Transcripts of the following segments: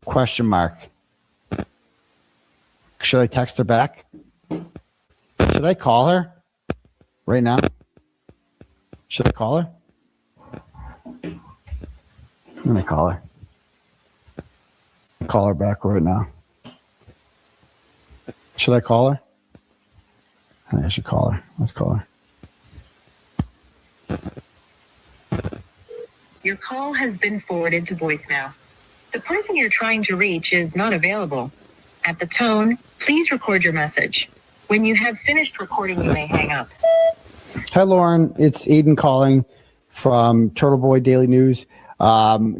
Question mark. Should I text her back? Should I call her right now? Should I call her? I'm going to call her. Call her back right now. Should I call her? I think I should call her. Let's call her. Your call has been forwarded to voicemail. The person you're trying to reach is not available. At the tone, please record your message. When you have finished recording, you may hang up. Hi, Lauren. It's Aiden calling from Turtle Boy Daily News.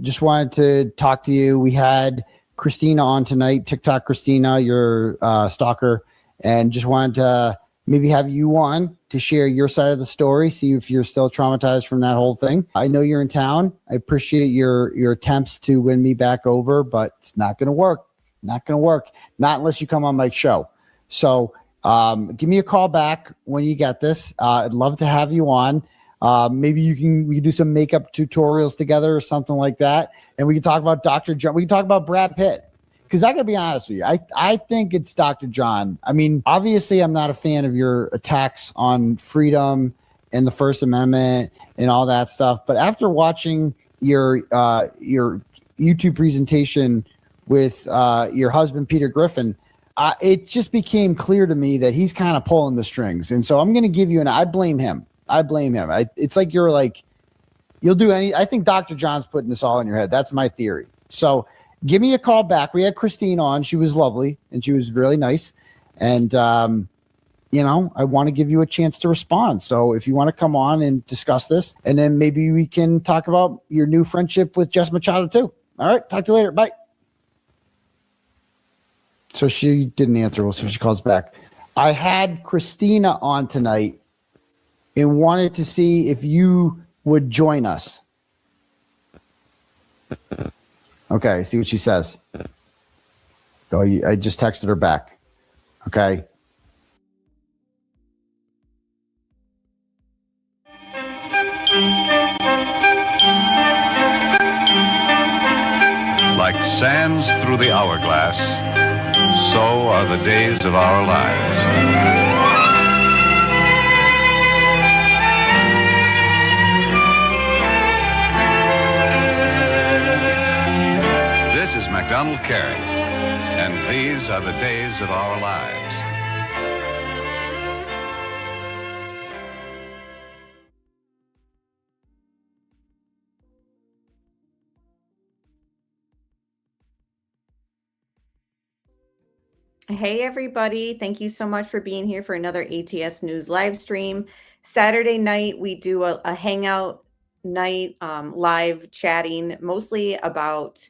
Just wanted to talk to you. We had Christina on tonight, TikTok Christina, your stalker, and just wanted to maybe have you on to share your side of the story, see if you're still traumatized from that whole thing. I know you're in town. I appreciate your attempts to win me back over, but it's not going to work. Not going to work. Not unless you come on my show. So give me a call back when you get this. I'd love to have you on. Maybe we can do some makeup tutorials together or something like that. And we can talk about Dr. John. We can talk about Brad Pitt. Because I got to be honest with you, I think it's Dr. John. I mean, obviously, I'm not a fan of your attacks on freedom and the First Amendment and all that stuff. But after watching your YouTube presentation with your husband, Peter Griffin, it just became clear to me that he's kind of pulling the strings. And so I'm going to give you I blame him. It's like you'll do I think Dr. John's putting this all in your head. That's my theory. So give me a call back. We had Christine on. She was lovely and she was really nice. And, I want to give you a chance to respond. So if you want to come on and discuss this, and then maybe we can talk about your new friendship with Jess Machado too. All right. Talk to you later. Bye. So she didn't answer. We'll see if she calls back. I had Christina on tonight and wanted to see if you would join us. Okay, see what she says. I just texted her back. Okay. Like sands through the hourglass, so are the days of our lives. MacDonald Carey, and these are the days of our lives. Hey everybody, thank you so much for being here for another ATS News live stream. Saturday night we do a hangout night, live chatting, mostly about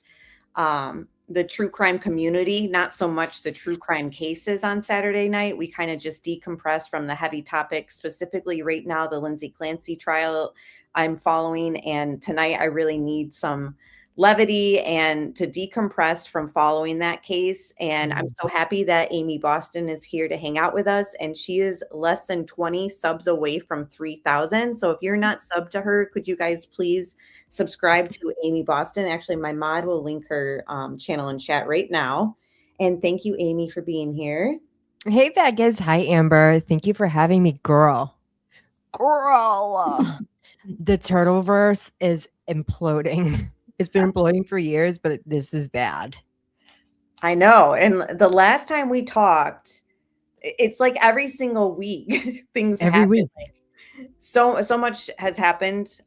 the true crime community, not so much the true crime cases on Saturday night. We kind of just decompress from the heavy topics, specifically right now, the Lindsay Clancy trial I'm following. And tonight I really need some levity and to decompress from following that case. And I'm so happy that Amy Boston is here to hang out with us. And she is less than 20 subs away from 3,000. So if you're not subbed to her, could you guys please subscribe to Amy Boston? Actually, my mod will link her channel in chat right now. And thank you, Amy, for being here. Hey, Vegas. Hi, Amber. Thank you for having me, girl. The Turtleverse is imploding. It's been imploding for years, but this is bad. I know. And the last time we talked, it's like every single week things happen. Week. So much has happened.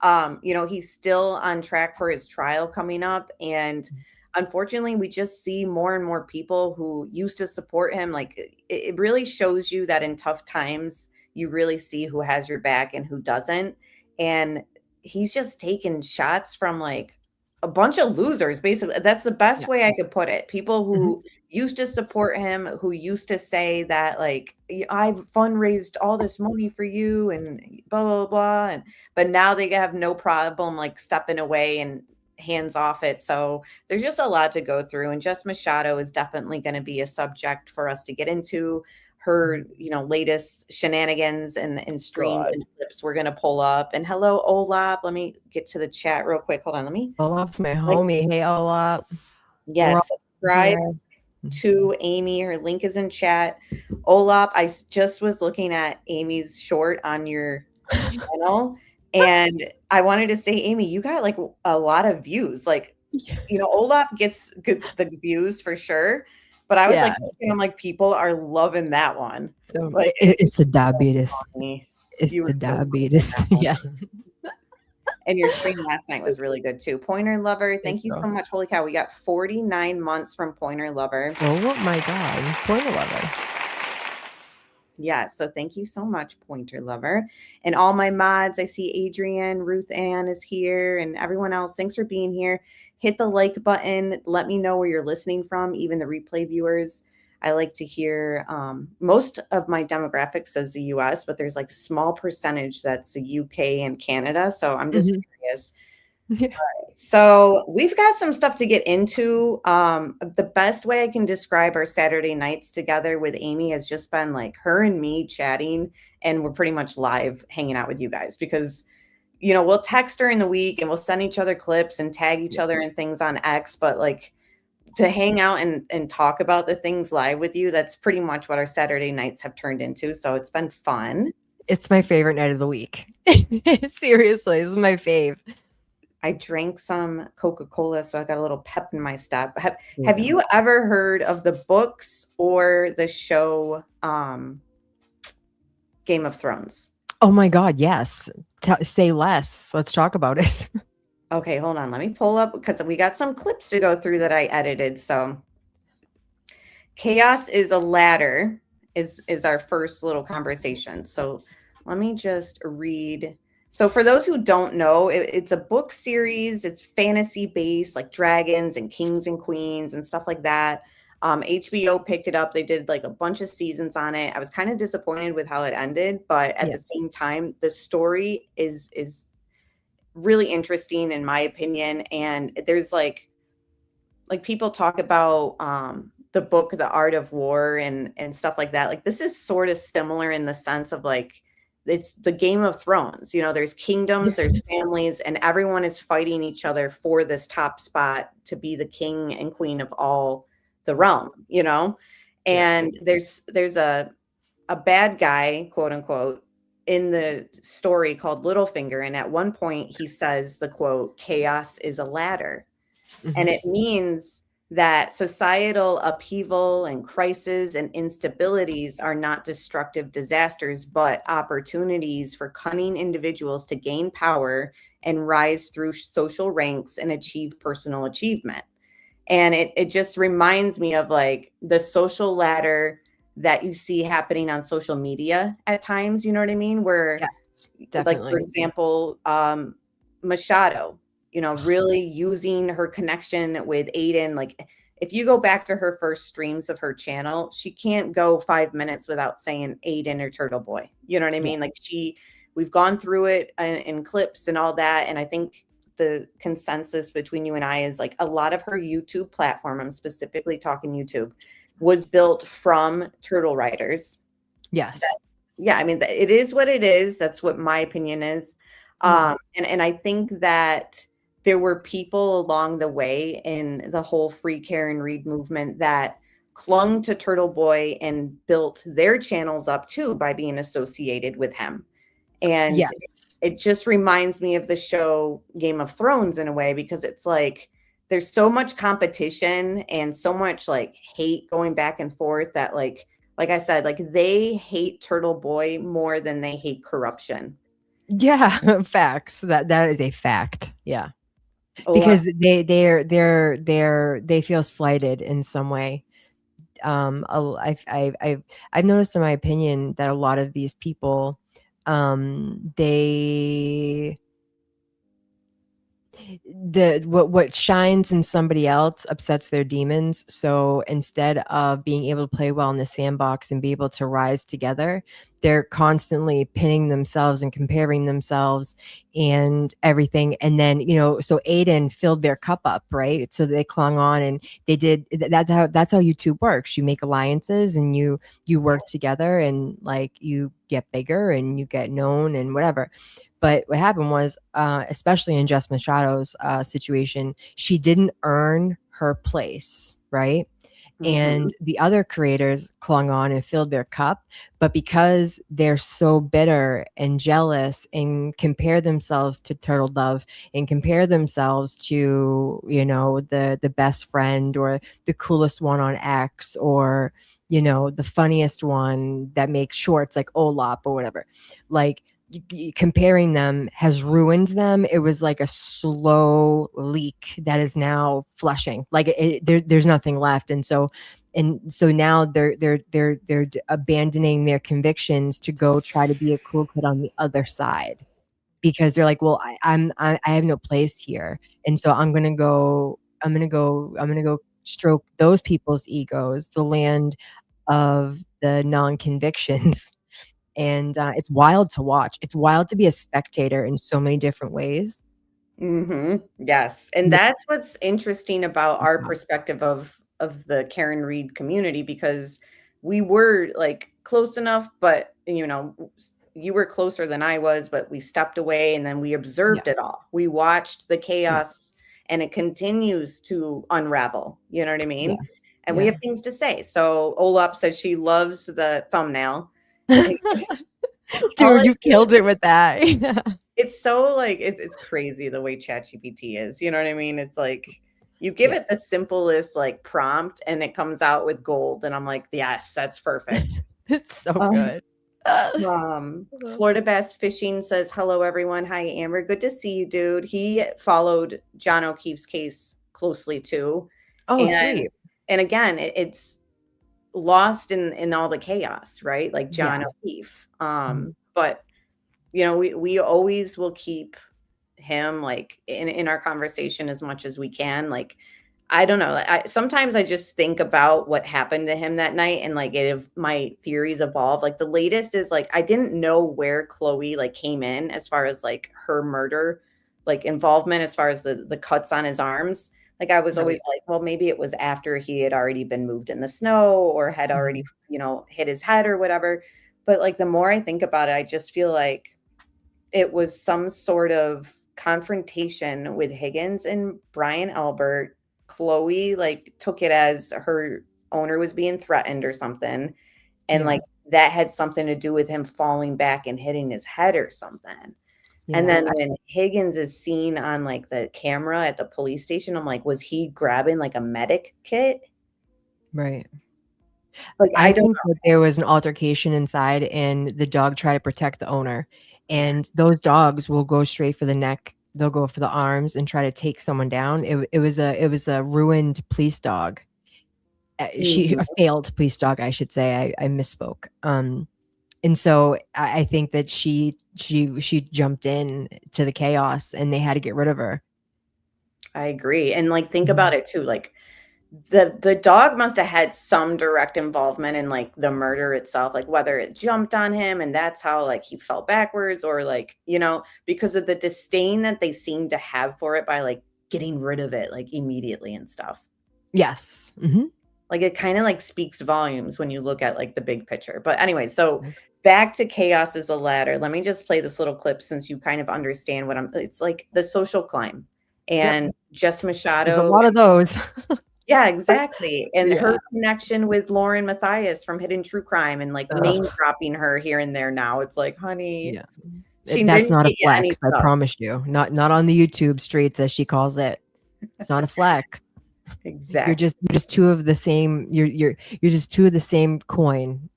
He's still on track for his trial coming up. And unfortunately, we just see more and more people who used to support him. Like it really shows you that in tough times, you really see who has your back and who doesn't. And he's just taking shots from like a bunch of losers, basically. That's the best way I could put it. People who used to support him, who used to say that, like, I've fundraised all this money for you and blah, blah, blah. But now they have no problem, like, stepping away and hands off it. So there's just a lot to go through. And Jess Machado is definitely going to be a subject for us to get into. Her, latest shenanigans and streams and clips we're going to pull up. And hello, Olap. Let me get to the chat real quick. Hold on. Olap's my homie. Hey, Olap. Yes. subscribe to Amy. Her link is in chat. Olap, I just was looking at Amy's short on your channel, and I wanted to say, Amy, you got like a lot of views. Like, you know, Olap gets the views for sure, but I was like, I'm like, people are loving that one. So Like, it's the diabetes. funny. It's You the were so diabetes. Yeah. And your stream last night was really good too. Pointer Lover, thank you so much. Holy cow, we got 49 months from Pointer Lover. Oh my God, Pointer Lover. Yeah, so thank you so much, Pointer Lover. And all my mods, I see Adrian, Ruth Ann is here, and everyone else. Thanks for being here. Hit the like button. Let me know where you're listening from, even the replay viewers. I like to hear, most of my demographic says the US, but there's like a small percentage that's the UK and Canada. So I'm just curious. Yeah. So we've got some stuff to get into. The best way I can describe our Saturday nights together with Amy has just been like her and me chatting, and we're pretty much live hanging out with you guys because, you know, we'll text her in the week and we'll send each other clips and tag each other and things on X, but like to hang out and talk about the things live with you, that's pretty much what our Saturday nights have turned into. So it's been fun. It's my favorite night of the week. Seriously, this is my fave. I drank some Coca-Cola, so I got a little pep in my step. Have you ever heard of the books or the show Game of Thrones? Oh my God, yes. Say less. Let's talk about it. Okay, hold on. Let me pull up because we got some clips to go through that I edited. So chaos is a ladder is our first little conversation. So let me just read. So for those who don't know, it's a book series. It's fantasy based, like dragons and kings and queens and stuff like that. HBO picked it up. They did like a bunch of seasons on it. I was kind of disappointed with how it ended, but at the same time, the story is really interesting in my opinion. And there's like people talk about the book, The Art of War and stuff like that. Like this is sort of similar in the sense of like, it's the Game of Thrones, you know, there's kingdoms, there's families, and everyone is fighting each other for this top spot to be the king and queen of all the realm, you know? And there's a bad guy, quote unquote, in the story called Littlefinger. And at one point he says the quote, chaos is a ladder. And it means that societal upheaval and crisis and instabilities are not destructive disasters, but opportunities for cunning individuals to gain power and rise through social ranks and achieve personal achievement. And it just reminds me of like the social ladder that you see happening on social media at times, you know what I mean? Where like, for example, Machado, you know, really using her connection with Aiden. Like if you go back to her first streams of her channel, she can't go 5 minutes without saying Aiden or Turtle Boy. You know what I mean? Like we've gone through it in clips and all that. And I think the consensus between you and I is like a lot of her YouTube platform, I'm specifically talking YouTube, was built from turtle writers. Yes. I mean, it is what it is. That's what my opinion is. And I think that there were people along the way in the whole free care and read movement that clung to Turtle Boy and built their channels up too by being associated with him. And it just reminds me of the show Game of Thrones in a way, because it's like there's so much competition and so much like hate going back and forth that like I said, like they hate Turtle Boy more than they hate corruption. Yeah, facts. That is a fact. Yeah. Because they feel slighted in some way. I've noticed in my opinion that a lot of these people, what shines in somebody else upsets their demons. So instead of being able to play well in the sandbox and be able to rise together, they're constantly pinning themselves and comparing themselves and everything. And then, you know, so Aiden filled their cup up, right? So they clung on, and they did that. That's how YouTube works. You make alliances and you work together, and like you get bigger and you get known and whatever. But what happened was, especially in Jess Machado's situation, she didn't earn her place right? Mhm. And the other creators clung on and filled their cup, but because they're so bitter and jealous and compare themselves to Turtle Dove and compare themselves to, you know, the best friend or the coolest one on X, or, you know, the funniest one that makes shorts like Olap or whatever, like comparing them has ruined them. It was like a slow leak that is now flushing. Like there's nothing left, and so now they're abandoning their convictions to go try to be a cool kid on the other side, because they're like, well, I have no place here, and so I'm gonna go stroke those people's egos, the land of the non-convictions. And it's wild to watch. It's wild to be a spectator in so many different ways. Yes, and Yeah. that's what's interesting about our perspective of the Karen Reed community, because we were like close enough, but you know, you were closer than I was, but we stepped away and then we Yeah. observed it all. We watched the chaos and it continues to unravel. You know what I mean? Yes. And we Yeah. have things to say. So Olap says she loves the thumbnail. All Dude, I you do killed it with that. It's so like it's crazy the way ChatGPT is. You know what I mean? It's like you give Yeah. it the simplest like prompt and it comes out with gold. And I'm like, yes, that's perfect. It's so Um, good. Florida Bass Fishing says, hello everyone. Hi Amber. Good to see you, dude. He followed John O'Keefe's case closely too. Oh, And sweet. and again, it's lost in all the chaos, right? Like John Yeah. O'Keefe. Mhm. But you know, we always will keep him like in our conversation as much as we can. Like, I don't know. Sometimes I just think about what happened to him that night, and like if my theories evolve. Like the latest is like I didn't know where Chloe like came in as far as like her murder, like involvement as far as the cuts on his arms. Like I was Right. always like, well, maybe it was after he had already been moved in the snow or had already, Mhm. you know, hit his head or whatever. But like the more I think about it, I just feel like it was some sort of confrontation with Higgins and Brian Albert. Chloe like took it as her owner was being threatened or something. And Yeah. like that had something to do with him falling back and hitting his head or something. And Yeah. then when Higgins is seen on like the camera at the police station, I'm like, was he grabbing like a medic kit? Right. Like, I I don't think that there was an altercation inside and the dog tried to protect the owner. Yeah. And those dogs will go straight for the neck. They'll go for the arms and try to take someone down. It was a ruined police dog. She Mhm. a failed police dog, I should say. I misspoke. And so I think that she jumped in to the chaos and they had to get rid of her. I agree. And like think Mhm. about it too. Like the dog must have had some direct involvement in like the murder itself, like whether it jumped on him and that's how like he fell backwards, or like, you know, because of the disdain that they seem to have for it by like getting rid of it like immediately and stuff. Yes. Mhm. Like it kind of like speaks volumes when you look at like the big picture. But anyway, so back to chaos is a ladder. Let me just play this little clip since you kind of understand what it's like the social climb. Yep. And Jess There's a Machado. lot of those. Yeah, exactly, and Yeah. her connection with Lauren Matthias from Hidden True Crime and, like, name Ugh. dropping her here and there now, it's like, "Honey, Yeah. she That's didn't not a get you any flex, I stuff." promise you. Not on the YouTube streets, as she calls it. It's not a flex. You're Exactly. just two of the same. You're just two of the same coin,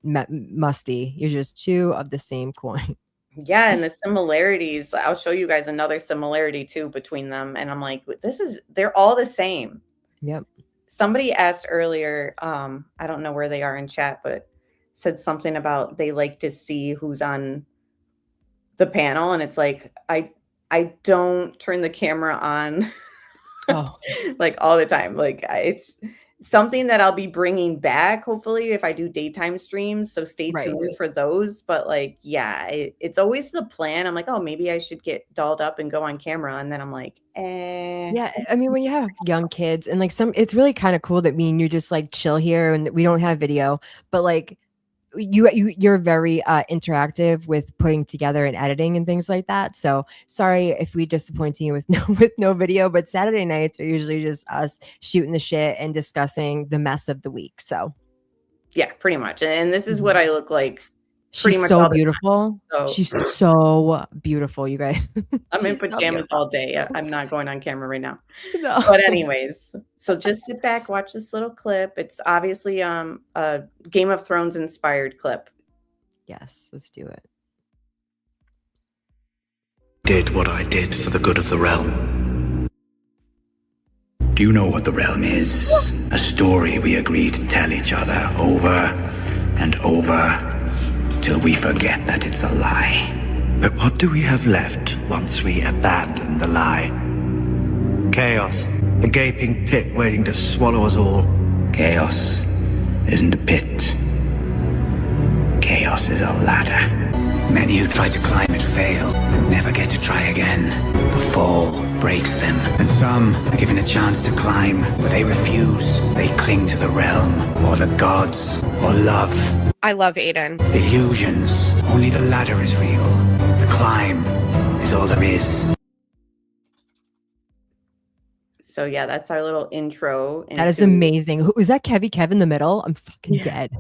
Musty. You're just two of the same coin. Yeah, and the similarities, I'll show you guys another similarity too between them, and I'm like, "This is they're all the same." Yep. Somebody asked earlier, I don't know where they are in chat, but said something about they like to see who's on the panel, and it's like, I don't turn the camera on Oh, like all the time. Like it's something that I'll be bringing back hopefully if I do daytime streams. So stay right. tuned for those. But like, yeah, it's always the plan. I'm like, oh, maybe I should get dolled up and go on camera. And then I'm like, Yeah, I mean, when you have young kids and like it's really kind of cool that me and you just like chill here and we don't have video, but like you're very interactive with putting together and editing and things like that. So sorry if we disappointed you with no video, but Saturday nights are usually just us shooting the shit and discussing the mess of the week. So yeah, pretty much. And this is what I look like. She's much so all the beautiful. time, so. She's so beautiful, you guys. I'm in She's so pajamas beautiful. all day. I'm not going on camera right now. No. But anyways, so just sit back, watch this little clip. It's obviously a Game of Thrones inspired clip. Yes, let's do it. Did what I did for the good of the realm. Do you know what the realm is? A story we agree to tell each other over and over till we forget that it's a lie. But what do we have left once we abandon the lie? Chaos. A gaping pit waiting to swallow us all. Chaos isn't a pit. Chaos is a ladder. Many who try to climb it fail and never get to try again. The fall breaks them, and some are given a chance to climb, but they refuse. They cling to the realm, or the gods, or love. I love Aiden. Illusions. Only the ladder is real. The climb is all there is. So yeah, that's our little intro. That is amazing. Who is that? Kev in the middle? I'm fucking dead.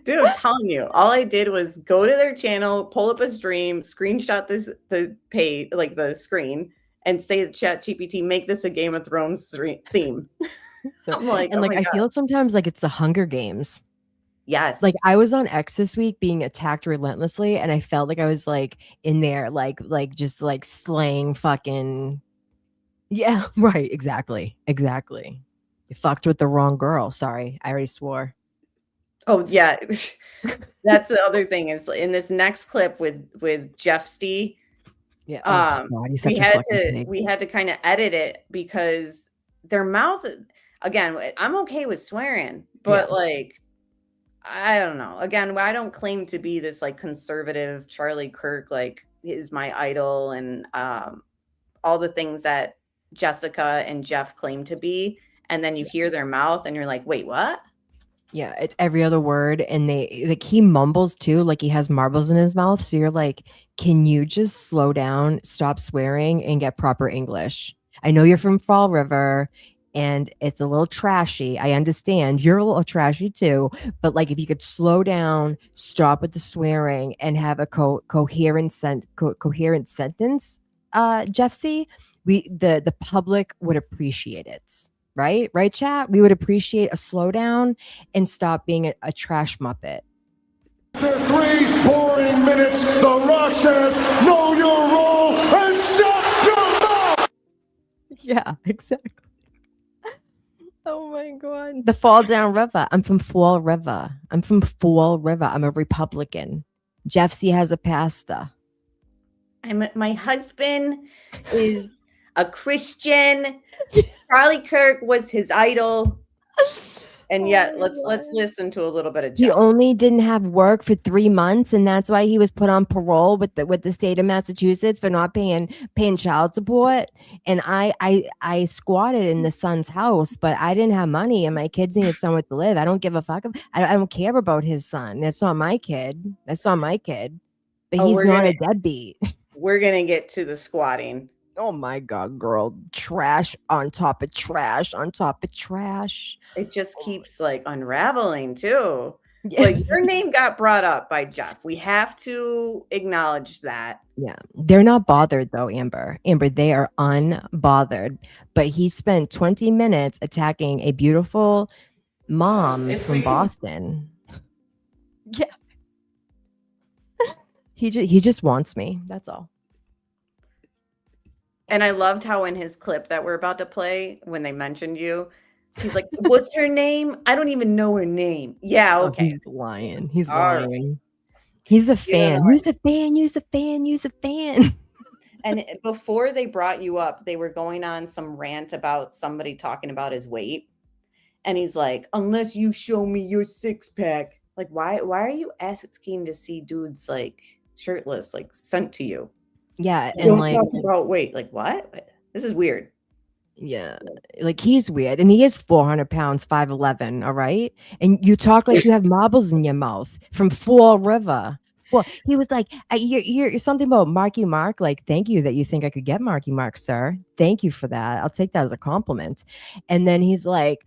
Dude, I'm telling you, all I did was go to their channel, pull up a stream, screenshot the page, like the screen, and say to ChatGPT, make this a Game of Thrones theme. So, I'm like, and oh like my I God. feel sometimes like it's the Hunger Games. Yes. Like I was on X this week being attacked relentlessly, and I felt like I was like in there, like just like slaying fucking. Yeah, right. Exactly. You fucked with the wrong girl. Sorry, I already swore. Oh yeah, that's the other thing is in this next clip with Jeff Stee. Yeah, God, he's such we had to kind of edit it because their mouth. Again, I'm okay with swearing, but like I don't know. Again, I don't claim to be this like conservative Charlie Kirk, like is my idol and all the things that Jessica and Jeff claim to be, and then you hear their mouth and you're like, wait, what? Yeah, it's every other word, and they like he mumbles too, like he has marbles in his mouth. So you're like, can you just slow down, stop swearing, and get proper English? I know you're from Fall River, and it's a little trashy. I understand you're a little trashy too, but like if you could slow down, stop with the swearing, and have a coherent sentence, Jeff C, the public would appreciate it. Right, chat? We would appreciate a slowdown and stop being a trash muppet. After 3 boring minutes, The Rock says, know your role and shut your mouth! Yeah, exactly. Oh my God. The Fall Down River. I'm from Fall River. I'm a Republican. Jeff C has a pastor. My husband is a Christian. Charlie Kirk was his idol. And yet let's listen to a little bit of Jeff. He only didn't have work for 3 months, and that's why he was put on parole with the state of Massachusetts for not paying child support. And I squatted in the son's house, but I didn't have money, and my kids needed somewhere to live. I don't give a fuck. I don't care about his son. That's not my kid. But he's not a deadbeat. We're gonna get to the squatting. Oh my God, girl. Trash on top of trash on top of trash. It just keeps like unraveling too. Yeah. Like your name got brought up by Jeff. We have to acknowledge that. Yeah. They're not bothered though, Amber. They are unbothered. But he spent 20 minutes attacking a beautiful mom from Boston. Yeah. He just wants me. That's all. And I loved how in his clip that we're about to play, when they mentioned you, he's like, what's her name? I don't even know her name. Yeah, okay. Oh, he's lying. He's All lying. right. He's a fan. Who's a fan? And before they brought you up, they were going on some rant about somebody talking about his weight. And he's like, unless you show me your 6-pack. Like, why are you asking to see dudes like shirtless, like sent to you? Yeah, and Don't like talk about weight. Like what? This is weird. Yeah, like he's weird, and he is 400 pounds, 5'11", all right? And you talk like you have marbles in your mouth from Fall River. Well, he was like, you're something about Marky Mark. Like, thank you that you think I could get Marky Mark, sir. Thank you for that. I'll take that as a compliment. And then he's like,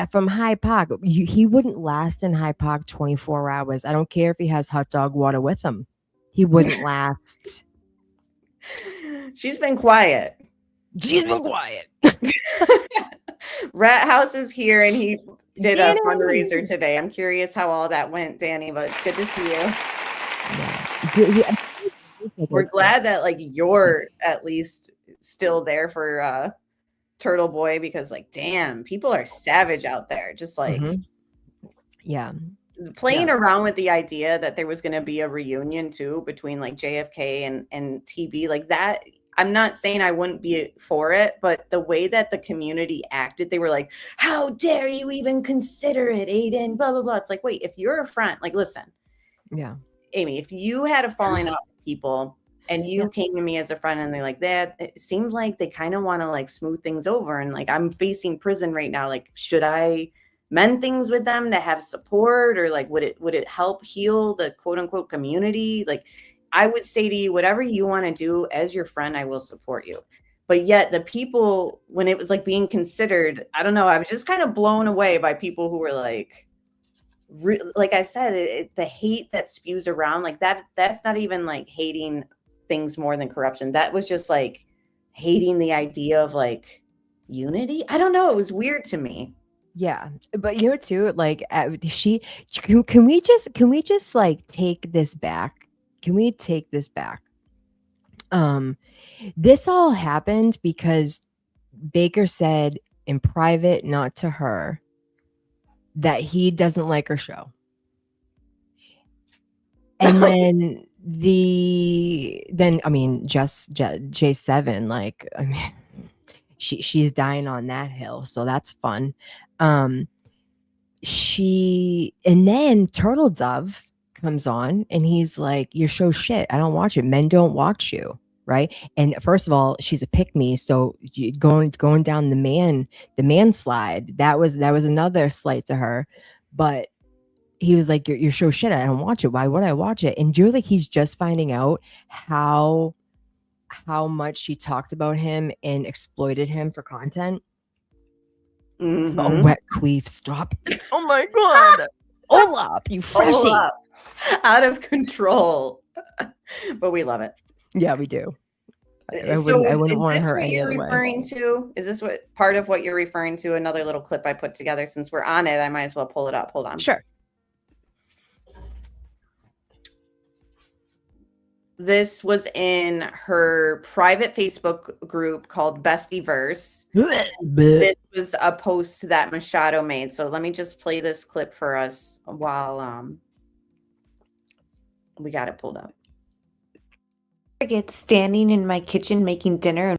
from High Park. He wouldn't last in High Park 24 hours. I don't care if he has hot dog water with him. He wouldn't last. She's been quiet. She's been quiet. Rat House is here, and he did Danny. a fundraiser today. I'm curious how all that went, Danny, but it's good to see you. Yeah. We're glad that like you're at least still there for Turtle Boy, because like, damn, people are savage out there. Just like, yeah, playing around with the idea that there was going to be a reunion too between like JFK and TB, like that. I'm not saying I wouldn't be for it, but the way that the community acted, they were like, how dare you even consider it, Aiden, blah, blah, blah. It's like, wait, if you're a friend, like, listen, yeah, Amy, if you had a falling out with people and you came to me as a friend and they like that, it seems like they kind of want to like smooth things over. And like, I'm facing prison right now. Like, should I mend things with them to have support, or like, would it help heal the quote unquote community? Like, I would say to you, whatever you want to do as your friend, I will support you. But yet the people, when it was like being considered, I don't know, I was just kind of blown away by people who were like, like I said, the hate that spews around like that's not even like hating things more than corruption. That was just like hating the idea of like unity. I don't know. It was weird to me. yeah. But you know too, like can we just like take this back? Can we take this back? This all happened because Baker said in private, not to her, that he doesn't like her show. And then I mean, just J7, like, I mean, she's dying on that hill, so that's fun. And then Turtle Dove comes on and he's like, your show's shit. I don't watch it. Men don't watch you. Right. And first of all, she's a pick me. So going down the man slide, that was another slight to her. But he was like, your show's shit. I don't watch it. Why would I watch it? And you're like, he's just finding out how much she talked about him and exploited him for content. Oh, wet queef, stop it. Oh my God. Olap, you freshie. Olap. Out of control. But we love it. Yeah, we do. I So wouldn't is want this her what any you're other way. referring to? Is this what part of what you're referring to? Another little clip I put together. Since we're on it, I might as well pull it up. Hold on. Sure. This was in her private Facebook group called Bestieverse. This was a post that Machado made. So let me just play this clip for us while we got it pulled up. Forget standing in my kitchen making dinner.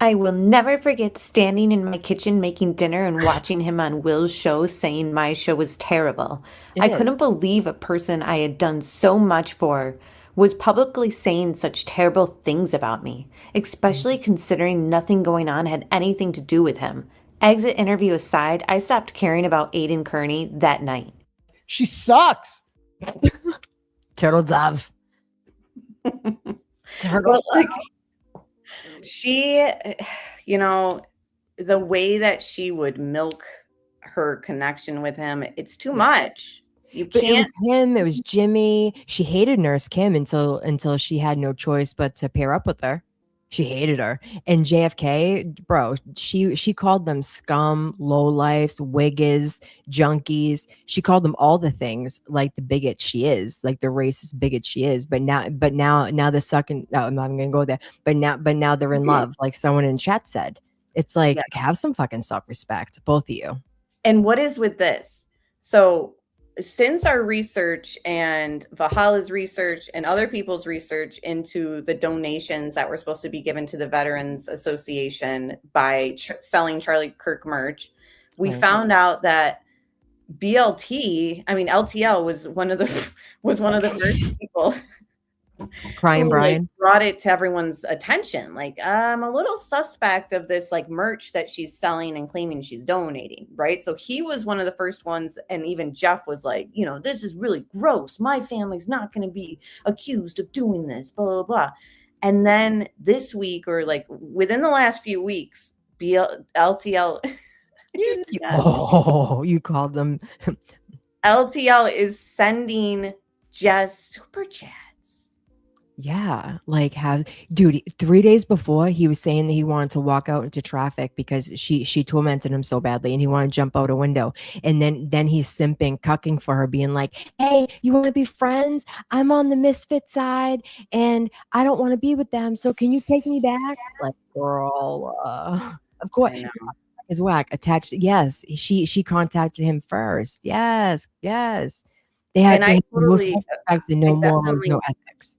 I will never forget standing in my kitchen making dinner and watching him on Will's show saying my show was terrible. I couldn't believe a person I had done so much for was publicly saying such terrible things about me, especially considering nothing going on had anything to do with him. Exit interview aside, I stopped caring about Aiden Kearney that night. She sucks. Turtle Dove. But like, she, you know, the way that she would milk her connection with him, it's too much. You But it can't. was him, it was Jimmy. She hated Nurse Kim until she had no choice but to pair up with her. She hated her. And JFK, bro, she called them scum, lowlifes, wiggas, junkies. She called them all the things, like the bigot she is, like the racist bigot she is. But now they're sucking. No, I'm not even gonna go there. But now they're in love, like someone in chat said. It's like, have some fucking self-respect, both of you. And what is with this? So since our research and Valhalla's research and other people's research into the donations that were supposed to be given to the Veterans Association by selling Charlie Kirk merch, we found out that LTL was one of the first people. Crying who, Brian. brought it to everyone's attention. Like, I'm a little suspect of this like merch that she's selling and claiming she's donating, right? So he was one of the first ones, and even Jeff was like, this is really gross. My family's not going to be accused of doing this, blah, blah, blah. And then this week, or like within the last few weeks, LTL. You called them. LTL is sending Jess super chats. Yeah, like dude, 3 days before he was saying that he wanted to walk out into traffic because she tormented him so badly and he wanted to jump out a window. And then he's simping, cucking for her, being like, hey, you want to be friends? I'm on the misfit side and I don't want to be with them. So can you take me back? Like, girl, of course. Is whack attached. Yes, she contacted him first. Yes. They had no respect and no morals, no ethics.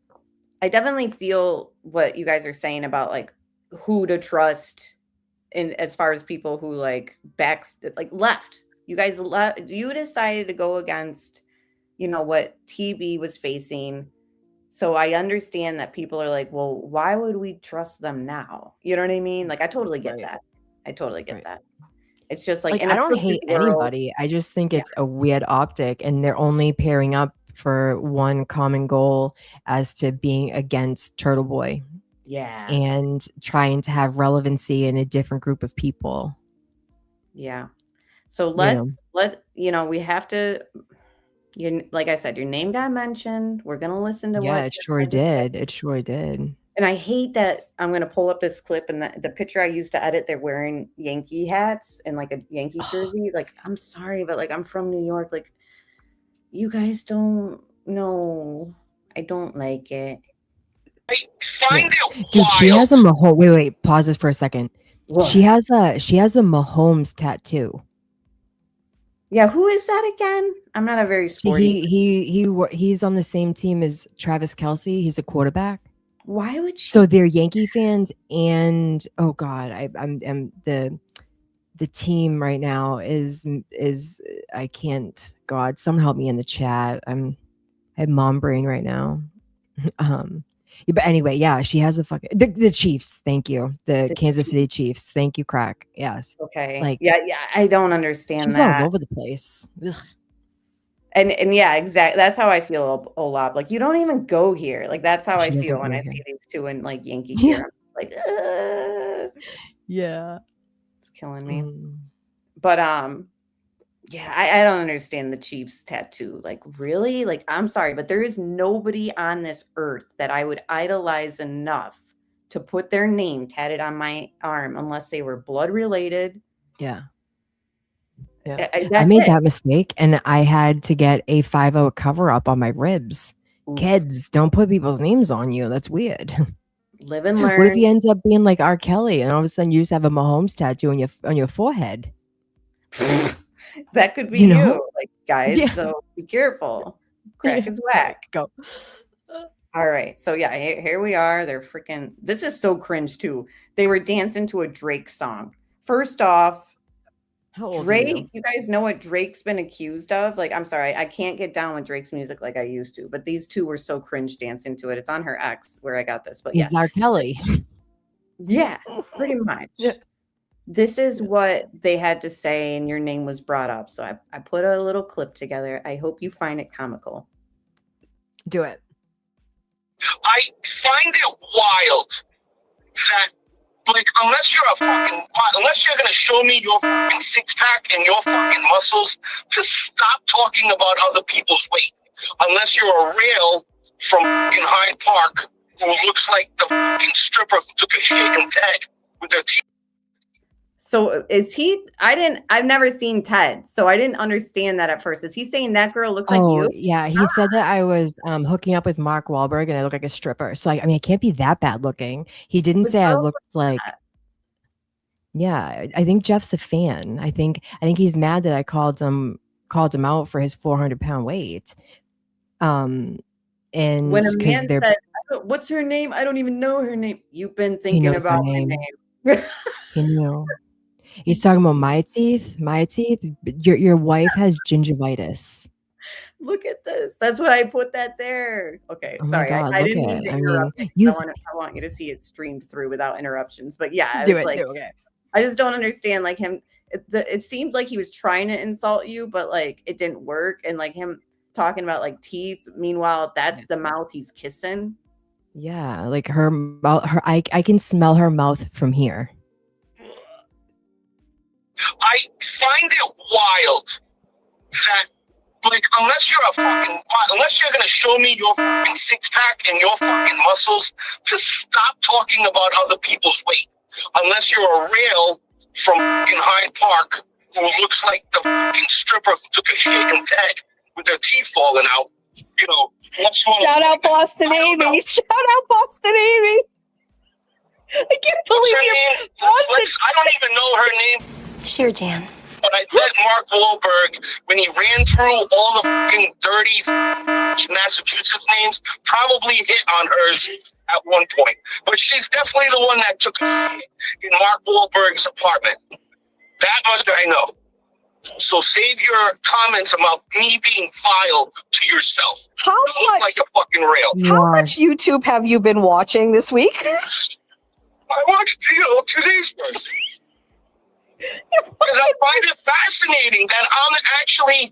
I definitely feel what you guys are saying about like who to trust in as far as people who like left. You guys left. You decided to go against, what TB was facing. So I understand that people are like, well, why would we trust them now? You know what I mean? Like, I totally get that. I totally get that. It's just like I don't hate anybody. I just think it's a weird optic, and they're only pairing up for one common goal as to being against Turtle Boy. Yeah. And trying to have relevancy in a different group of people. Yeah. So we have to, like I said, your name got mentioned. We're going to listen to what. Yeah, it sure did. It sure did. And I hate that I'm going to pull up this clip, and the picture I used to edit, they're wearing Yankee hats and like a Yankee jersey. Like, I'm sorry, but like, I'm from New York. Like, you guys don't know. I don't like it. Dude, she has a Mahomes. Wait, pause this for a second. What? She has a Mahomes tattoo. Yeah, who is that again? I'm not a very sporty. He's on the same team as Travis Kelce. He's a quarterback. Why would she? So they're Yankee fans, and oh god, I'm the team right now is I can't. God, someone help me in the chat. I have mom brain right now. But anyway, yeah, she has a fucking the Chiefs. Thank you, the Kansas City Chiefs. Thank you, crack. Yes. Okay. Like, yeah. I don't understand she's that. all over the place. Ugh. And yeah, exactly. That's how I feel a lot. Like, you don't even go here. Like, that's how I feel when I see these two in like Yankee gear. Like, yeah, it's killing me. But yeah, I don't understand the Chiefs tattoo. Like, really? Like, I'm sorry, but there is nobody on this earth that I would idolize enough to put their name tatted on my arm unless they were blood related. Yeah. Yeah. I made that mistake, and I had to get a 5-0 cover up on my ribs. Ooh. Kids, don't put people's names on you. That's weird. Live and learn. What if he ends up being like R. Kelly, and all of a sudden you just have a Mahomes tattoo on your forehead? That could be you, like, guys. Yeah. So be careful. Crack is whack. Go. All right. So yeah, here we are. They're freaking. This is so cringe too. They were dancing to a Drake song. First off. Drake, you guys know what Drake's been accused of? Like, I'm sorry, I can't get down with Drake's music like I used to, but these two were so cringe dancing to it. It's on her X where I got this, but he's R. Kelly. Yeah, pretty much. Yeah. This is what they had to say, and your name was brought up. So I put a little clip together. I hope you find it comical. Do it. I find it wild that, like, unless you're gonna show me your fucking six pack and your fucking muscles, to stop talking about other people's weight. Unless you're a rail from fucking Hyde Park who looks like the fucking stripper who took a shake and Ted with their teeth. So is he? I've never seen Ted, so I didn't understand that at first. Is he saying that girl looks like you? Yeah, he said that I was hooking up with Mark Wahlberg and I look like a stripper. So I can't be that bad looking. He didn't say I looked like. Yeah, I think Jeff's a fan. I think he's mad that I called him out for his 400-pound weight. And when a man said, "What's her name?" I don't even know her name. You've been thinking about her name. He knew. He's talking about my teeth. My teeth. Your wife has gingivitis. Look at this. That's what I put that there. Okay, Oh my sorry. God, I look didn't at mean it. to I interrupt. mean, You. I want you to see it streamed through without interruptions. But yeah, I do was it. like, Do it. I just don't understand. Like him, it seemed like he was trying to insult you, but like it didn't work. And like him talking about like teeth. Meanwhile, that's the mouth he's kissing. Yeah, like her mouth. I can smell her mouth from here. I find it wild that, like, unless you're gonna show me your fucking six pack and your fucking muscles, to stop talking about other people's weight. Unless you're a rail from fucking Hyde Park who looks like the fucking stripper who took a shake and Ted with their teeth falling out. You know, shout out Boston Amy. Shout out Boston Amy. I can't believe you. I don't even know her name. Sure, Jan. But I bet Mark Wahlberg, when he ran through all the fucking dirty Massachusetts names, probably hit on hers at one point. But she's definitely the one that took a shit in Mark Wahlberg's apartment. That much I know. So save your comments about me being vile to yourself. How you look like a fucking rail. How much YouTube have you been watching this week? I watched, 2 days worth. Because I find it fascinating that I'm actually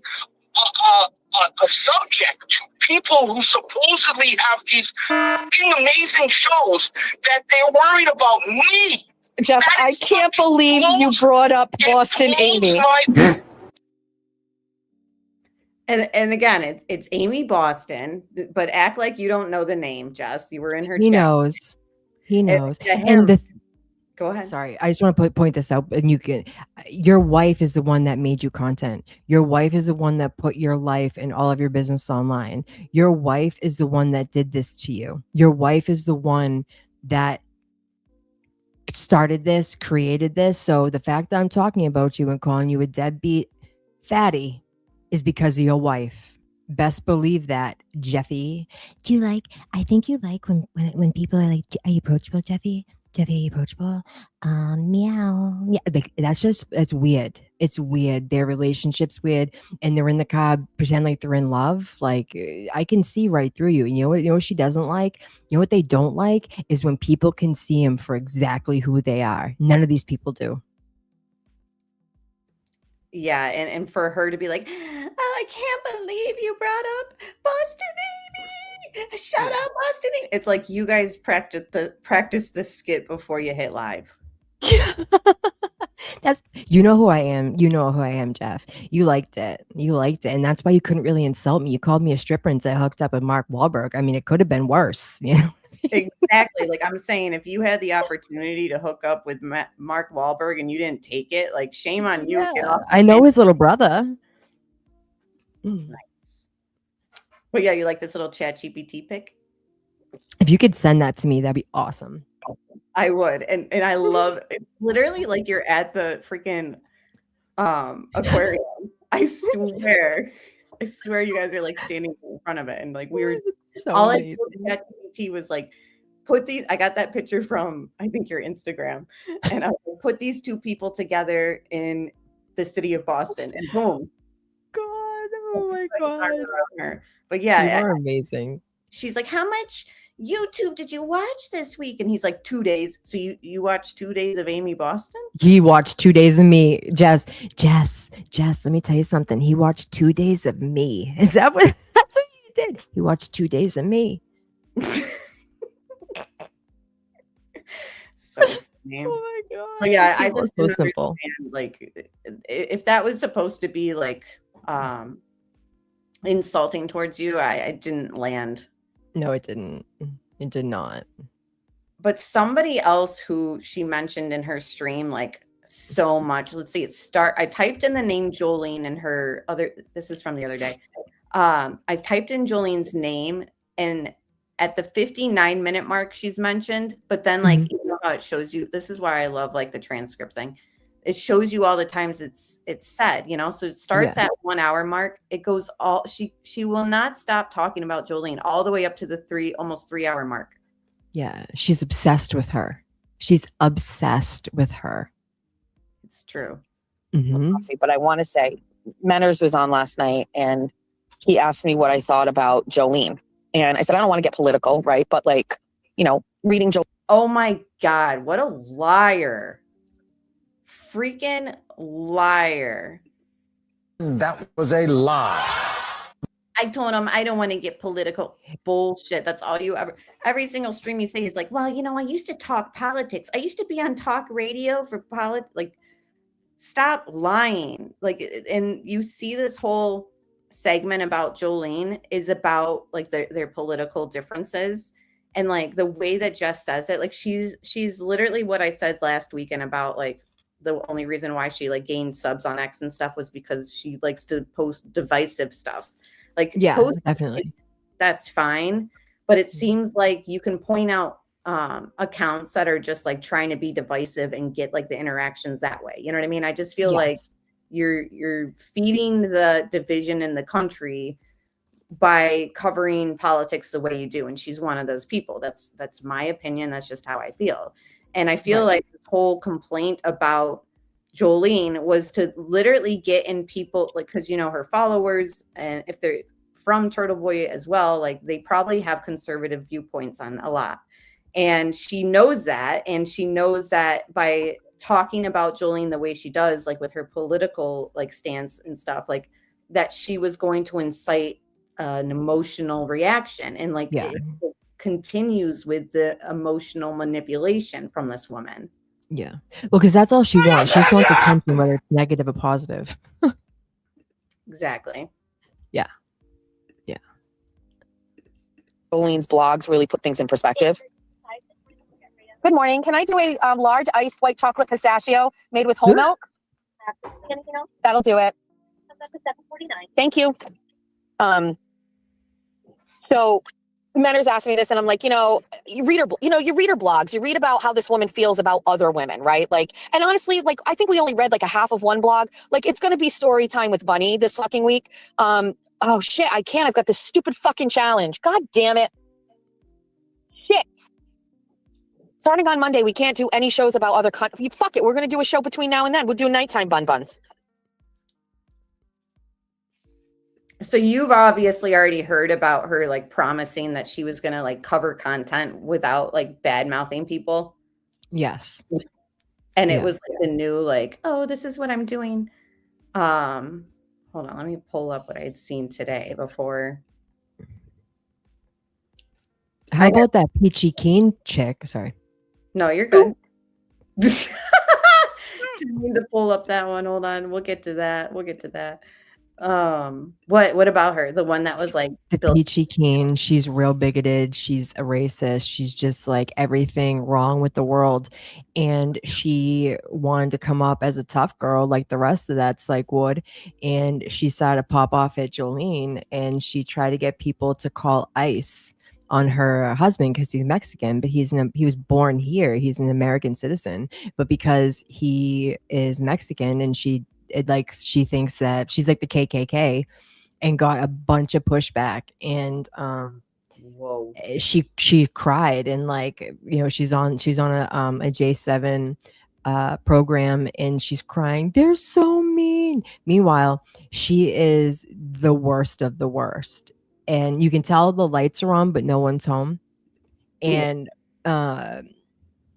a subject to people who supposedly have these fucking amazing shows that they're worried about me. Jeff, I can't believe you brought up Boston Amy. And again, it's Amy Boston, but act like you don't know the name, Jess. You were in her He chat. knows. He knows. And go ahead. Sorry, I just want to point this out. And your wife is the one that made you content. Your wife is the one that put your life and all of your business online. Your wife is the one that did this to you. Your wife is the one that started this, created this. So the fact that I'm talking about you and calling you a deadbeat fatty is because of your wife. Best believe that, Jeffy. I think you like when people are like, are you approachable, Jeffy? Jeffy, are you approachable? Meow. Yeah, like it's weird. It's weird. Their relationship's weird, and they're in the car, pretend like they're in love. Like I can see right through you. And you know what she doesn't like? You know what they don't like is when people can see them for exactly who they are. None of these people do. Yeah, and for her to be like, oh, I can't believe you brought up Boston Amy. Shout out Boston Amy. It's like you guys practice the skit before you hit live. That's you know who I am. You know who I am, Jeff. You liked it. And that's why you couldn't really insult me. You called me a stripper and said I hooked up with Mark Wahlberg. I mean, it could have been worse, you know. Exactly. Like I'm saying, if you had the opportunity to hook up with Mark Wahlberg and you didn't take it, like shame on you. Yeah, I know his little brother. Nice. But yeah, you like this little ChatGPT pic? If you could send that to me, that'd be awesome. I would. And I love it. Literally like you're at the freaking aquarium. I swear you guys are like standing in front of it and like we were so all amazing. I told ChatGPT was like, put these. I got that picture from I think your Instagram, and I was like, put these two people together in the city of Boston, and boom. God, oh my God. But yeah, you are amazing. She's like, how much YouTube did you watch this week? And he's like, 2 days. So you watched 2 days of Amy Boston? He watched 2 days of me. Jess, let me tell you something. He watched 2 days of me. Is that what that's what he did? He watched 2 days of me. So funny. Oh my God. But yeah, I just so simple. Like if that was supposed to be like insulting towards you, I didn't land. No, it didn't. It did not. But somebody else who she mentioned in her stream, like so much. Let's see. I typed in the name Jolene in her other. This is from the other day. I typed in Jolene's name, and at the 59-minute mark, she's mentioned. But then, like, you know how it shows you. This is why I love like the transcript thing. It shows you all the times it's said, you know. So it starts at 1 hour mark. It goes all she will not stop talking about Jolene all the way up to the almost 3 hour mark. Yeah, she's obsessed with her. She's obsessed with her. It's true. Mm-hmm. But I want to say, Menners was on last night, and he asked me what I thought about Jolene. And I said, I don't want to get political, right? But like, you know, reading Jolene. Oh my God, what a liar. Freaking liar. That was a lie. I told him I don't want to get political. Bullshit. That's all you ever. Every single stream you say is like, well, you know, I used to talk politics. I used to be on talk radio for politics. Like, stop lying. Like, and you see this whole segment about Jolene is about like their political differences. And like the way that Jess says it, like she's literally what I said last weekend about like the only reason why she like gained subs on X and stuff was because she likes to post divisive stuff. Like, yeah, definitely. That's fine. But it seems like you can point out accounts that are just like trying to be divisive and get like the interactions that way. You know what I mean? I just feel like you're feeding the division in the country by covering politics the way you do. And she's one of those people. That's my opinion. That's just how I feel. And I feel like this whole complaint about Jolene was to literally get in people, like, because, you know, her followers, and if they're from Turtle Boy as well, like they probably have conservative viewpoints on a lot. And she knows that. And she knows that by talking about Jolene the way she does, like with her political like stance and stuff, like that she was going to incite an emotional reaction. And like it continues with the emotional manipulation from this woman. Yeah. Well, because that's all she wants. She just wants attention, whether it's negative or positive. Exactly. Yeah. Yeah. Jolene's blogs really put things in perspective. Good morning. Can I do a large iced white chocolate pistachio made with whole milk? That'll do it. Thank you. So Menner's asked me this, and I'm like, you know, you read her blogs, you read about how this woman feels about other women, right? Like, and honestly, like, I think we only read like a half of one blog. Like, it's going to be story time with Bunny this fucking week. Oh shit, I can't. I've got this stupid fucking challenge. God damn it. Shit. Starting on Monday, we can't do any shows about other fuck it. We're going to do a show between now and then. We'll do nighttime bun buns. So you've obviously already heard about her like promising that she was going to like cover content without like bad mouthing people. Yes. And it was like the new like, oh, this is what I'm doing. Hold on, let me pull up what I had seen today before. How about that Peachy Keen chick? Sorry. No, you're good. Didn't mean to pull up that one. Hold on. We'll get to that. What about her? The one that was like the Peachy Keen. She's real bigoted. She's a racist. She's just like everything wrong with the world. And she wanted to come up as a tough girl like the rest of that psych would. And she started to pop off at Jolene, and she tried to get people to call ICE on her husband because he's Mexican, but he was born here. He's an American citizen, but because he is Mexican and she thinks that she's like the KKK, and got a bunch of pushback. And whoa, she cried, and like, you know, she's on a J7 program, and she's crying. They're so mean. Meanwhile, she is the worst of the worst. And you can tell the lights are on, but no one's home. And then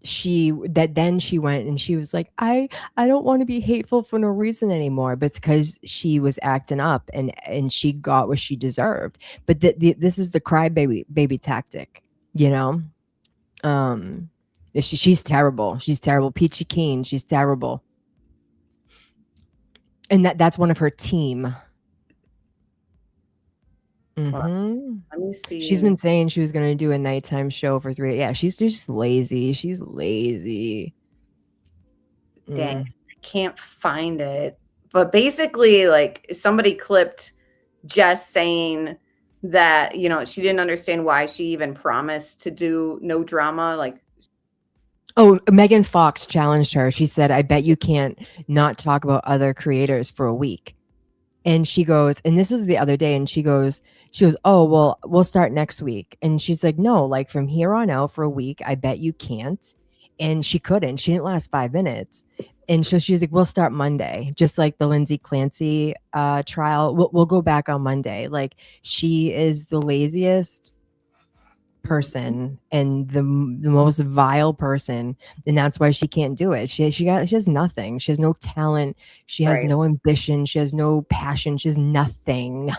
she went and she was like, I don't want to be hateful for no reason anymore. But it's because she was acting up, and she got what she deserved. But this is the crybaby tactic, you know. She's terrible. She's terrible. Peachy Keen, she's terrible. And that's one of her team. Mm-hmm. Let me see. She's been saying she was going to do a nighttime show for 3. Yeah, she's just lazy. She's lazy. Dang, I can't find it. But basically, like, somebody clipped Jess saying that, you know, she didn't understand why she even promised to do no drama. Like, oh, Megan Fox challenged her. She said, I bet you can't not talk about other creators for a week. And she goes, and this was the other day, and she goes, oh, well, we'll start next week. And she's like, no, like from here on out for a week, I bet you can't. and she didn't last 5 minutes. And so she's like, we'll start Monday, just like the Lindsay Clancy trial. We'll go back on Monday. Like, she is the laziest person and the most vile person, and that's why she can't do it. She has nothing. She has no talent. She has no ambition. She has no passion. She has nothing.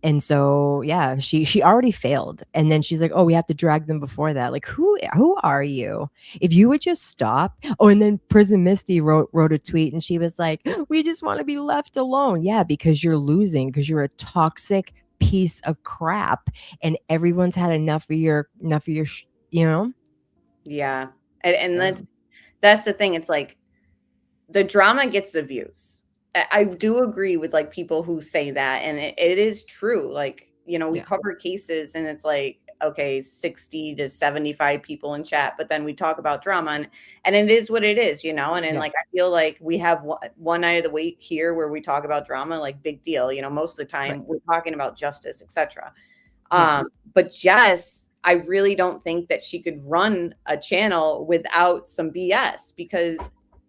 And so, yeah, she already failed. And then she's like, oh, we have to drag them before that. Like, who are you? If you would just stop. Oh, and then Prison Misty wrote a tweet, and she was like, we just want to be left alone. Yeah, because you're losing, because you're a toxic piece of crap, and everyone's had enough of your you know. Yeah. And that's the thing. It's like the drama gets the views. I do agree with like people who say that, and it is true. Like, you know, we cover cases and it's like, okay, 60 to 75 people in chat, but then we talk about drama, and it is what it is, you know. And then like, I feel like we have one night of the week here where we talk about drama, like big deal, you know. Most of the time we're talking about justice, etc. But Jess, I really don't think that she could run a channel without some BS, because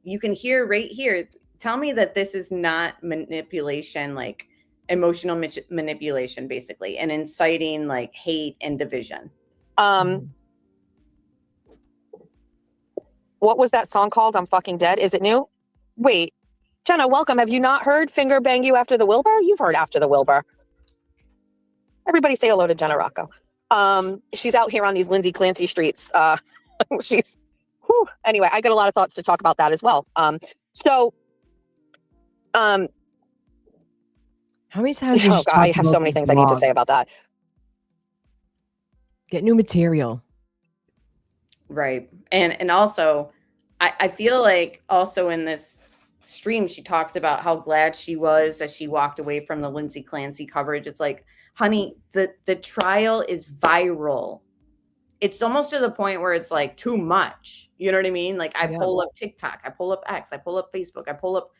you can hear right here. Tell me that this is not manipulation, like emotional manipulation, basically, and inciting like hate and division. What was that song called? I'm Fucking Dead. Is it new? Wait, Jenna, welcome. Have you not heard Finger Bang You After the Wilbur? You've heard After the Wilbur. Everybody say hello to Jenna Rocco. She's out here on these Lindsay Clancy streets. Anyway, I got a lot of thoughts to talk about that as well. How many times? Oh God, I have so many things I need to say about that. Get new material. Right. And also, I feel like also in this stream, she talks about how glad she was that she walked away from the Lindsay Clancy coverage. It's like, honey, the trial is viral. It's almost to the point where it's like too much. You know what I mean? Like, I pull up TikTok, I pull up X, I pull up Facebook, I pull up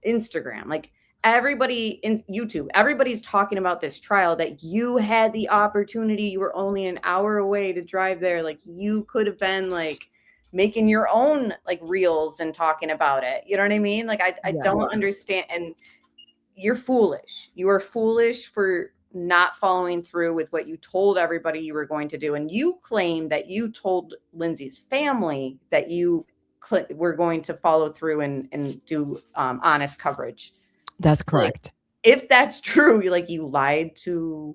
Instagram. Like, everybody in YouTube, everybody's talking about this trial, that you had the opportunity. You were only an hour away to drive there. Like, you could have been like making your own like reels and talking about it. You know what I mean? Like, I don't understand. And you're foolish. You are foolish for not following through with what you told everybody you were going to do. And you claim that you told Lindsay's family that you were going to follow through and do honest coverage. That's correct. Like, if that's true, you lied to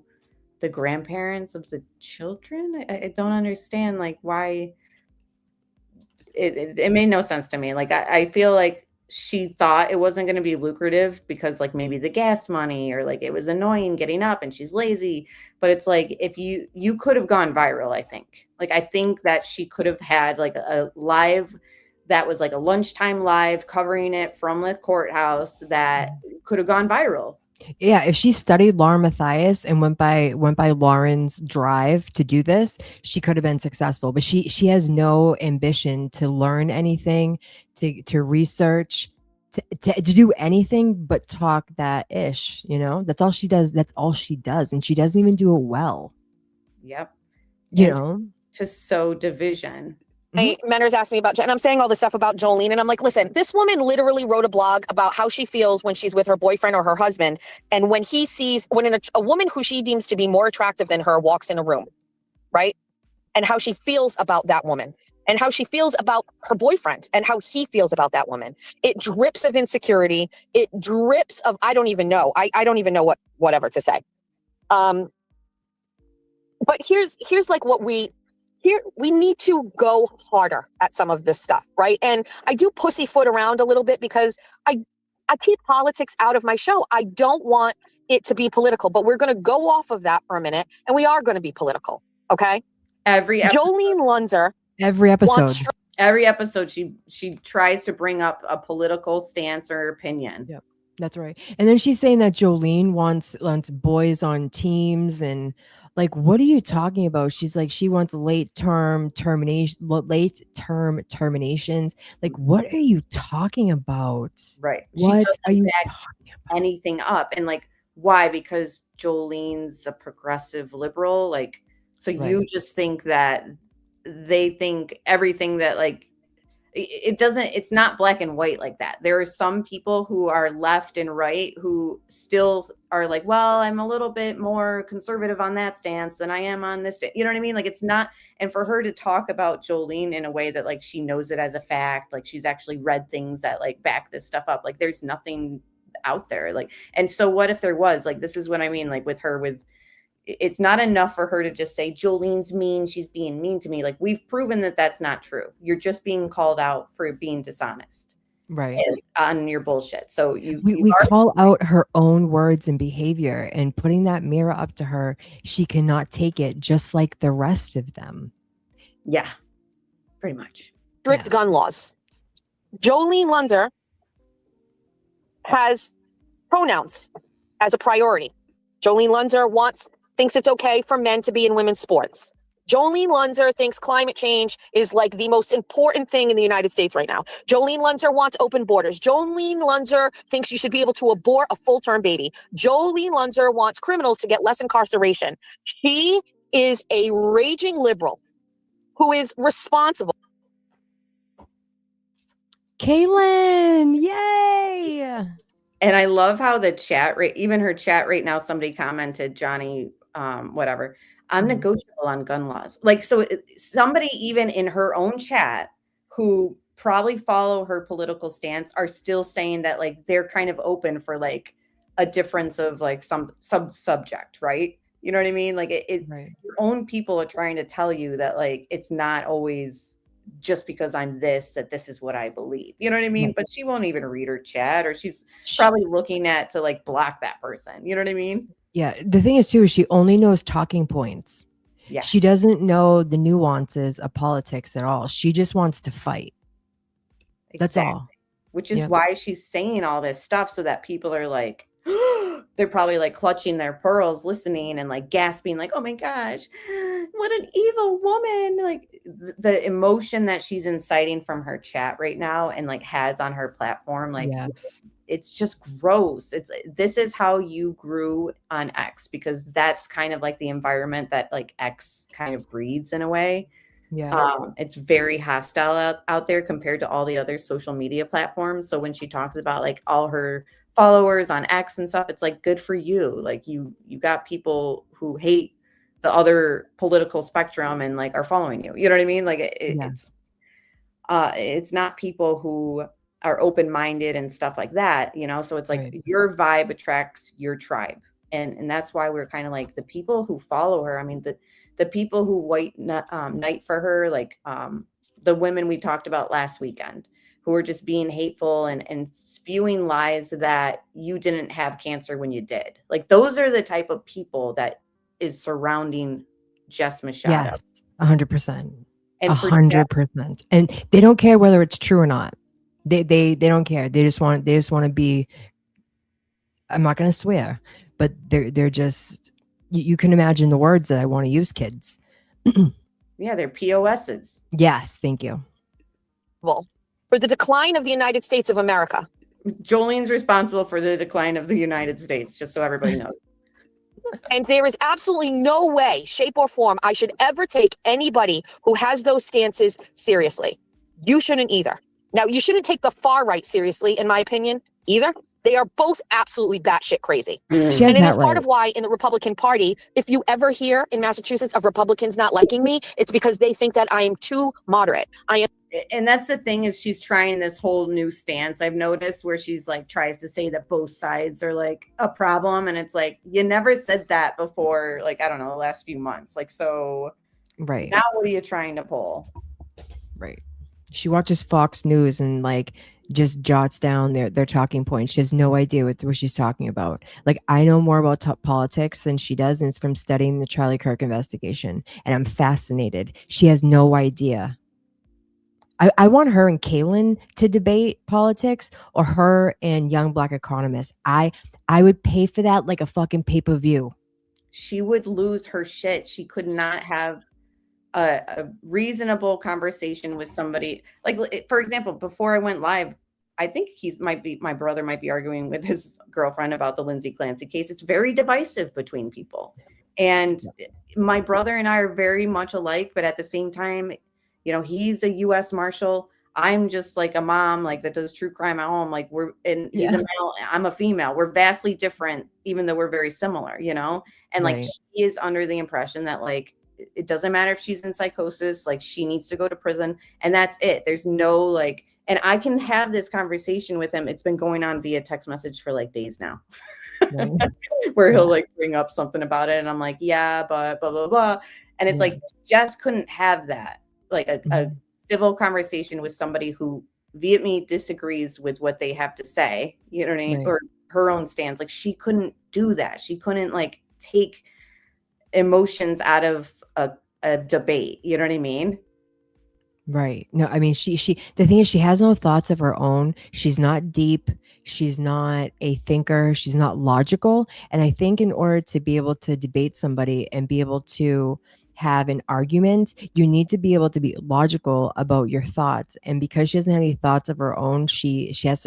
the grandparents of the children. I don't understand like why it made no sense to me. Like, I feel like she thought it wasn't going to be lucrative because like maybe the gas money, or like it was annoying getting up and she's lazy. But it's like, if you could have gone viral. I think that she could have had like a live that was like a lunchtime live covering it from the courthouse that could have gone viral. Yeah, if she studied Lauren Matthias and went by Lauren's drive to do this, she could have been successful. But she has no ambition to learn anything, to research, to do anything but talk that ish. You know, that's all she does. That's all she does, and she doesn't even do it well. Yep. You know, to sow division. Menner's asked me about, and I'm saying all this stuff about Jolene, and I'm like, listen, this woman literally wrote a blog about how she feels when she's with her boyfriend or her husband, and when a woman who she deems to be more attractive than her walks in a room, right? And how she feels about that woman, and how she feels about her boyfriend, and how he feels about that woman. It drips of insecurity. It drips of, I don't even know. I don't even know whatever to say. But here's like what we need to go harder at some of this stuff, right? And I do pussyfoot around a little bit because I keep politics out of my show. I don't want it to be political, but we're going to go off of that for a minute, and we are going to be political, okay? Jolene Lunzer. Every episode, she tries to bring up a political stance or opinion. Yep, that's right. And then she's saying that Jolene wants boys on teams, and like, what are you talking about? She's like, she wants late term terminations. Like, what are you talking about? Right. What are you talking about? Anything up. And like, why? Because Jolene's a progressive liberal. Like, so you just think that they think everything that like it's not black and white like that. There are some people who are left and right who still are like, well, I'm a little bit more conservative on that stance than I am on this. You know what I mean? Like, it's not, and for her to talk about Jolene in a way that like she knows it as a fact, like she's actually read things that like back this stuff up. Like there's nothing out there. Like, and so what if there was, like, this is what I mean, like with her, with, it's not enough for her to just say Jolene's mean, she's being mean to me. Like, we've proven that that's not true. You're just being called out for being dishonest, right, on your bullshit. So we call out her own words and behavior, and putting that mirror up to her, she cannot take it, just like the rest of them. Yeah, pretty much. Strict gun laws. Jolene Lunzer has pronouns as a priority. Jolene Lunzer thinks it's okay for men to be in women's sports. Jolene Lunzer thinks climate change is like the most important thing in the United States right now. Jolene Lunzer wants open borders. Jolene Lunzer thinks you should be able to abort a full-term baby. Jolene Lunzer wants criminals to get less incarceration. She is a raging liberal who is responsible. Kaylin, yay! And I love how the chat rate, even her chat right now, somebody commented, Johnny, whatever, I'm negotiable on gun laws. Like, so somebody even in her own chat who probably follow her political stance are still saying that like they're kind of open for like a difference of like some subject, right? You know what I mean? Like Right. your own people are trying to tell you that like it's not always just because I'm that this is what I believe. You know what I mean? But she won't even read her chat, or she's probably looking at to like block that person. You know what I mean? Yeah. The thing is too, is she only knows talking points. Yeah. She doesn't know the nuances of politics at all. She just wants to fight. That's all. Which is why she's saying all this stuff, so that people are like, they're probably like clutching their pearls listening and like gasping like, oh my gosh, what an evil woman. Like the emotion that she's inciting from her chat right now and like has on her platform, like it's just gross. This is how you grew on X, because that's kind of like the environment that like X kind of breeds in a way. It's very hostile out there compared to all the other social media platforms. So when she talks about like all her followers on X and stuff, it's like, good for you. Like you got people who hate the other political spectrum and like are following you. You know what I mean? Like it's not people who are open-minded and stuff like that, you know? So it's like your vibe attracts your tribe. And that's why we're kind of like the people who follow her. I mean, the people who white knight for her, like the women we talked about last weekend, who are just being hateful and spewing lies that you didn't have cancer when you did. Like those are the type of people that is surrounding Jess Machado. Yes, 100%. And 100%. And they don't care whether it's true or not. They don't care. They just want to be, I'm not going to swear, but they're just, you can imagine the words that I want to use, kids. Yeah, they're POSs. Yes, thank you. Well, for the decline of the United States of America. Jolene's responsible for the decline of the United States, just so everybody knows. And there is absolutely no way, shape, or form I should ever take anybody who has those stances seriously. You shouldn't either. Now, you shouldn't take the far right seriously, in my opinion, either. They are both absolutely batshit crazy. And it is part of why in the Republican Party, if you ever hear in Massachusetts of Republicans not liking me, it's because they think that I am too moderate. And that's the thing, is she's trying this whole new stance, I've noticed, where she's like tries to say that both sides are like a problem. And it's like, you never said that before, like, I don't know, the last few months. Like, so now what are you trying to pull? Right. She watches Fox News and like just jots down their talking points. She has no idea what she's talking about. Like, I know more about politics than she does, and it's from studying the Charlie Kirk investigation. And I'm fascinated. She has no idea. I want her and Kaylin to debate politics, or her and Young Black Economist. I would pay for that like a fucking pay-per-view. She would lose her shit. She could not have a reasonable conversation with somebody. Like, for example, before I went live, I think my brother might be arguing with his girlfriend about the Lindsay Clancy case. It's very divisive between people. And my brother and I are very much alike, but at the same time, you know, he's a U.S. Marshal. I'm just like a mom, like that does true crime at home. Like he's a male, I'm a female. We're vastly different, even though we're very similar, you know? And like Right. he is under the impression that like it doesn't matter if she's in psychosis, like she needs to go to prison, and that's it. There's no like, and I can have this conversation with him. It's been going on via text message for like days now. Right. Where he'll like bring up something about it, and I'm like, yeah, but blah blah blah. And it's like Jess couldn't have that, like a civil conversation with somebody who vehemently disagrees with what they have to say, you know what I mean? Right. Or her own stance. Like she couldn't do that. She couldn't like take emotions out of a debate. You know what I mean? Right. No, I mean, the thing is, she has no thoughts of her own. She's not deep. She's not a thinker. She's not logical. And I think in order to be able to debate somebody and be able to have an argument, you need to be able to be logical about your thoughts. And because she doesn't have any thoughts of her own, she has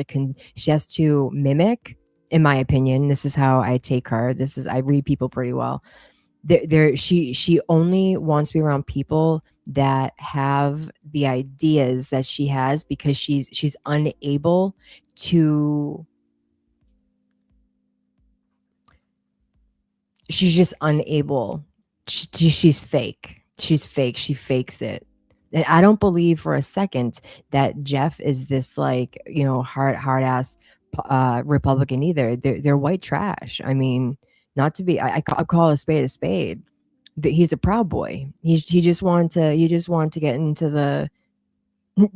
to mimic, in my opinion. This is how I take her. I read people pretty well. She only wants to be around people that have the ideas that she has, because she's unable to, she's just unable. She's fake. She's fake. She fakes it. And I don't believe for a second that Jeff is this like, hard ass Republican either. They're white trash. I mean, not to be, I call a spade a spade. He's a Proud Boy. He just wanted to get into the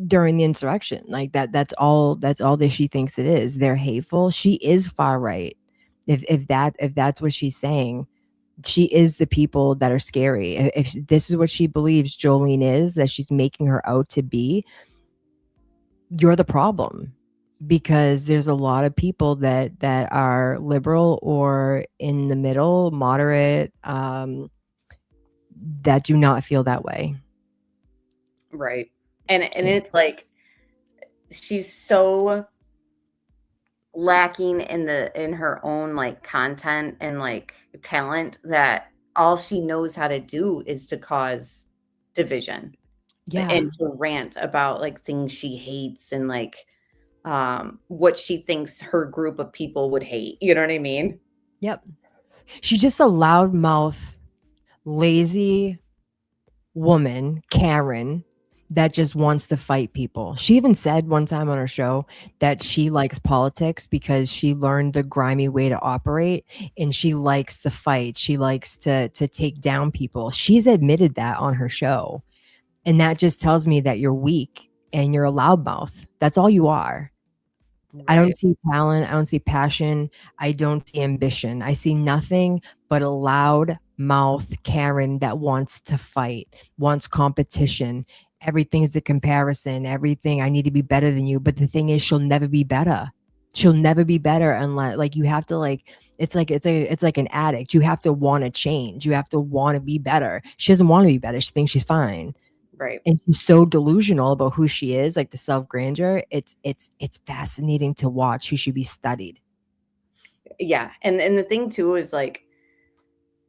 during the insurrection. Like that's all that she thinks it is. They're hateful. She is far right. If that's what she's saying, she is the people that are scary. If this is what she believes Jolene is, that she's making her out to be, you're the problem. Because there's a lot of people that are liberal or in the middle, moderate, that do not feel that way. Right. And it's like she's so lacking in her own like content and like talent that all she knows how to do is to cause division. Yeah. And to rant about like things she hates and like what she thinks her group of people would hate. You know what I mean? Yep. She's just a loudmouth, lazy woman, Karen, that just wants to fight people. She even said one time on her show that she likes politics because she learned the grimy way to operate, and she likes the fight. She likes to take down people. She's admitted that on her show. And that just tells me that you're weak and you're a loudmouth. That's all you are. Right. I don't see talent. I don't see passion. I don't see ambition. I see nothing but a loud mouth Karen that wants to fight, wants competition. Everything is a comparison. Everything, I need to be better than you. But the thing is, she'll never be better. She'll never be better unless, like, you have to, like, it's like an addict. You have to want to change. You have to want to be better. She doesn't want to be better. She thinks she's fine. Right. And she's so delusional about who she is, like the self-grandeur. It's fascinating to watch. She should be studied. Yeah. And the thing too is like,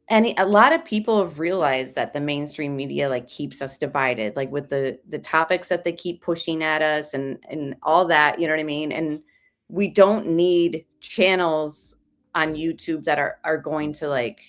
a lot of people have realized that the mainstream media like keeps us divided, like with the topics that they keep pushing at us and all that, you know what I mean? And we don't need channels on YouTube that are going to like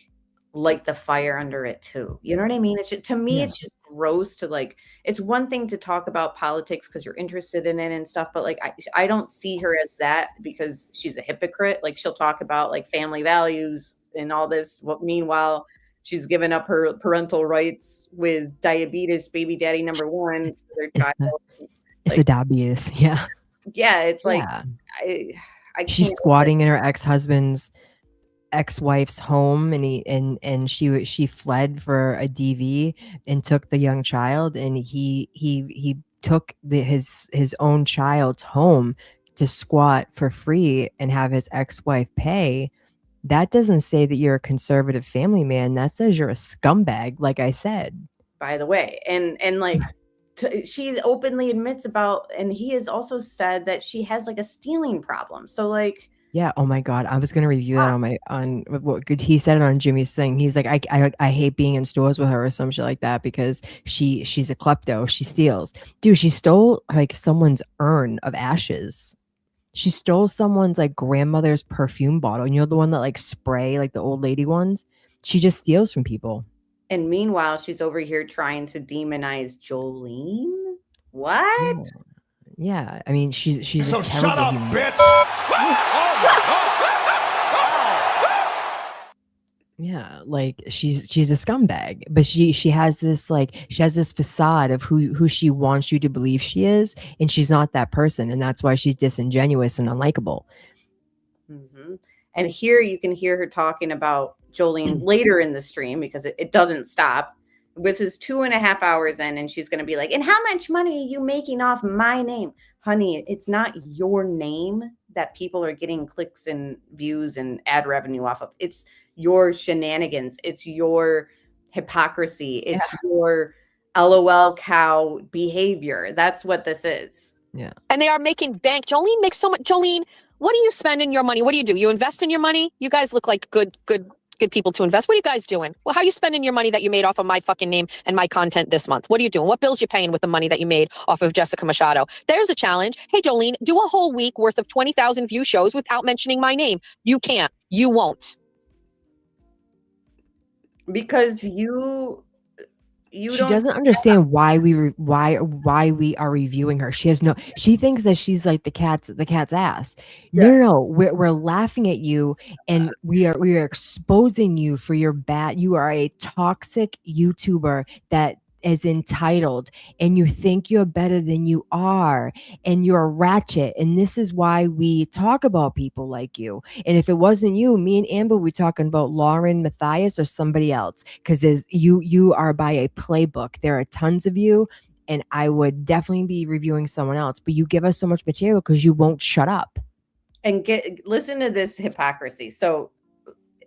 light the fire under it too. You know what I mean? It's just, to me, It's just gross to like, it's one thing to talk about politics because you're interested in it and stuff, but like I don't see her as that because she's a hypocrite. Like she'll talk about like family values and all this. Meanwhile, she's given up her parental rights with diabetes, baby daddy number one for their child. It's a diabetes. Yeah. Yeah. It's like, she's squatting in her ex-husband's ex-wife's home, and she fled for a DV and took the young child, and he took his own child's home to squat for free and have his ex-wife pay. That doesn't say that you're a conservative family man. That says you're a scumbag, like I said. By the way, and like she openly admits about, and he has also said that she has like a stealing problem. So like, Yeah. Oh my God. I was gonna review that on what good he said it on Jimmy's thing. He's like, I hate being in stores with her or some shit like that because she's a klepto. She steals. Dude, she stole like someone's urn of ashes. She stole someone's like grandmother's perfume bottle. You know the one that like spray, like the old lady ones? She just steals from people. And meanwhile, she's over here trying to demonize Jolene. What? Yeah. I mean, she's So a shut terrible up, human. bitch! Yeah, like she's a scumbag, but she has this facade of who she wants you to believe she is, and she's not that person, and that's why she's disingenuous and unlikable. And here you can hear her talking about Jolene later in the stream because it doesn't stop. This is 2.5 hours in, and she's going to be like, and how much money are you making off my name? Honey, it's not your name that people are getting clicks and views and ad revenue off of. It's your shenanigans. It's your hypocrisy. It's your LOL cow behavior. That's what this is. Yeah. And they are making bank. Jolene makes so much. Jolene, what do you spend in your money? What do? You invest in your money? You guys look like good people to invest. What are you guys doing? Well, how are you spending your money that you made off of my fucking name and my content this month? What are you doing? What bills you paying with the money that you made off of Jessica Machado? There's a challenge. Hey, Jolene, do a whole week worth of 20,000 view shows without mentioning my name. You can't. You won't. Because she doesn't understand why we are reviewing her. She thinks that she's like the cat's ass. No, we're laughing at you, and we are exposing you for your bad. You are a toxic YouTuber that is entitled, and you think you're better than you are, and you're a ratchet, and this is why we talk about people like you. And if it wasn't you, me and Amber, we're talking about Lauren, Matthias, or somebody else, because you are by a playbook. There are tons of you, and I would definitely be reviewing someone else, but you give us so much material because you won't shut up. And listen to this hypocrisy. So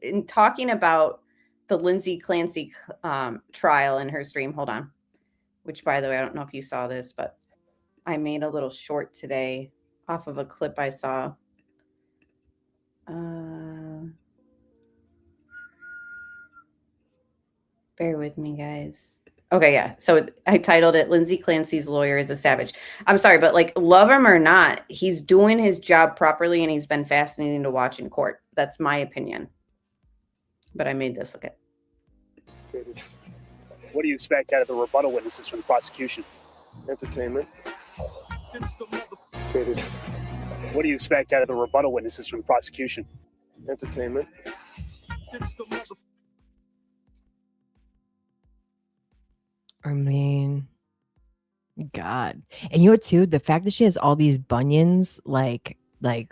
in talking about the Lindsay Clancy trial in her stream. Hold on. Which, by the way, I don't know if you saw this, but I made a little short today off of a clip I saw. Bear with me, guys. Okay, yeah. So I titled it, Lindsay Clancy's lawyer is a savage. I'm sorry, but like, love him or not, he's doing his job properly, and he's been fascinating to watch in court. That's my opinion. But I made this. Okay. What do you expect out of the rebuttal witnesses from the prosecution? Entertainment. What do you expect out of the rebuttal witnesses from the prosecution? Entertainment. I mean, God. And you know what, too? The fact that she has all these bunions, like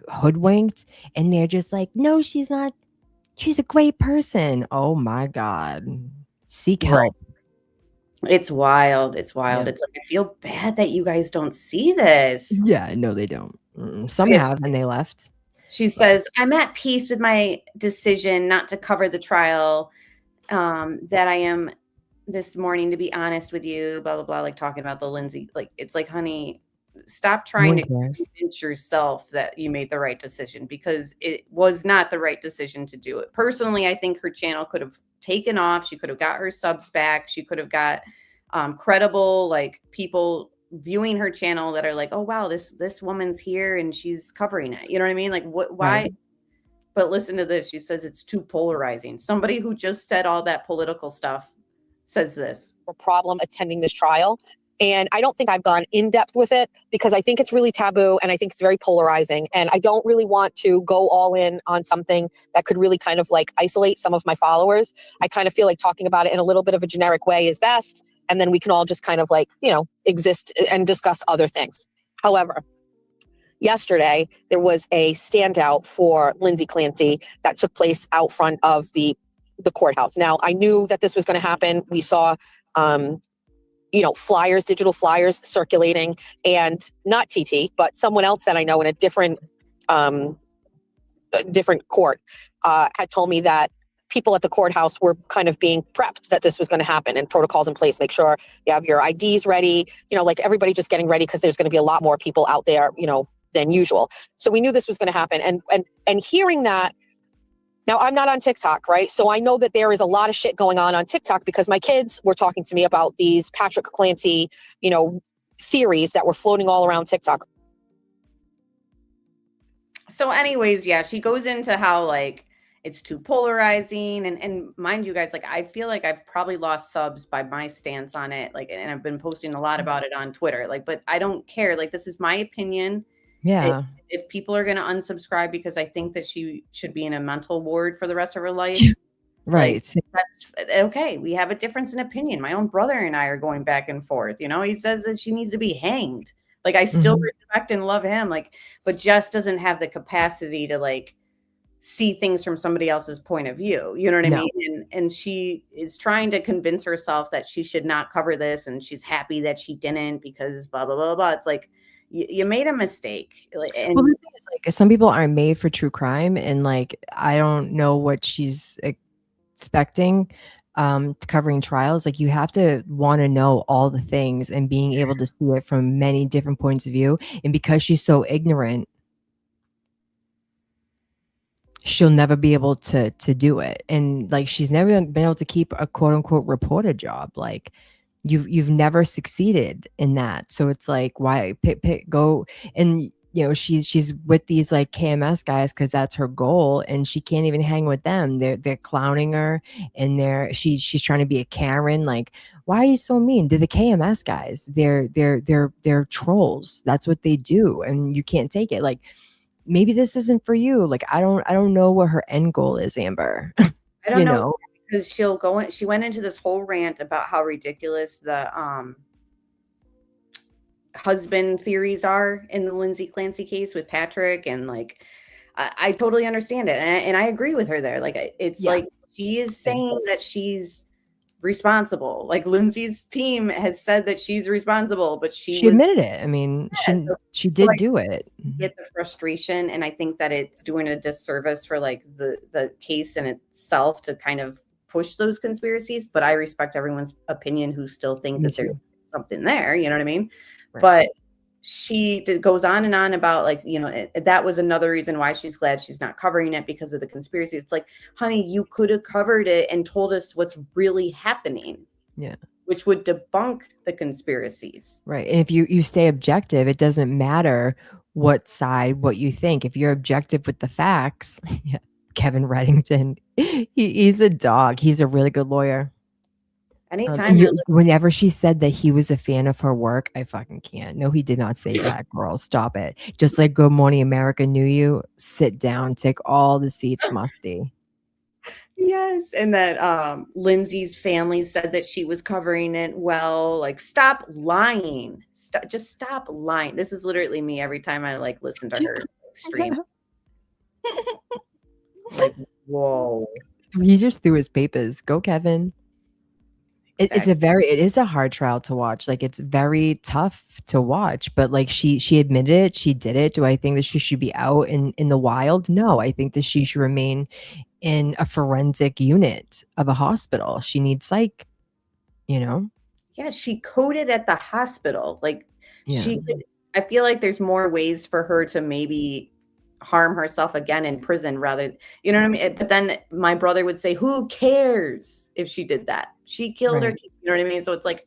hoodwinked, and they're just like, no, she's not. She's a great person. Oh my God. Seek help. It's wild. It's wild. Yeah. It's like, I feel bad that you guys don't see this. Yeah, no, they don't. Some have, and they left. She says, I'm at peace with my decision not to cover the trial that I am this morning, to be honest with you, blah, blah, blah, like talking about the Lindsay. Like, it's like, honey, stop trying to convince yourself that you made the right decision, because it was not the right decision to do it. Personally, I think her channel could have taken off. She could have got her subs back. She could have got credible, like, people viewing her channel that are like, oh wow, this woman's here and she's covering it. You know what I mean? Like, why? Right. But listen to this. She says it's too polarizing. Somebody who just said all that political stuff says this. A problem attending this trial. And I don't think I've gone in depth with it because I think it's really taboo and I think it's very polarizing. And I don't really want to go all in on something that could really kind of like isolate some of my followers. I kind of feel like talking about it in a little bit of a generic way is best. And then we can all just kind of like, you know, exist and discuss other things. However, yesterday, there was a standout for Lindsay Clancy that took place out front of the courthouse. Now, I knew that this was going to happen. We saw, you know, flyers, digital flyers circulating, and not TT, but someone else that I know in a different court had told me that people at the courthouse were kind of being prepped that this was going to happen and protocols in place. Make sure you have your IDs ready, you know, like everybody just getting ready because there's going to be a lot more people out there, you know, than usual. So we knew this was going to happen. And hearing that, now I'm not on TikTok, right? So I know that there is a lot of shit going on TikTok because my kids were talking to me about these Patrick Clancy, theories that were floating all around TikTok. So anyways, yeah, she goes into how like it's too polarizing, and mind you guys, like I feel like I've probably lost subs by my stance on it, like, and I've been posting a lot about it on Twitter, like, but I don't care. Like, this is my opinion. Yeah. If people are going to unsubscribe because I think that she should be in a mental ward for the rest of her life, right? Like, that's okay. We have a difference in opinion. My own brother and I are going back and forth. He says that she needs to be hanged. Like, I still respect and love him, like, but Jess doesn't have the capacity to like see things from somebody else's point of view. You know what I mean? And she is trying to convince herself that she should not cover this, and she's happy that she didn't because blah blah blah blah. It's like you made a mistake. And well, the thing is, like, some people aren't made for true crime, and like I don't know what she's expecting. Covering trials, like you have to want to know all the things and being able to see it from many different points of view. And because she's so ignorant, she'll never be able to do it. And like she's never been able to keep a quote unquote reporter job. Like you've never succeeded in that. So it's like, why go and she's with these like KMS guys because that's her goal, and she can't even hang with them. They're clowning her, and she's trying to be a Karen. Like, why are you so mean? They're the KMS guys. They're trolls. That's what they do, and you can't take it. Like, maybe this isn't for you. Like, I don't know what her end goal is, Amber. I don't know, because she went into this whole rant about how ridiculous the husband theories are in the Lindsay Clancy case with Patrick, and like I totally understand it, and I agree with her there. Like, it's like she is saying that she's responsible. Like, Lindsay's team has said that she's responsible, but she admitted it. I mean, she did do it. Get the frustration, and I think that it's doing a disservice for like the case in itself to kind of push those conspiracies. But I respect everyone's opinion who still think that there's something there. You know what I mean? Right. But she goes on and on about like, that was another reason why she's glad she's not covering it, because of the conspiracy. It's like, honey, you could have covered it and told us what's really happening. Yeah. Which would debunk the conspiracies. Right. And if you stay objective, it doesn't matter what you think. If you're objective with the facts, Kevin Reddington, he's a dog. He's a really good lawyer. Anytime. Whenever she said that he was a fan of her work, I fucking can't. No, he did not say that, girl. Stop it. Just like Good Morning America knew you. Sit down. Take all the seats, musty. Yes. And that Lindsay's family said that she was covering it well. Like, stop lying. Just stop lying. This is literally me every time I like listen to her stream. Like, whoa. He just threw his papers. Go, Kevin. It is a hard trial to watch. Like, it's very tough to watch, but like she admitted it, she did it. Do I think that she should be out in the wild? No, I think that she should remain in a forensic unit of a hospital. She needs psych, Yeah, she coded at the hospital. Like, yeah. I feel like there's more ways for her to maybe harm herself again in prison rather, you know what I mean? But then my brother would say, who cares if she did that? She killed her kids, you know what I mean? So it's like,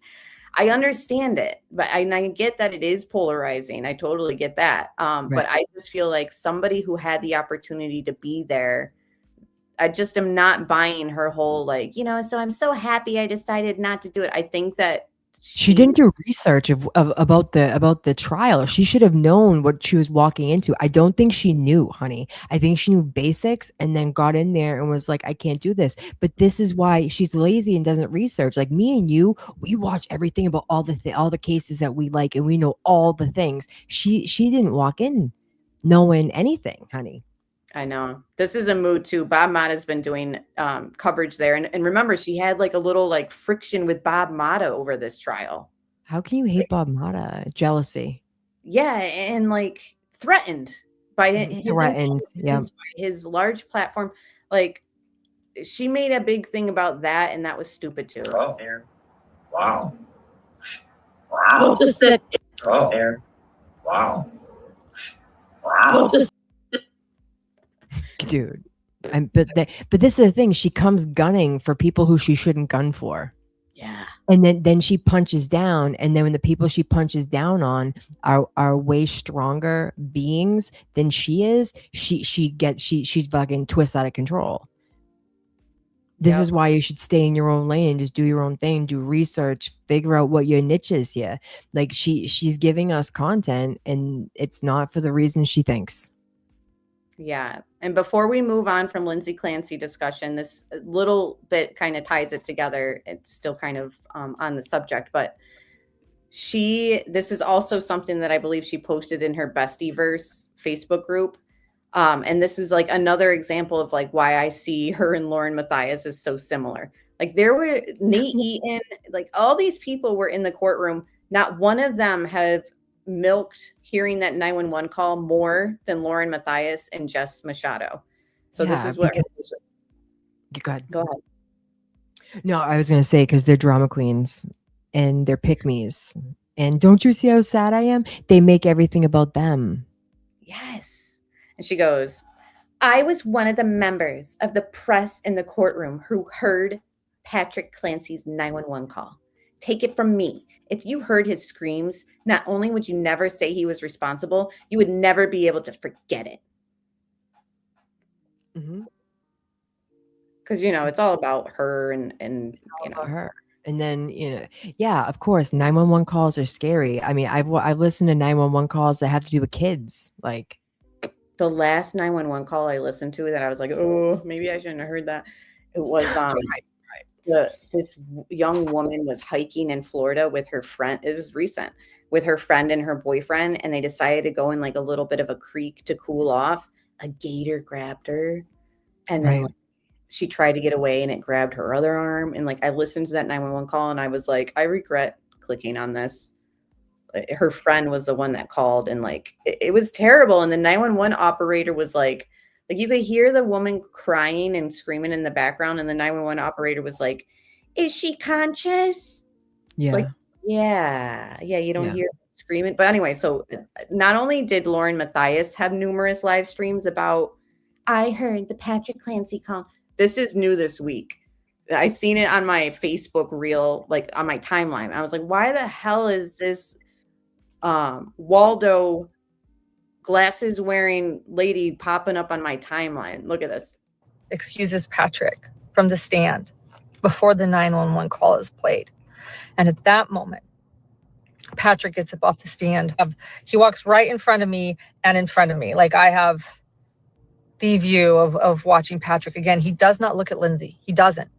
I understand it, but I get that it is polarizing. I totally get that. But I just feel like somebody who had the opportunity to be there, I just am not buying her whole like, so I'm so happy I decided not to do it. I think that she didn't do research about the trial. She should have known what she was walking into. I don't think she knew, honey. I think she knew basics and then got in there and was like, I can't do this. But this is why she's lazy and doesn't research. Like me and you, we watch everything about all the cases that we like, and we know all the things. She didn't walk in knowing anything, honey. I know. This is a mood too. Bob Motta has been doing coverage there. And remember, she had like a little like friction with Bob Motta over this trial. How can you hate Bob Motta? Jealousy. Yeah. And like threatened by his large platform. Like, she made a big thing about that, and that was stupid too. Oh, wow. Wow. Just that. Oh, wow. Wow. Dude. But this is the thing. She comes gunning for people who she shouldn't gun for. Yeah. And then she punches down, and then when the people she punches down on are way stronger beings than she is, she fucking twists out of control. This is why you should stay in your own lane, just do your own thing, do research, figure out what your niche is here. Like she's giving us content, and it's not for the reason she thinks. Yeah. And before we move on from Lindsay Clancy discussion, this little bit kind of ties it together. It's still kind of on the subject, but this is also something that I believe she posted in her Bestieverse Facebook group. And this is like another example of like why I see her and Lauren Matthias as so similar. Like there were Nate Eaton, like all these people were in the courtroom. Not one of them have milked hearing that 911 call more than Lauren Matthias and Jess Machado. So this is what. Go ahead. Go ahead. No, I was going to say, because they're drama queens and they're pick-me's. And don't you see how sad I am? They make everything about them. Yes. And she goes, I was one of the members of the press in the courtroom who heard Patrick Clancy's 911 call. Take it from me. If you heard his screams, not only would you never say he was responsible, you would never be able to forget it. Because, it's all about her and her. And then, yeah, of course, 911 calls are scary. I mean, I've listened to 911 calls that have to do with kids. Like the last 911 call I listened to that I was like, oh, maybe I shouldn't have heard that. It was this young woman was hiking in Florida with her friend. It was recent, with her friend and her boyfriend, and they decided to go in like a little bit of a creek to cool off. A gator grabbed her, and then she tried to get away, and it grabbed her other arm. And like I listened to that 911 call, and I was like, I regret clicking on this. Her friend was the one that called, and like it was terrible. And the 911 operator was like you could hear the woman crying and screaming in the background, and the 911 operator was like, is she conscious? Yeah. Like, yeah, you don't hear screaming. But anyway, so not only did Lauren Matthias have numerous live streams about, I heard the Patrick Clancy call. This is new this week. I seen it on my Facebook reel, like on my timeline. I was like, why the hell is this Waldo glasses wearing lady popping up on my timeline? Look at this. Excuses Patrick from the stand before the 911 call is played. And at that moment, Patrick gets up off the stand. He walks right in front of me and in front of me. Like I have the view of watching Patrick. Again, he does not look at Lindsay. He doesn't.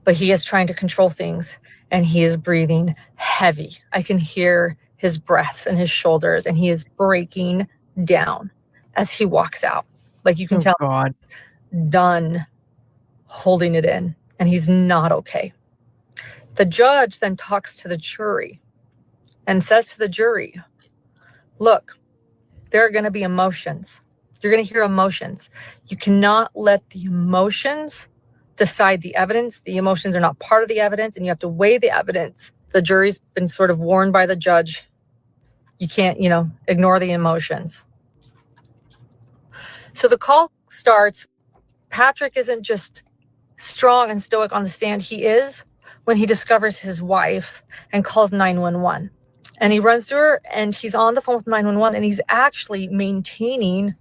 But he is trying to control things, and he is breathing heavy. I can hear his breath in his shoulders, and he is breaking down as he walks out. Like you can tell, done holding it in, and he's not okay. The judge then talks to the jury and says to the jury, look, there are going to be emotions. You're going to hear emotions. You cannot let the emotions decide the evidence. The emotions are not part of the evidence, and you have to weigh the evidence. The jury's been sort of warned by the judge. You can't, ignore the emotions. So the call starts. Patrick isn't just strong and stoic on the stand. He is when he discovers his wife and calls 911. And he runs to her, and he's on the phone with 911, and he's actually maintaining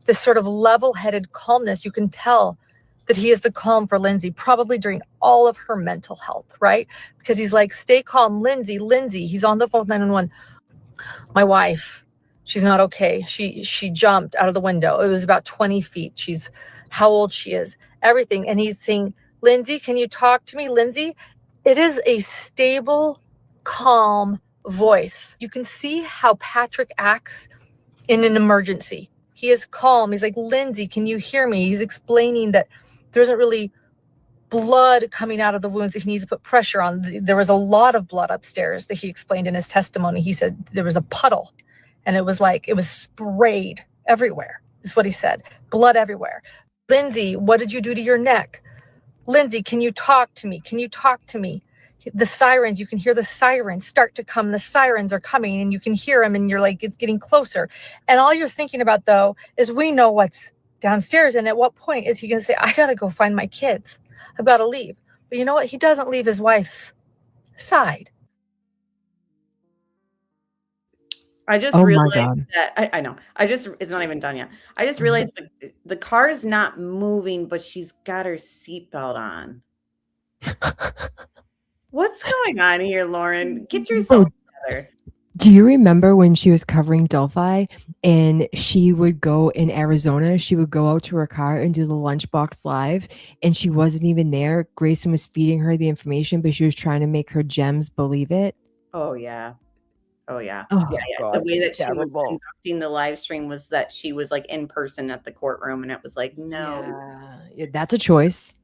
this sort of level-headed calmness. You can tell that he is the calm for Lindsay, probably during all of her mental health, right? Because he's like, stay calm, Lindsay. He's on the phone with 911. My wife, she's not okay. She jumped out of the window. It was about 20 feet. She's how old she is, everything. And he's saying, Lindsay, can you talk to me? Lindsay, it is a stable, calm voice. You can see how Patrick acts in an emergency. He is calm. He's like, Lindsay, can you hear me? He's explaining that there isn't really blood coming out of the wounds that he needs to put pressure on. There was a lot of blood upstairs that he explained in his testimony. He said there was a puddle, and it was sprayed everywhere, is what he said. Blood everywhere. Lindsay, what did you do to your neck? Lindsay, can you talk to me? Can you talk to me? the sirens, you can hear the sirens start to come. The sirens are coming and you can hear them and you're like, it's getting closer. And all you're thinking about though, is we know what's downstairs. And at what point is he going to say, I got to go find my kids. I've got to leave. But you know what? He doesn't leave his wife's side. I just realized that I know. It's not even done yet. I just realized the car is not moving, but she's got her seatbelt on. What's going on here, Lauren? Get yourself together. Do you remember when she was covering Delphi and she would go in Arizona? She would go out to her car and do the Lunchbox Live, and she wasn't even there. Grayson was feeding her the information, but she was trying to make her gems believe it. Oh yeah. Oh yeah. Oh, yeah. God, The way that she was terrible. conducting the live stream was that she was like in person at the courtroom, and it was like, no. Yeah, that's a choice.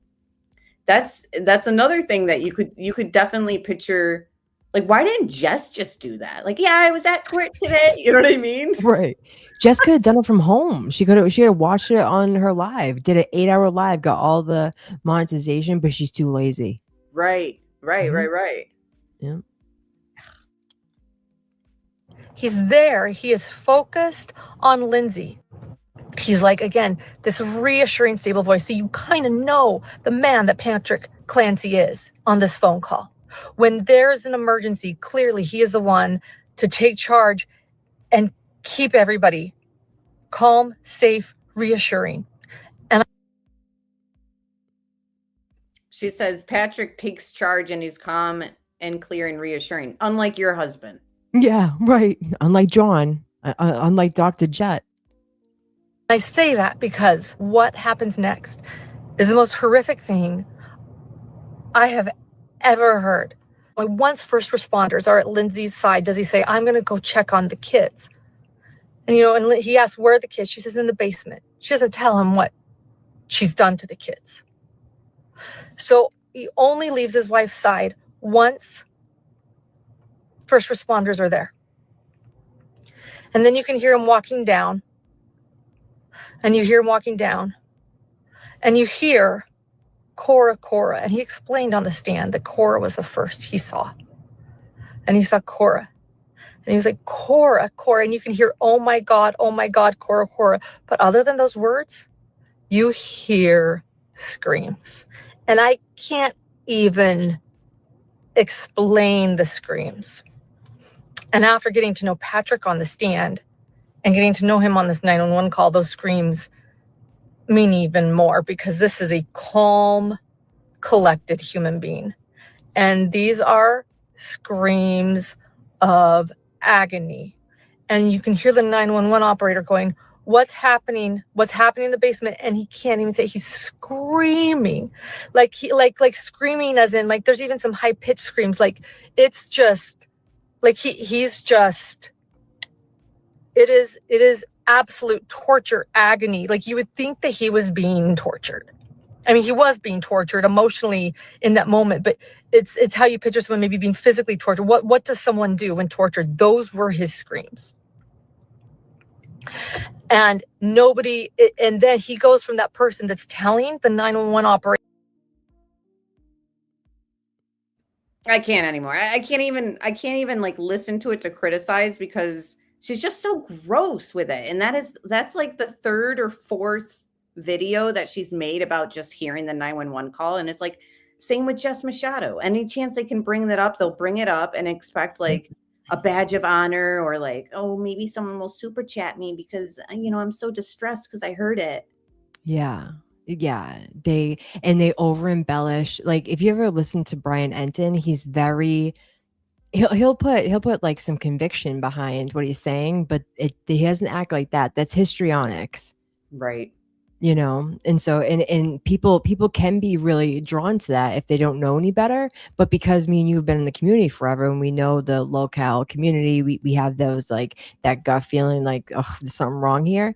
That's another thing that you could definitely picture. Like, why didn't Jess just do that? Like, yeah, I was at court today. You know what I mean? Right. Jess could have done it from home. She could have watched it on her live, did an 8-hour live, got all the monetization, but she's too lazy. Right. Yeah. He's there. He is focused on Lindsay. He's like, again, this reassuring, stable voice. So you kind of know the man that Patrick Clancy is on this phone call. When there's an emergency, clearly he is the one to take charge and keep everybody calm, safe, reassuring. And she says Patrick takes charge and he's calm and clear and reassuring, unlike your husband. Yeah, right. Unlike John, unlike Dr. Jet. I say that because what happens next is the most horrific thing I have ever heard. Like, once first responders are at Lindsay's side, does he say, I'm going to go check on the kids? And, and he asks, where are the kids? She says, in the basement. She doesn't tell him what she's done to the kids. So he only leaves his wife's side once first responders are there. And then you can hear him walking down. And you hear him walking down. And you hear Cora. And he explained on the stand that Cora was the first he saw. And he saw Cora. And he was like, Cora. And you can hear, oh my God, Cora. But other than those words, you hear screams. And I can't even explain the screams. And after getting to know Patrick on the stand and getting to know him on this 911 call, those screams mean even more, because this is a calm, collected human being. And these are screams of agony. And you can hear the 911 operator going, what's happening? What's happening in the basement? And he can't even say, he's screaming. Like screaming as in, like, there's even some high pitched screams. Like, it's just like he's just, it is absolute torture, agony. Like, you would think that he was being tortured. I mean, he was being tortured emotionally in that moment, but it's how you picture someone maybe being physically tortured. What does someone do when tortured? Those were his screams. And then he goes from that person that's telling the 911 operator. I can't anymore. I can't even like listen to it to criticize, because she's just so gross with it. And that's like the third or fourth video that she's made about just hearing the 911 call. And it's like, same with Jess Machado. Any chance they can bring that up, they'll bring it up and expect like a badge of honor, or like, oh, maybe someone will super chat me because, I'm so distressed because I heard it. Yeah. They over embellish. Like, if you ever listen to Brian Enton, he's very, he'll put like some conviction behind what he's saying, but he doesn't act like that. That's histrionics. Right. And so and people can be really drawn to that if they don't know any better. But because me and you have been in the community forever, and we know the locale community, we have those, like, that gut feeling like, oh, there's something wrong here.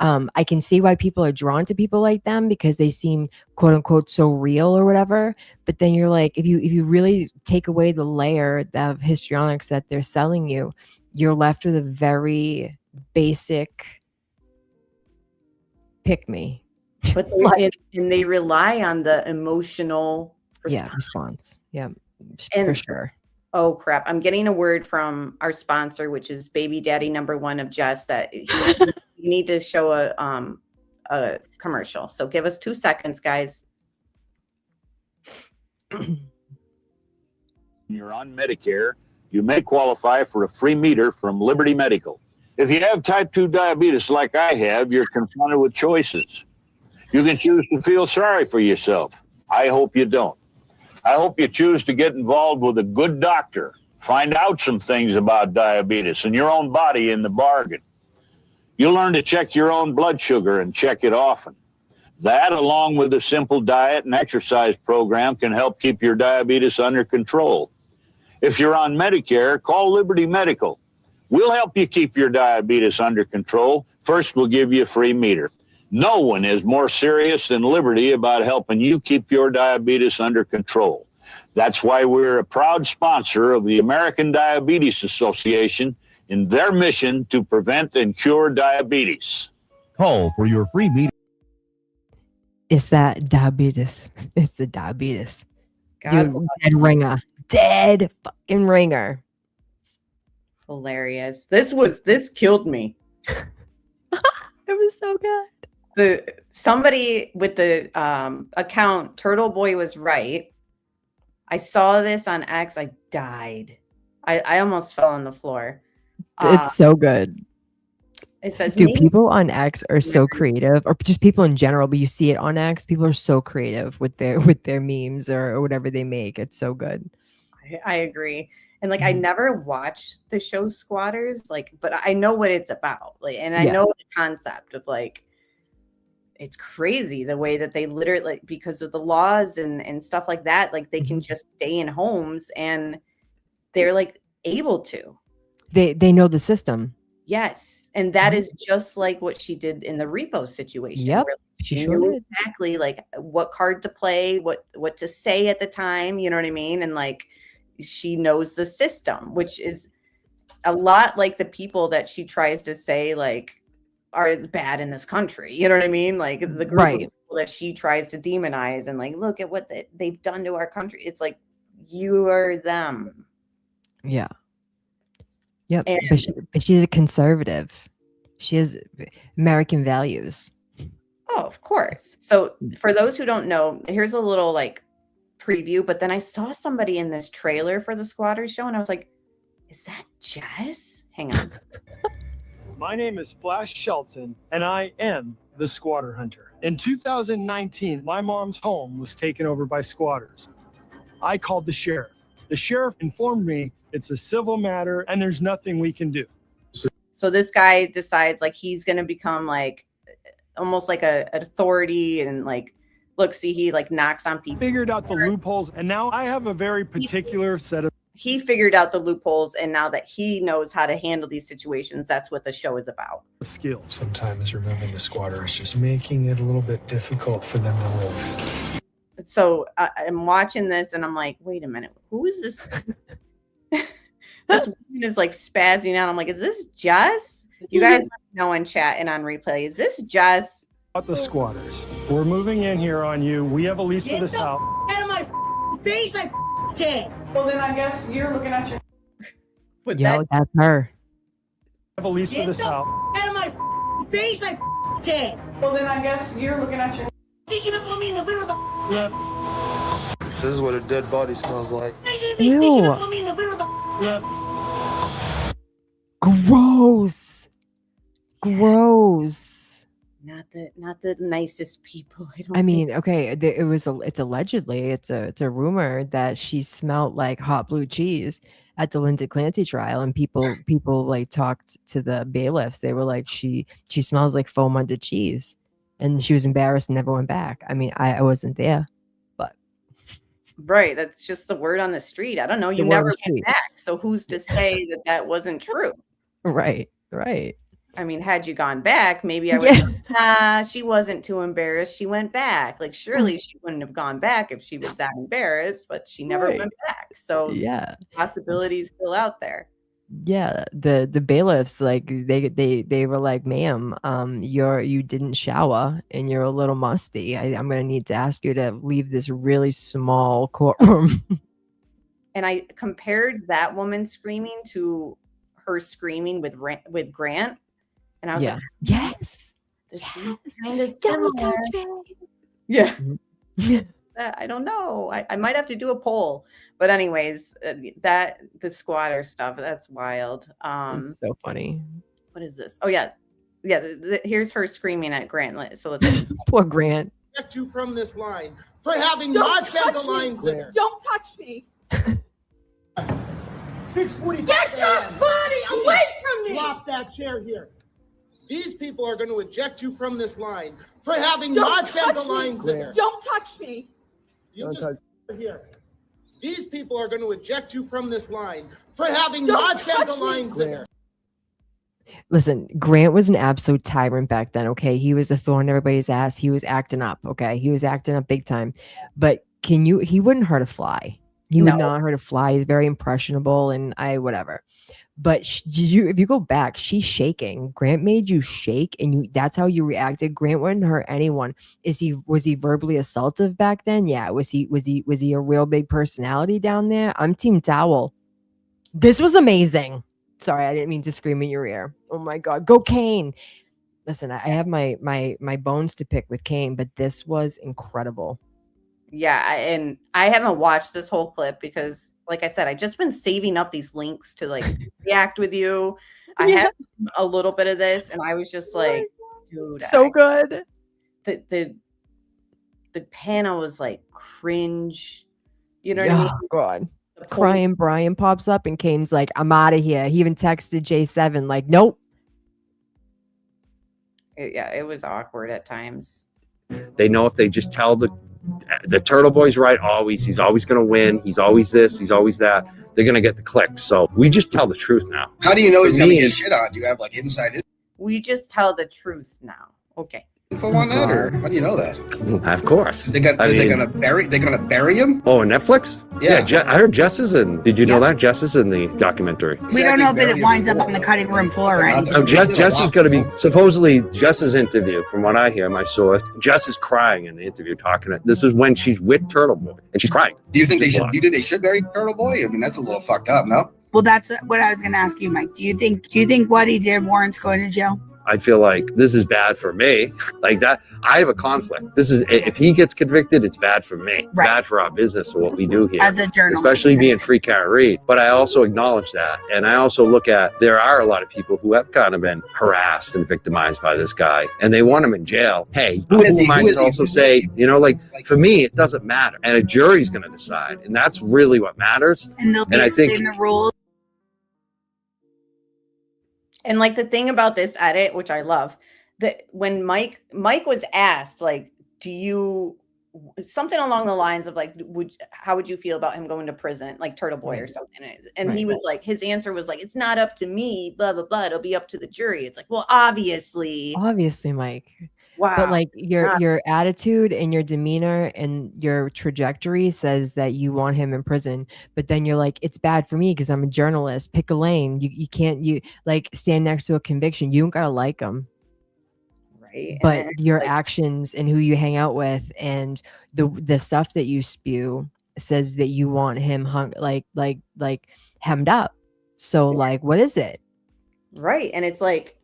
I can see why people are drawn to people like them, because they seem, quote unquote, so real or whatever. But then you're like, if you really take away the layer of histrionics that they're selling you, you're left with a very basic pick me. But and they rely on the emotional response. Yeah. And for sure. oh crap, I'm getting a word from our sponsor, which is baby daddy number 1 of Jess, that you need to show a commercial. So give us 2 seconds, guys. You're on Medicare, you may qualify for a free meter from Liberty Medical. If you have type 2 diabetes like I have, you're confronted with choices. You can choose to feel sorry for yourself. I hope you don't. I hope you choose to get involved with a good doctor, find out some things about diabetes and your own body in the bargain. You'll learn to check your own blood sugar and check it often. That, along with a simple diet and exercise program, can help keep your diabetes under control. If you're on Medicare, call Liberty Medical. We'll help you keep your diabetes under control. First, we'll give you a free meter. No one is more serious than Liberty about helping you keep your diabetes under control. That's why we're a proud sponsor of the American Diabetes Association in their mission to prevent and cure diabetes. Call for your free meter. It's that diabetes. It's the diabetes. God Dude, dead ringer. Dead fucking ringer. Hilarious. This killed me. It was so good. Somebody with the account Turtle Boy was right. I saw this on X. I died. I almost fell on the floor. It's so good. It says, dude, people on X are so creative, or just people in general, but you see it on X. People are so creative with their memes or whatever they make. It's so good. I agree. And like, I never watched the show Squatters, but I know what it's about. And I know the concept of it's crazy the way that they literally, because of the laws and stuff like that, they can just stay in homes and they're able to. They know the system. Yes. And that is just like what she did in the repo situation. Yep. She knew exactly what card to play, what to say at the time, you know what I mean? And she knows the system, which is a lot like the people that she tries to say are bad in this country. You know what I mean? The group of people that she tries to demonize and look at what they've done to our country. It's you are them. Yeah. Yep. But she's a conservative. She has American values. Oh, of course. So for those who don't know, here's a little preview, but then I saw somebody in this trailer for the Squatters show and I was like, is that Jess? Hang on. My name is Flash Shelton and I am the squatter hunter. In 2019, my mom's home was taken over by squatters. I called the sheriff. The sheriff informed me it's a civil matter and there's nothing we can do. So this guy decides he's going to become almost an authority and look, see, he knocks on people. Figured out the loopholes and now I have a very particular set of. He figured out the loopholes and now that he knows how to handle these situations, that's what the show is about. Skills. Sometimes removing the squatter is just making it a little bit difficult for them to live. So I'm watching this and I'm like, wait a minute, who is this? This woman is spazzing out. I'm like, is this Jess? You guys know in chat and on replay, is this Jess? About the squatters. We're moving in here on you. We have a lease for this house. Out of my face, I said. Well, then I guess you're looking at your. What's that? That's her. I have a lease for this house. Out of my face, I said. Well, then I guess you're looking at your. Speaking up on me in the middle of the. Yeah. This is what a dead body smells like. Ew. Gross. Gross. Not the nicest people. I mean, okay, it's allegedly, it's a rumor that she smelled like hot blue cheese at the Lindsay Clancy trial, and people talked to the bailiffs. They were like, she smells like foam under cheese, and she was embarrassed and never went back. I mean, I wasn't there, but right, that's just the word on the street. I don't know. You never went back, so who's to say that wasn't true? Right. I mean, had you gone back, maybe I would. She wasn't too embarrassed. She went back. Surely she wouldn't have gone back if she was that embarrassed, but she never went back. So yeah, possibilities still out there. Yeah, the bailiffs they were like, ma'am, you didn't shower and you're a little musty. I'm gonna need to ask you to leave this really small courtroom. And I compared that woman screaming to her screaming with Grant, and I was like, yes, this seems kind of don't similar. touch me. Yeah. I don't know. I might have to do a poll. But anyways, the squatter stuff, that's wild. It's so funny. What is this? Oh yeah. Here's her screaming at Grant. So let's poor Grant. Get you from this line for having not sent the lines in. Don't touch me. 6:45 Get your a.m. body away from me. Drop that chair here. These people are going to eject you from this line for having Don't not sent the touch me. lines in. Don't touch me. You just here. These people are going to eject you from this line for having not sent the lines in. Listen, Grant was an absolute tyrant back then. Okay, he was a thorn in everybody's ass. He was acting up. Okay, he was acting up big time. But he wouldn't hurt a fly. He would not hurt a fly. He's very impressionable, and whatever. But if you go back, she's shaking. Grant made you shake, and that's how you reacted. Grant wouldn't hurt anyone. Was he verbally assaultive back then? Yeah. Was he a real big personality down there? I'm Team Towel. This was amazing. Sorry, I didn't mean to scream in your ear. Oh my God, go Kane! Listen, I have my bones to pick with Kane, but this was incredible. Yeah, and I haven't watched this whole clip because, like I said, I just been saving up these links to like react with you. I have a little bit of this, and I was just like, dude, so good. The panel was like cringe. You know what I mean? God. Crying Brian pops up and Kane's like, I'm out of here. He even texted J7 like, nope. It was awkward at times. They know if they just tell the Turtle Boy's right always, he's always going to win, he's always this, he's always that, they're going to get the clicks. So we just tell the truth now. How do you know he's going to get shit on? Do you have like inside info We just tell the truth now. Okay. on that, or how do you know that? Of course. They're gonna bury him? Oh, on Netflix? Yeah, I heard Jess is in. Did you know that? Jess is in the documentary. We don't know if it winds up on the cutting room floor or anything. Oh, Jess is going to be, supposedly Jess's interview, from what I hear, my source, Jess is crying in the interview this is when she's with Turtle Boy, and she's crying. Do you think they should bury Turtle Boy? I mean, that's a little fucked up, no? Well, that's what I was going to ask you, Mike. Do you think what he did warrants going to jail? I feel like this is bad for me. Like that, I have a conflict. If he gets convicted, it's bad for me. It's bad for our business or what we do here. As a journalist. Especially being free can't read. But I also acknowledge that. And I also look at, there are a lot of people who have kind of been harassed and victimized by this guy, and they want him in jail. Hey, who am I to also say, like for me, it doesn't matter. And a jury's going to decide. And that's really what matters. And they'll I think the rules. And like the thing about this edit, which I love, that when Mike was asked, like, do you something along the lines of like, how would you feel about him going to prison, like Turtle Boy or something? And he was like, his answer was like, it's not up to me, blah blah blah. It'll be up to the jury. It's like, well, obviously, Mike. Wow. But like your attitude and your demeanor and your trajectory says that you want him in prison, but then you're like, it's bad for me because I'm a journalist. Pick a lane. You can't like stand next to a conviction. You don't gotta like him. Right. But your actions and who you hang out with and the stuff that you spew says that you want him hung like hemmed up. So like, what is it? Right. And it's like,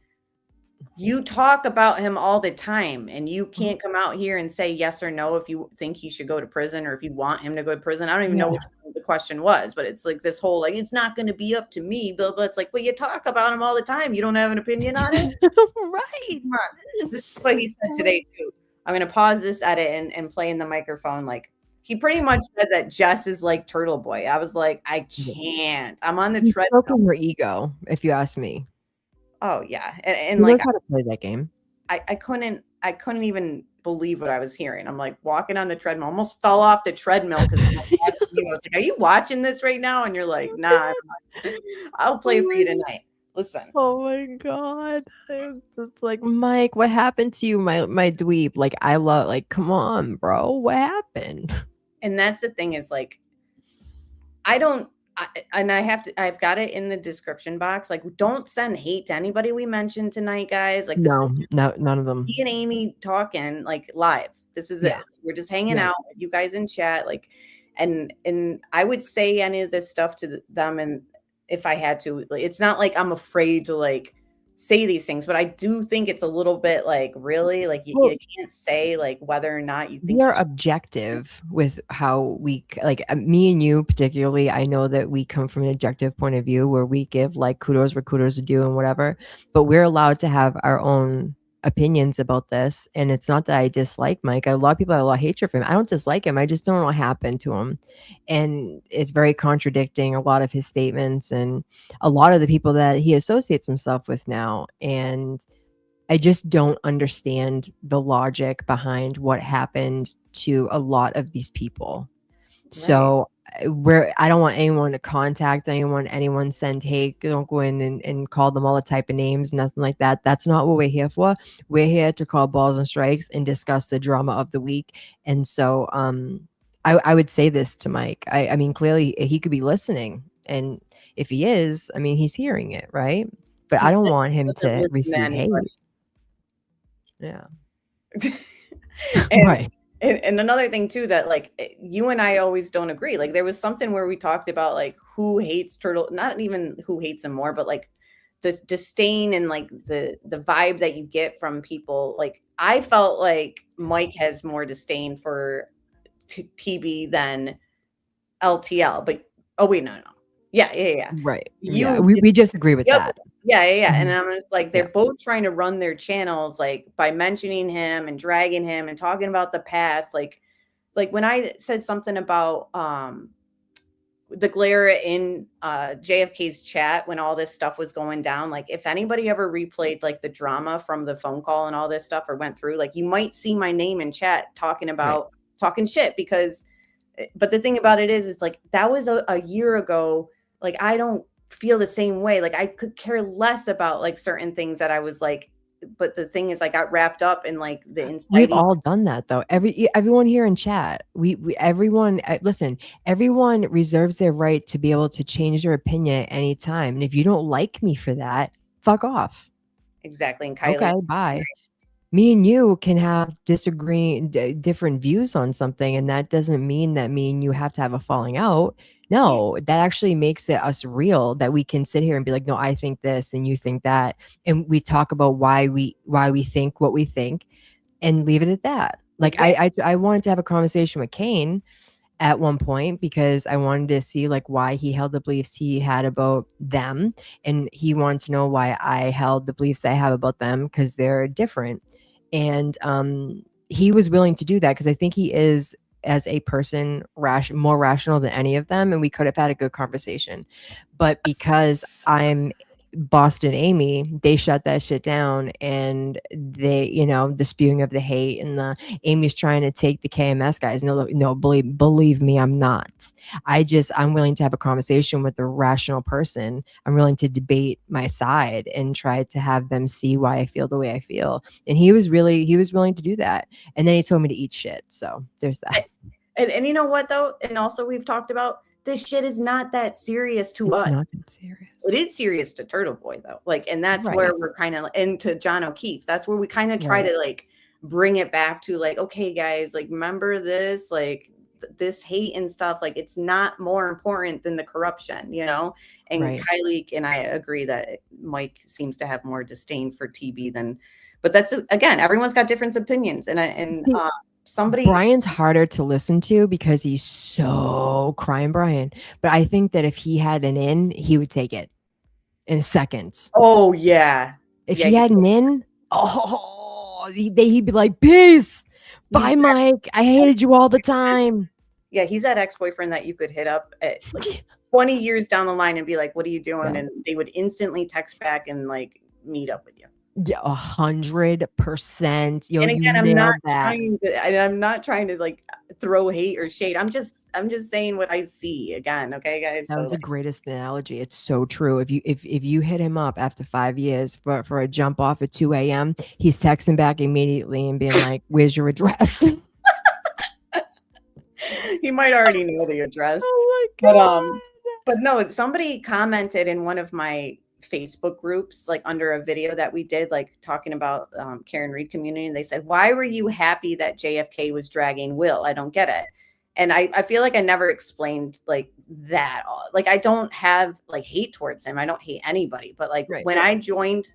you talk about him all the time, and you can't come out here and say yes or no if you think he should go to prison or if you want him to go to prison. I don't even know what the question was, but it's like this whole like, it's not going to be up to me, blah blah. It's like, well, you talk about him all the time. You don't have an opinion on it, right? This is what he said today too. I'm going to pause this edit and play in the microphone. Like, he pretty much said that Jess is like Turtle Boy. I was like, I can't. I'm on the treadmill. Stroking her ego, if you ask me. Oh yeah, and like how to play that game. I couldn't even believe what I was hearing. I'm like walking on the treadmill, almost fell off the treadmill because I was like, "Are you watching this right now?" And you're like, "Nah, I'll play for you tonight." Listen. Oh my God, it's like, Mike, what happened to you, my dweeb? Like, I love, like, come on, bro, what happened? And that's the thing is like, I've got it in the description box. Like, don't send hate to anybody we mentioned tonight, guys. Like, no, none of them. Me and Amy talking like live. This is it. We're just hanging out with you guys in chat. Like, and I would say any of this stuff to them, and if I had to, like, it's not like I'm afraid to like say these things, but I do think it's a little bit like, really, like Well, you can't say like whether or not you think we are objective with how we like me and you particularly. I know that we come from an objective point of view where we give like kudos where kudos are due and whatever, but we're allowed to have our own opinions about this. And it's not that I dislike Mike. A lot of people have a lot of hatred for him. I don't dislike him. I just don't know what happened to him. And it's very contradicting, a lot of his statements and a lot of the people that he associates himself with now. And I just don't understand the logic behind what happened to a lot of these people. So where I don't want anyone to contact anyone send hate, don't go in and call them all the type of names, nothing like that. That's not what we're here for. We're here to call balls and strikes and discuss the drama of the week. And so I would say this to Mike. I mean, clearly he could be listening. And if he is, I mean, he's hearing it, right? But I don't want him to receive hate. Yeah. and, right. And another thing too, that like you and I always don't agree. Like there was something where we talked about like who hates Turtle, not even who hates him more, but like this disdain and like the vibe that you get from people. Like I felt like Mike has more disdain for TB than LTL, but oh wait, no. Yeah. Right. We just agree with that. Yeah. And I'm just like, they're both trying to run their channels, like by mentioning him and dragging him and talking about the past. Like when I said something about the glare in JFK's chat when all this stuff was going down, like if anybody ever replayed like the drama from the phone call and all this stuff or went through, like you might see my name in chat talking shit because, but the thing about it is like that was a year ago. Like I don't feel the same way. Like I could care less about like certain things that I was like, but the thing is I got wrapped up in like the inciting. We've all done that though. Everyone here in chat, everyone listen, everyone reserves their right to be able to change their opinion at any time. And if you don't like me for that, fuck off. Exactly. And Kylie, okay, bye. Me and you can have different views on something, and that doesn't mean that me and you have to have a falling out. No, that actually makes it us real, that we can sit here and be like, no, I think this and you think that. And we talk about why we think what we think and leave it at that. Like I wanted to have a conversation with Kane at one point because I wanted to see like why he held the beliefs he had about them. And he wanted to know why I held the beliefs I have about them because they're different. And he was willing to do that because I think he is, as a person, more rational than any of them, and we could have had a good conversation. But because I'm Boston Amy, they shut that shit down, and they, the spewing of the hate and the Amy's trying to take the KMS guys. No, believe me, I'm not. I'm willing to have a conversation with a rational person. I'm willing to debate my side and try to have them see why I feel the way I feel. And he was willing to do that. And then he told me to eat shit. So there's that. And you know what though? And also we've talked about this shit is not that serious to us. It's not that serious. It is serious to Turtle Boy though. Like, and that's where we're kind of into John O'Keefe. That's where we kind of try to like bring it back to like, okay, guys, like remember this, like this hate and stuff. Like it's not more important than the corruption, And Kylie and I agree that Mike seems to have more disdain for TB than. But that's again, everyone's got different opinions, and Brian's harder to listen to because he's so crying Brian. But I think that if he had an in, he would take it in a second. Oh yeah. If he had an in, he'd be like, peace. Bye, Mike. I hated you all the time. Yeah, he's that ex-boyfriend that you could hit up at like 20 years down the line and be like, what are you doing? Yeah. And they would instantly text back and like meet up with you. Yeah, 100%. And again, I'm not trying to like throw hate or shade. I'm just saying what I see again. Okay, guys. That was the greatest analogy. It's so true. If you hit him up after 5 years for a jump off at 2 a.m., he's texting back immediately and being like, "Where's your address?" He might already know the address. Oh my god! But no, somebody commented in one of my Facebook groups, like under a video that we did, like talking about Karen Reed community, and they said, why were you happy that JFK was dragging Will? I don't get it. And I feel like I never explained like that. Like I don't have like hate towards him. I don't hate anybody. But like when I joined,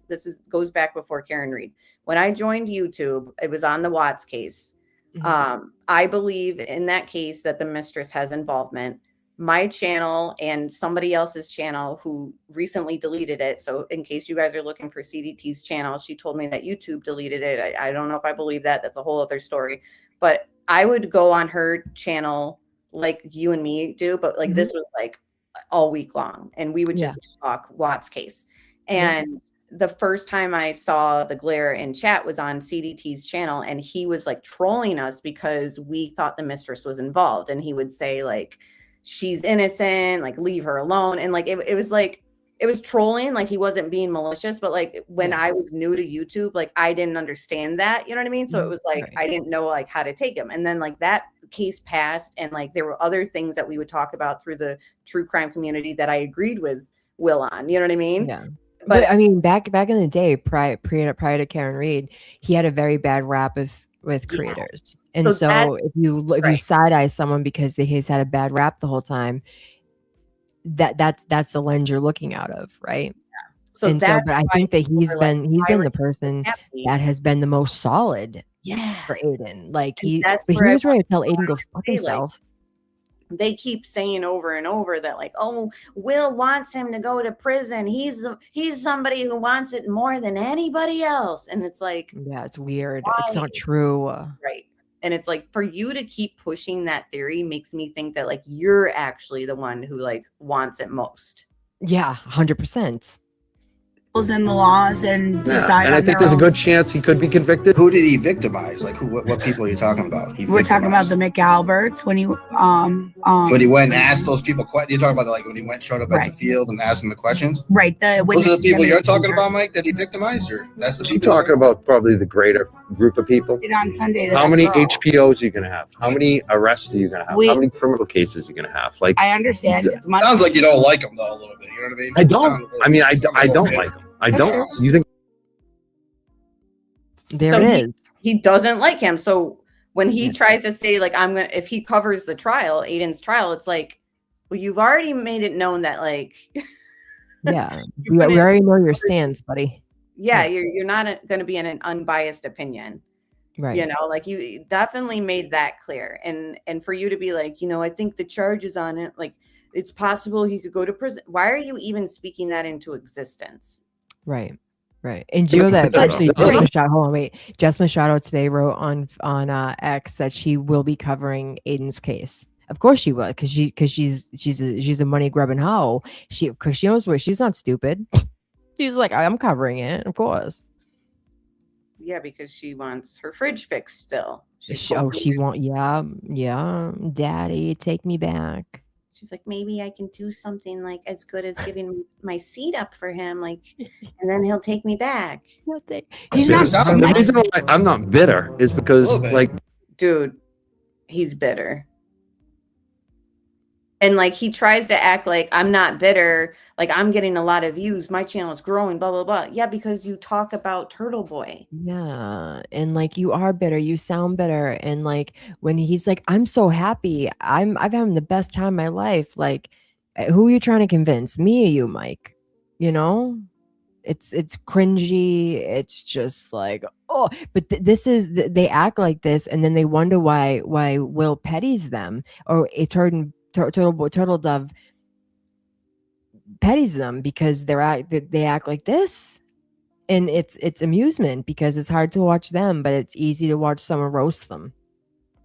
goes back before Karen Reed. When I joined YouTube, it was on the Watts case. I believe in that case that the mistress has involvement. My channel and somebody else's channel who recently deleted it. So in case you guys are looking for CDT's channel, she told me that YouTube deleted it. I don't know if I believe that. That's a whole other story. But I would go on her channel like you and me do, but like this was like all week long, and we would just talk Watts case. And the first time I saw the glare in chat was on CDT's channel, and he was like trolling us because we thought the mistress was involved, and he would say like, she's innocent, like leave her alone. And like it was like, it was trolling, like he wasn't being malicious, but like when I was new to YouTube, like I didn't understand that, you know what I mean? So it was like I didn't know like how to take him. And then like that case passed, and like there were other things that we would talk about through the true crime community that I agreed with Will on, you know what I mean? Yeah. But I mean, back in the day, prior to Karen Reed, he had a very bad rap with creators. And so if you side eye someone because he's had a bad rap the whole time, that's the lens you're looking out of, right? So but I think that he's been the person that has been the most solid for Aiden. Like he was ready to tell Aiden go fuck himself. They keep saying over and over that like, oh, Will wants him to go to prison. He's somebody who wants it more than anybody else. And it's like, it's weird. It's not true. Right. And it's like, for you to keep pushing that theory makes me think that like you're actually the one who like wants it most. Yeah, 100%. In the laws and decide. And I think there's a good chance he could be convicted. Who did he victimize? Like what people are you talking about? We're talking about the McAlberts when he when he went and asked those people. You're talking about like when he went showed up at the field and asked them the questions. Right. Those are the people you're talking about, Mike. That he victimized, or that's the people I'm talking about? Probably the greater group of people. On Sunday. How many HPOs are you going to have? How many arrests are you going to have? How many criminal cases are you going to have? Like I understand. Sounds like you don't like him though a little bit. You know what I mean? I don't. I mean, I don't like him. I don't. You think it is. He doesn't like him. So when he tries to say like if he covers the trial, Aiden's trial, it's like, well, you've already made it known that like we already know your stance, buddy. You're not going to be in an unbiased opinion. Right. You know, like you definitely made that clear. And for you to be like, you know, I think the charges on it, like it's possible he could go to prison. Why are you even speaking that into existence? Right. And Gio, that actually Jess Machado today wrote on X that she will be covering Aiden's case. Of course she will, because she's a money grubbing hoe. Because she knows where she's not stupid. She's like, I'm covering it, of course. Yeah, because she wants her fridge fixed still. Daddy, take me back. She's like, maybe I can do something like as good as giving my seat up for him, like, and then he'll take me back. The reason why I'm not bitter is because, like, dude, he's bitter. And like he tries to act like I'm not bitter, like I'm getting a lot of views, my channel is growing, blah blah blah. Yeah, because you talk about Turtle Boy. Yeah, and like you are bitter, you sound bitter, and like when he's like, I'm so happy, I've having the best time of my life. Like, who are you trying to convince, me or you, Mike? You know, it's cringy. It's just like, oh, but they act like this, and then they wonder why Will petties them, or Turtle Dove petties them because they act like this, and it's amusement because it's hard to watch them, but it's easy to watch someone roast them.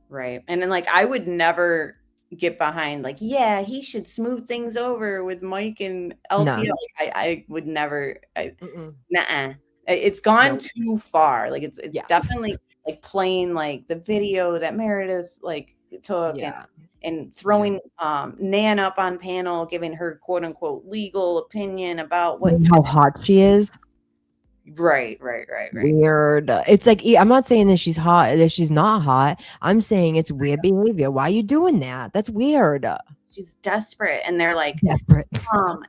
Right. And then like I would never get behind like, yeah, he should smooth things over with Mike and LTO. No. Like, I would never. Nuh-uh. It's gone too far. Like it's definitely like playing like the video that Meredith like took and throwing Nan up on panel, giving her quote unquote legal opinion about how hot she is. Right. Weird. It's like, I'm not saying that she's hot, that she's not hot. I'm saying it's weird behavior. Why are you doing that? That's weird. She's desperate. And they're like, desperate.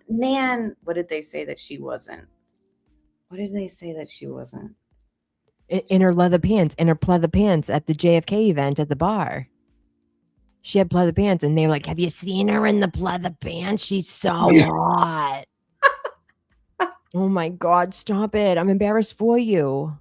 Nan, what did they say that she wasn't? In her leather pants, at the JFK event at the bar. She had pleather pants, and they were like, "Have you seen her in the pleather pants? She's so hot." Oh my God, stop it. I'm embarrassed for you.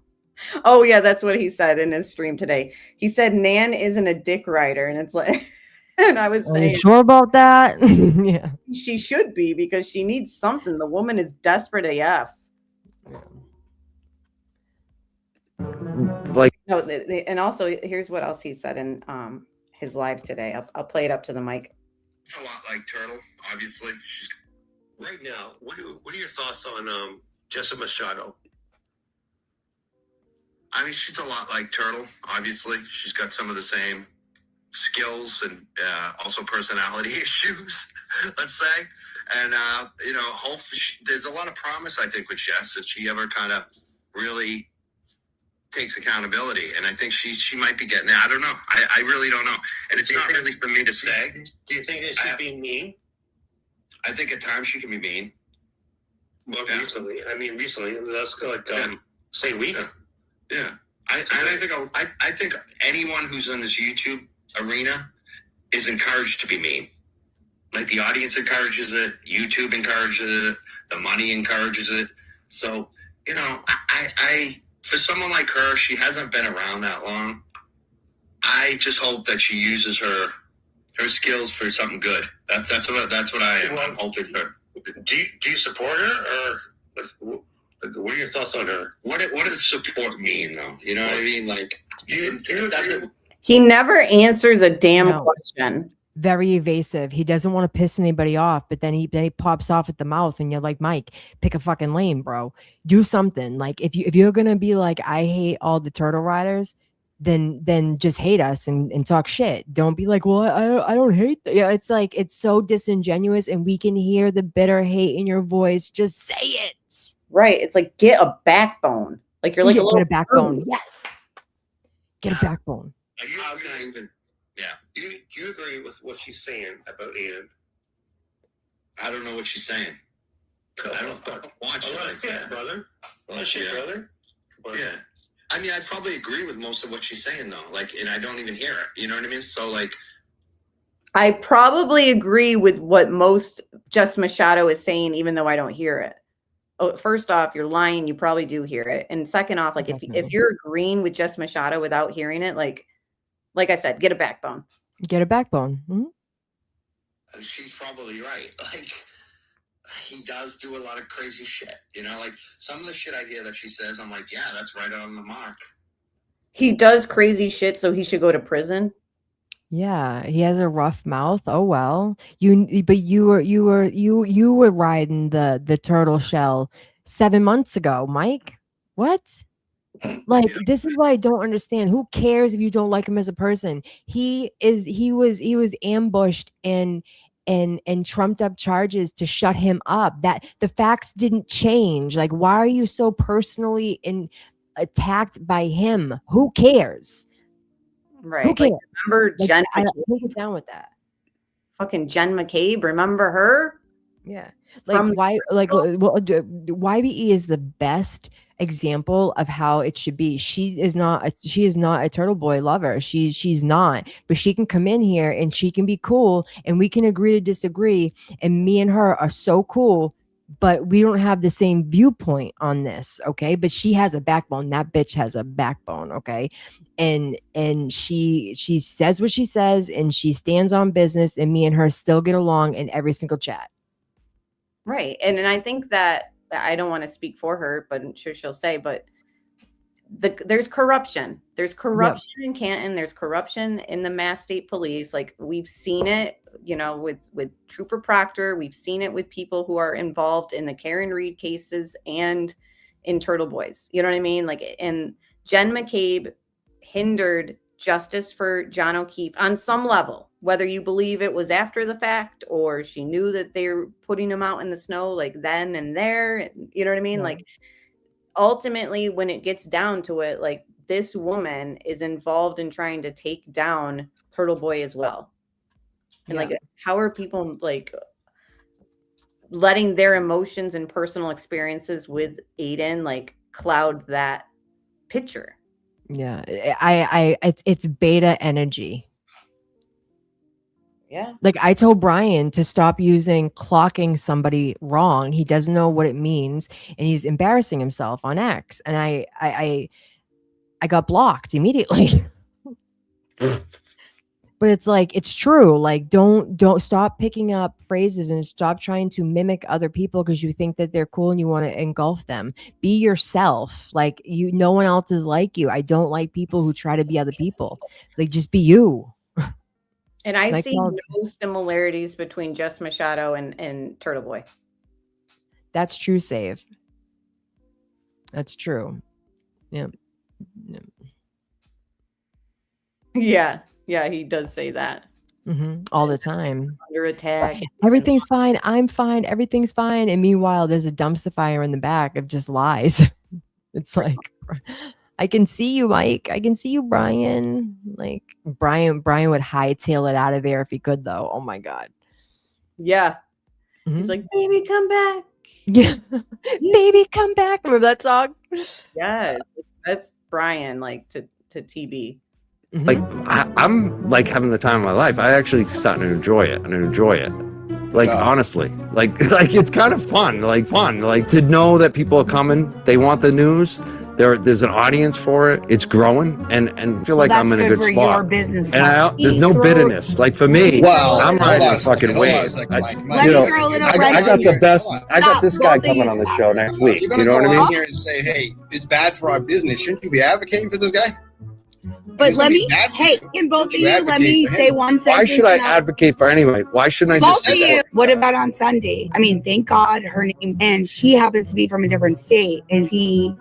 Oh yeah, that's what he said in his stream today. He said Nan isn't a dick rider, and it's like, and I was Are you saying, sure about that? Yeah. she should be, because she needs something. The woman is desperate AF. Like, No, and also here's what else he said in his live today. I'll play it up to the mic. A lot like Turtle, obviously. She's right now. What are your thoughts on Jessica Machado? I mean, she's a lot like Turtle, obviously. She's got some of the same skills and also personality issues, let's say. And, hopefully there's a lot of promise, I think, with Jess, if she ever kind of really takes accountability. And I think she might be getting there. I don't know. I really don't know. And it's not really for me to say. Do you think that she's being mean? I think at times she can be mean. Well, recently. That's like, say week. Yeah. I think anyone who's in this YouTube arena is encouraged to be mean. Like, the audience encourages it, YouTube encourages it, the money encourages it. So, I for someone like her, she hasn't been around that long. I just hope that she uses her skills for something good. That's what I am. I'm hoping for. Do you support her, or what are your thoughts on her? What does support mean, though? You know what I mean? Like, He never answers a damn question. Very evasive. He doesn't want to piss anybody off, but then he pops off at the mouth, and you're like, Mike, pick a fucking lane, bro. Do something. Like, if you're gonna be like, I hate all the turtle riders, then just hate us and talk shit. Don't be like, well, I don't hate. Yeah, it's like, it's so disingenuous, and we can hear the bitter hate in your voice. Just say it. Right. It's like, get a backbone. Like, you're like a little get a backbone. bird. Yes. Get a backbone. Do you agree with what she's saying about Ian? I don't know what she's saying. I don't watch it. Brother. Brother. Yeah. I mean, I probably agree with most of what she's saying, though. Like, and I don't even hear it. You know what I mean? So, like, I probably agree with what most Jess Machado is saying, even though I don't hear it. Oh, first off, you're lying. You probably do hear it. And second off, like, if you're agreeing with Jess Machado without hearing it, like I said, get a backbone. Get a backbone. Mm-hmm. She's probably right. Like, he does do a lot of crazy shit. Like, some of the shit I hear that she says, I'm like, yeah, that's right on the mark. He does crazy shit, so he should go to prison. Yeah, he has a rough mouth. Oh well. You were riding the turtle shell 7 months ago, Mike. What? Like, this is what I don't understand. Who cares if you don't like him as a person? He was ambushed and trumped up charges to shut him up. That the facts didn't change. Like, why are you so personally attacked by him? Who cares? Right. Who cares? Like, remember Jen? I don't get down with that. Fucking Jen McCabe. Remember her? Yeah. Like, why? Like, well, YBE is the best example of how it should be. She is not a turtle boy lover. She's not, but she can come in here and she can be cool, and we can agree to disagree, and me and her are so cool, but we don't have the same viewpoint on this. Okay, but she has a backbone. That bitch has a backbone. Okay, and she says what she says, and she stands on business, and me and her still get along in every single chat. Right. And I think that, I don't want to speak for her, but I'm sure she'll say, but there's corruption. There's corruption in Canton. There's corruption in the Mass State Police. Like, we've seen it, with Trooper Proctor. We've seen it with people who are involved in the Karen Reed cases and in Turtle Boys. You know what I mean? Like, and Jen McCabe hindered justice for John O'Keefe on some level, whether you believe it was after the fact or she knew that they were putting him out in the snow, like then and there. You know what I mean? Yeah. Like, ultimately, when it gets down to it, like, this woman is involved in trying to take down Turtle Boy as well. And like, how are people like letting their emotions and personal experiences with Aiden like cloud that picture? Yeah, it's beta energy. Yeah. Like I told Brian to stop using clocking somebody wrong. He doesn't know what it means, and he's embarrassing himself on X. And I got blocked immediately. But it's like, it's true. Like, don't stop picking up phrases and stop trying to mimic other people because you think that they're cool and you want to engulf them. Be yourself. Like no one else is like you. I don't like people who try to be other people. Like, just be you. And I Like, see no similarities between Jess Machado and Turtle Boy. That's true, Save. That's true. Yeah. Yeah, he does say that. All the time. Under attack. Everything's fine. I'm fine. Everything's fine. And meanwhile, there's a dumpster fire in the back of just lies. It's like, I can see you, Mike. I can see you, Brian. Like Brian would hightail it out of there if he could, though. Oh my God. Yeah. He's like, baby, come back. Yeah. Baby, come back. Remember that song? Yes. That's Brian, like to TB. Like I'm like having the time of my life. I actually starting to enjoy it and enjoy it. Like honestly, like it's kind of fun. Like to know that people are coming. They want the news. There's an audience for it. It's growing, and I feel like I'm in a good spot. Your business and there's no bitterness. Like for me, I'm riding a fucking wave. I got the best. I got this guy coming on the show next week. If you're You gonna know what go I in mean? here and say, "Hey, it's bad for our business," shouldn't you be advocating for this guy? But let me, can both of you let me say one sentence? Why should I advocate for anybody? Why shouldn't I just Both of say you. that? What about on Sunday? I mean, thank God her name, and she happens to be from a different state. And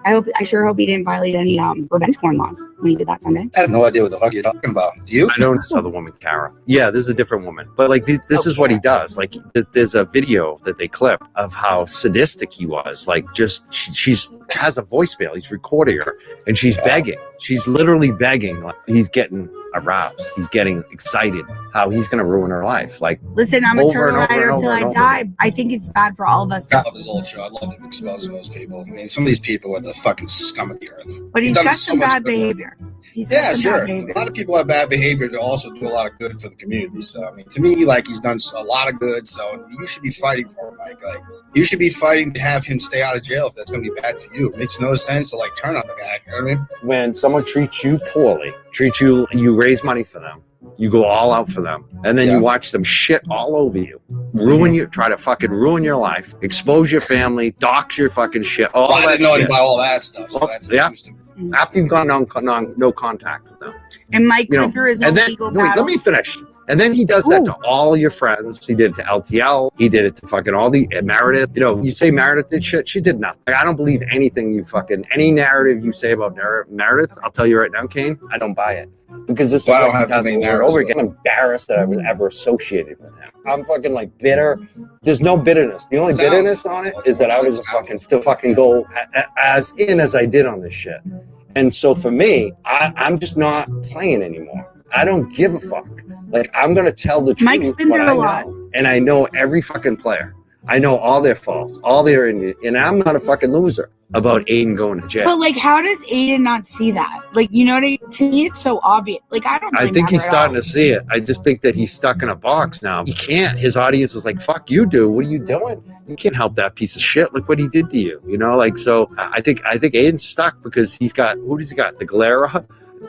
I sure hope he didn't violate any revenge porn laws when he did that Sunday. I have no idea what the fuck you're talking about. Do you? I know this other woman, Kara. Yeah, this is a different woman. But like this is what he does. Like there's a video that they clip of how sadistic he was. Like just she's has a voicemail. He's recording her and she's begging. She's literally begging. Like he's getting aroused. He's getting excited how he's going to ruin her life. Like, listen, I'm a over turtle and over rider and until over I and die. over. I think it's bad for all of us. I love his old show. I love him exposing those people. I mean, some of these people are the fucking scum of the earth. But he's done got so some much bad good. behavior. He's Yeah, got some sure. bad behavior. A lot of people have bad behavior to also do a lot of good for the community. So, I mean, to me, like, he's done a lot of good. So, you should be fighting for him, Mike. Like, you should be fighting to have him stay out of jail if that's going to be bad for you. It makes no sense to, like, turn on the guy. You know what I mean? When someone treats you poorly, you raise money for them, you go all out for them, and then you watch them shit all over you, try to fucking ruin your life, expose your family, dox your fucking shit, all I that didn't know shit. about all that stuff. So that's interesting. After you've gone no contact with them. And Mike You know, went through his and own then, legal wait, battle. let me finish. And then he does that to all your friends. He did it to LTL. He did it to fucking all the Meredith. You know, you say Meredith did shit. She did nothing. I don't believe anything any narrative you say about Meredith. I'll tell you right now, Kane, I don't buy it. Because this is Well, I what don't he have does too many over and over narratives, again. I'm embarrassed that I was ever associated with him. I'm fucking like bitter. There's no bitterness. The only bitterness on it is that I was to fucking go as in as I did on this shit. And so for me, I'm just not playing anymore. I don't give a fuck. Like, I'm going to tell the truth. Mike's been what through I a lot. know. And I know every fucking player. I know all their faults, all their, and I'm not a fucking loser about Aiden going to jail. But like, how does Aiden not see that? Like, you know what I mean? To me, it's so obvious. Like, I don't. I blame think him he's at starting all. to see it. I just think that he's stuck in a box now. He can't. His audience is like, fuck you, dude. What are you doing? You can't help that piece of shit. Look what he did to you. You know, like, so I think Aiden's stuck because he's got, who does he got? The Galera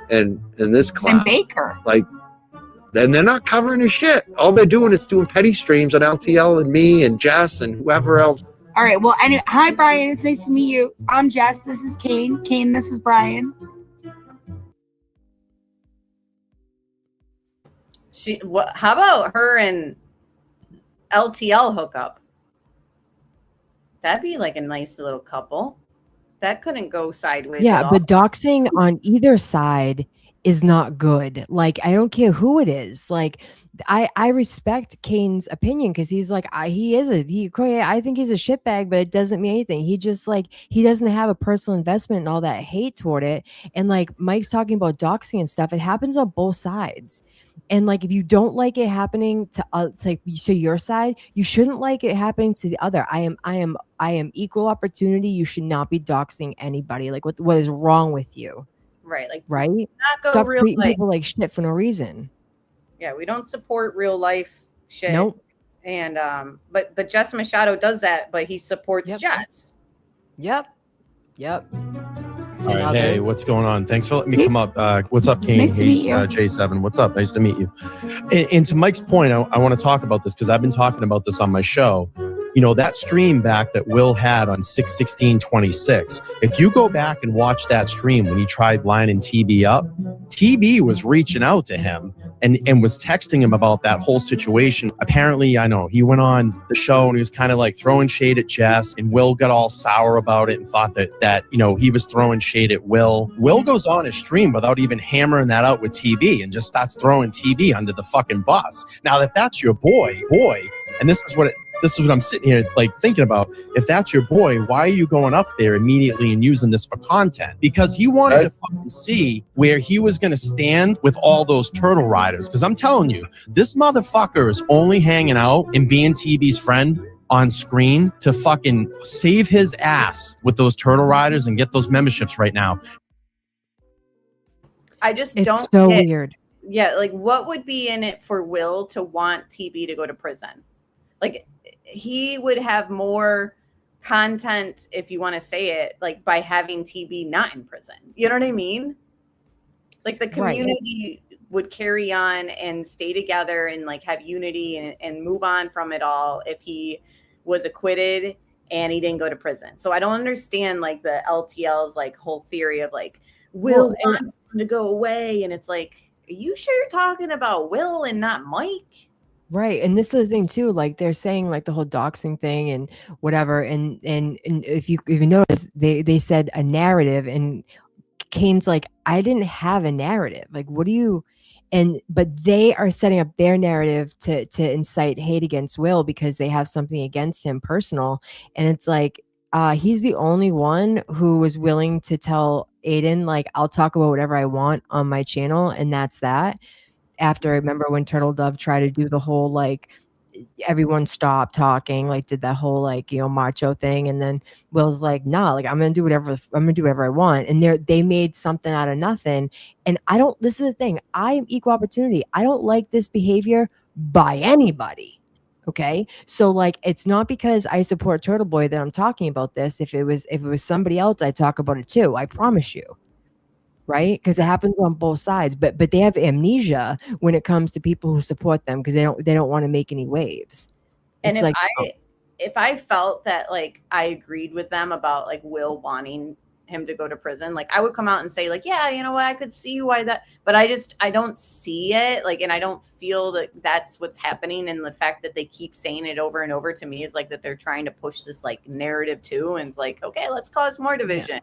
and this clown. And Baker. Like, then they're not covering his shit. All they're doing is doing petty streams on LTL and me and Jess and whoever else. All right. Well, anyway, hi, Brian. It's nice to meet you. I'm Jess. This is Kane. Kane, this is Brian. How about her and LTL hookup? That'd be like a nice little couple. That couldn't go sideways. Yeah, at all. but doxing on either side is not good. Like, I don't care who it is. Like, I respect Kane's opinion because he's like, I think he's a shitbag, but it doesn't mean anything. He just like, he doesn't have a personal investment and all that hate toward it. And like Mike's talking about doxing and stuff, it happens on both sides. And like, if you don't like it happening to your side, you shouldn't like it happening to the other. I am equal opportunity. You should not be doxing anybody. Like, what is wrong with you? Right. Like, right? not go Stop real treating like, people like shit for no reason. Yeah, we don't support real life shit. Nope. And but Jess Machado does that, but he supports Jess. Yep. All right, hey, what's going on? Thanks for letting me come up. What's up, Kane? Nice to meet you. J7. What's up? Nice to meet you. And to Mike's point, I want to talk about this because I've been talking about this on my show. You know, that stream back that Will had on 6/16/26, if you go back and watch that stream when he tried lining TB up, TB was reaching out to him and was texting him about that whole situation. Apparently, I know, he went on the show and he was kind of like throwing shade at Jess, and Will got all sour about it and thought that you know, he was throwing shade at Will. Will goes on his stream without even hammering that out with TB and just starts throwing TB under the fucking bus. Now, if that's your boy, and this is what I'm sitting here like thinking about. If that's your boy, why are you going up there immediately and using this for content? Because he wanted to fucking see where he was going to stand with all those turtle riders. Because I'm telling you, this motherfucker is only hanging out and being TB's friend on screen to fucking save his ass with those turtle riders and get those memberships right now. I just It's don't so get- weird. Yeah, like what would be in it for Will to want TB to go to prison? Like he would have more content, if you want to say it, like by having TB not in prison. You know what I mean? Like the community would carry on and stay together and like have unity and move on from it all if he was acquitted and he didn't go to prison. So I don't understand like the LTL's like whole theory of like Will wants him to go away, and it's like, are you sure you're talking about Will and not Mike? Right. And this is the thing too, like they're saying like the whole doxing thing and whatever. And if you notice, they said a narrative, and Kane's like, I didn't have a narrative. Like, what do you, but they are setting up their narrative to incite hate against Will because they have something against him personal. And it's like, he's the only one who was willing to tell Aiden, like, I'll talk about whatever I want on my channel. And that's that. After I remember when Turtle Dove tried to do the whole like everyone stop talking, like did that whole like, you know, macho thing, and then Will's like, nah, like I'm gonna do whatever I want, and they made something out of nothing. And this is the thing, I am equal opportunity. I don't like this behavior by anybody. Okay, so like it's not because I support Turtle Boy that I'm talking about this. If it was somebody else, I'd talk about it too. I promise you. Right, because it happens on both sides, but they have amnesia when it comes to people who support them because they don't want to make any waves. And It's if I felt that like I agreed with them about like Will wanting him to go to prison, like I would come out and say like, yeah, you know what, I could see why that, but I don't see it, like, and I don't feel that that's what's happening. And the fact that they keep saying it over and over to me is like that they're trying to push this like narrative too, and it's like, okay, let's cause more division. Yeah.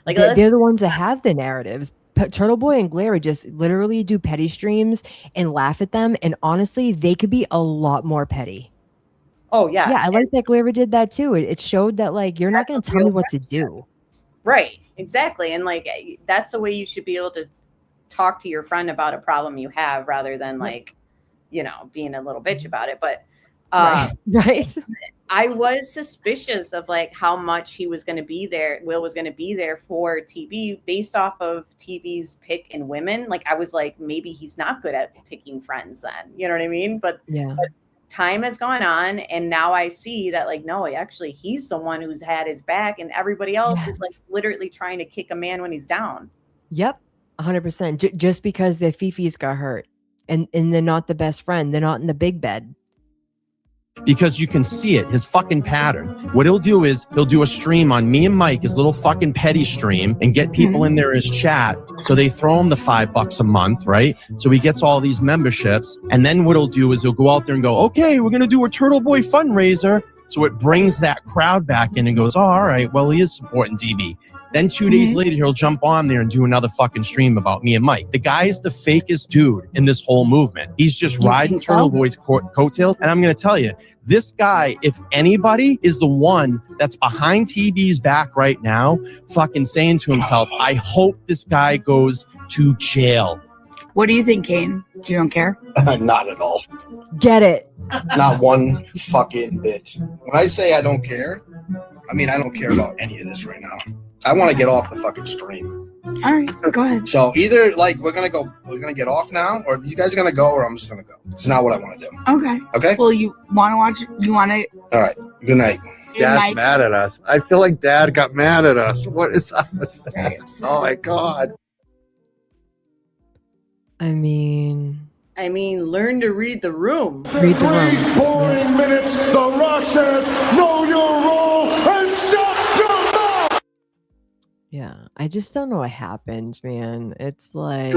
Like they're the ones that have the narratives. Turtle Boy and Glary just literally do petty streams and laugh at them, and honestly, they could be a lot more petty. Oh yeah, I like that Glary did that too. It showed that like you're not going to tell me what to do. Right, exactly, and like that's the way you should be able to talk to your friend about a problem you have, rather than like, you know, being a little bitch about it. But right. I was suspicious of like how much he was going to be there. Will was going to be there for TB based off of TB's pick in women. Like I was like, maybe he's not good at picking friends then, you know what I mean? But time has gone on, and now I see that like, no, actually he's the one who's had his back, and everybody else is like literally trying to kick a man when he's down. Yep. 100%. Just because their Fifi's got hurt and they're not the best friend. They're not in the big bed. Because you can see it, his fucking pattern. What he'll do is he'll do a stream on me and Mike, his little fucking petty stream, and get people in there as chat. So they throw him the $5 a month, right? So he gets all these memberships. And then what he'll do is he'll go out there and go, okay, we're going to do a Turtle Boy fundraiser. So it brings that crowd back in and goes, oh, all right, well, he is supporting DB. Then 2 days later, he'll jump on there and do another fucking stream about me and Mike. The guy is the fakest dude in this whole movement. He's just riding Turtle Boy's coattails. And I'm going to tell you, this guy, if anybody, is the one that's behind TB's back right now, fucking saying to himself, I hope this guy goes to jail. What do you think, Kane? You don't care? Not at all. Get it. Not one fucking bit. When I say I don't care, I mean I don't care about any of this right now. I want to get off the fucking stream. All right, go ahead. So either like we're gonna get off now, or you guys are gonna go, or I'm just gonna go. It's not what I want to do. Okay. Okay. Well, you want to watch? You want to? All right. Good night. Dad's mad at us. I feel like Dad got mad at us. What is up with that? Oh my God. I mean, learn to read the room. Read the room. 3 boring minutes. The Rock says, know your role and shut your mouth. Yeah, I just don't know what happened, man. It's like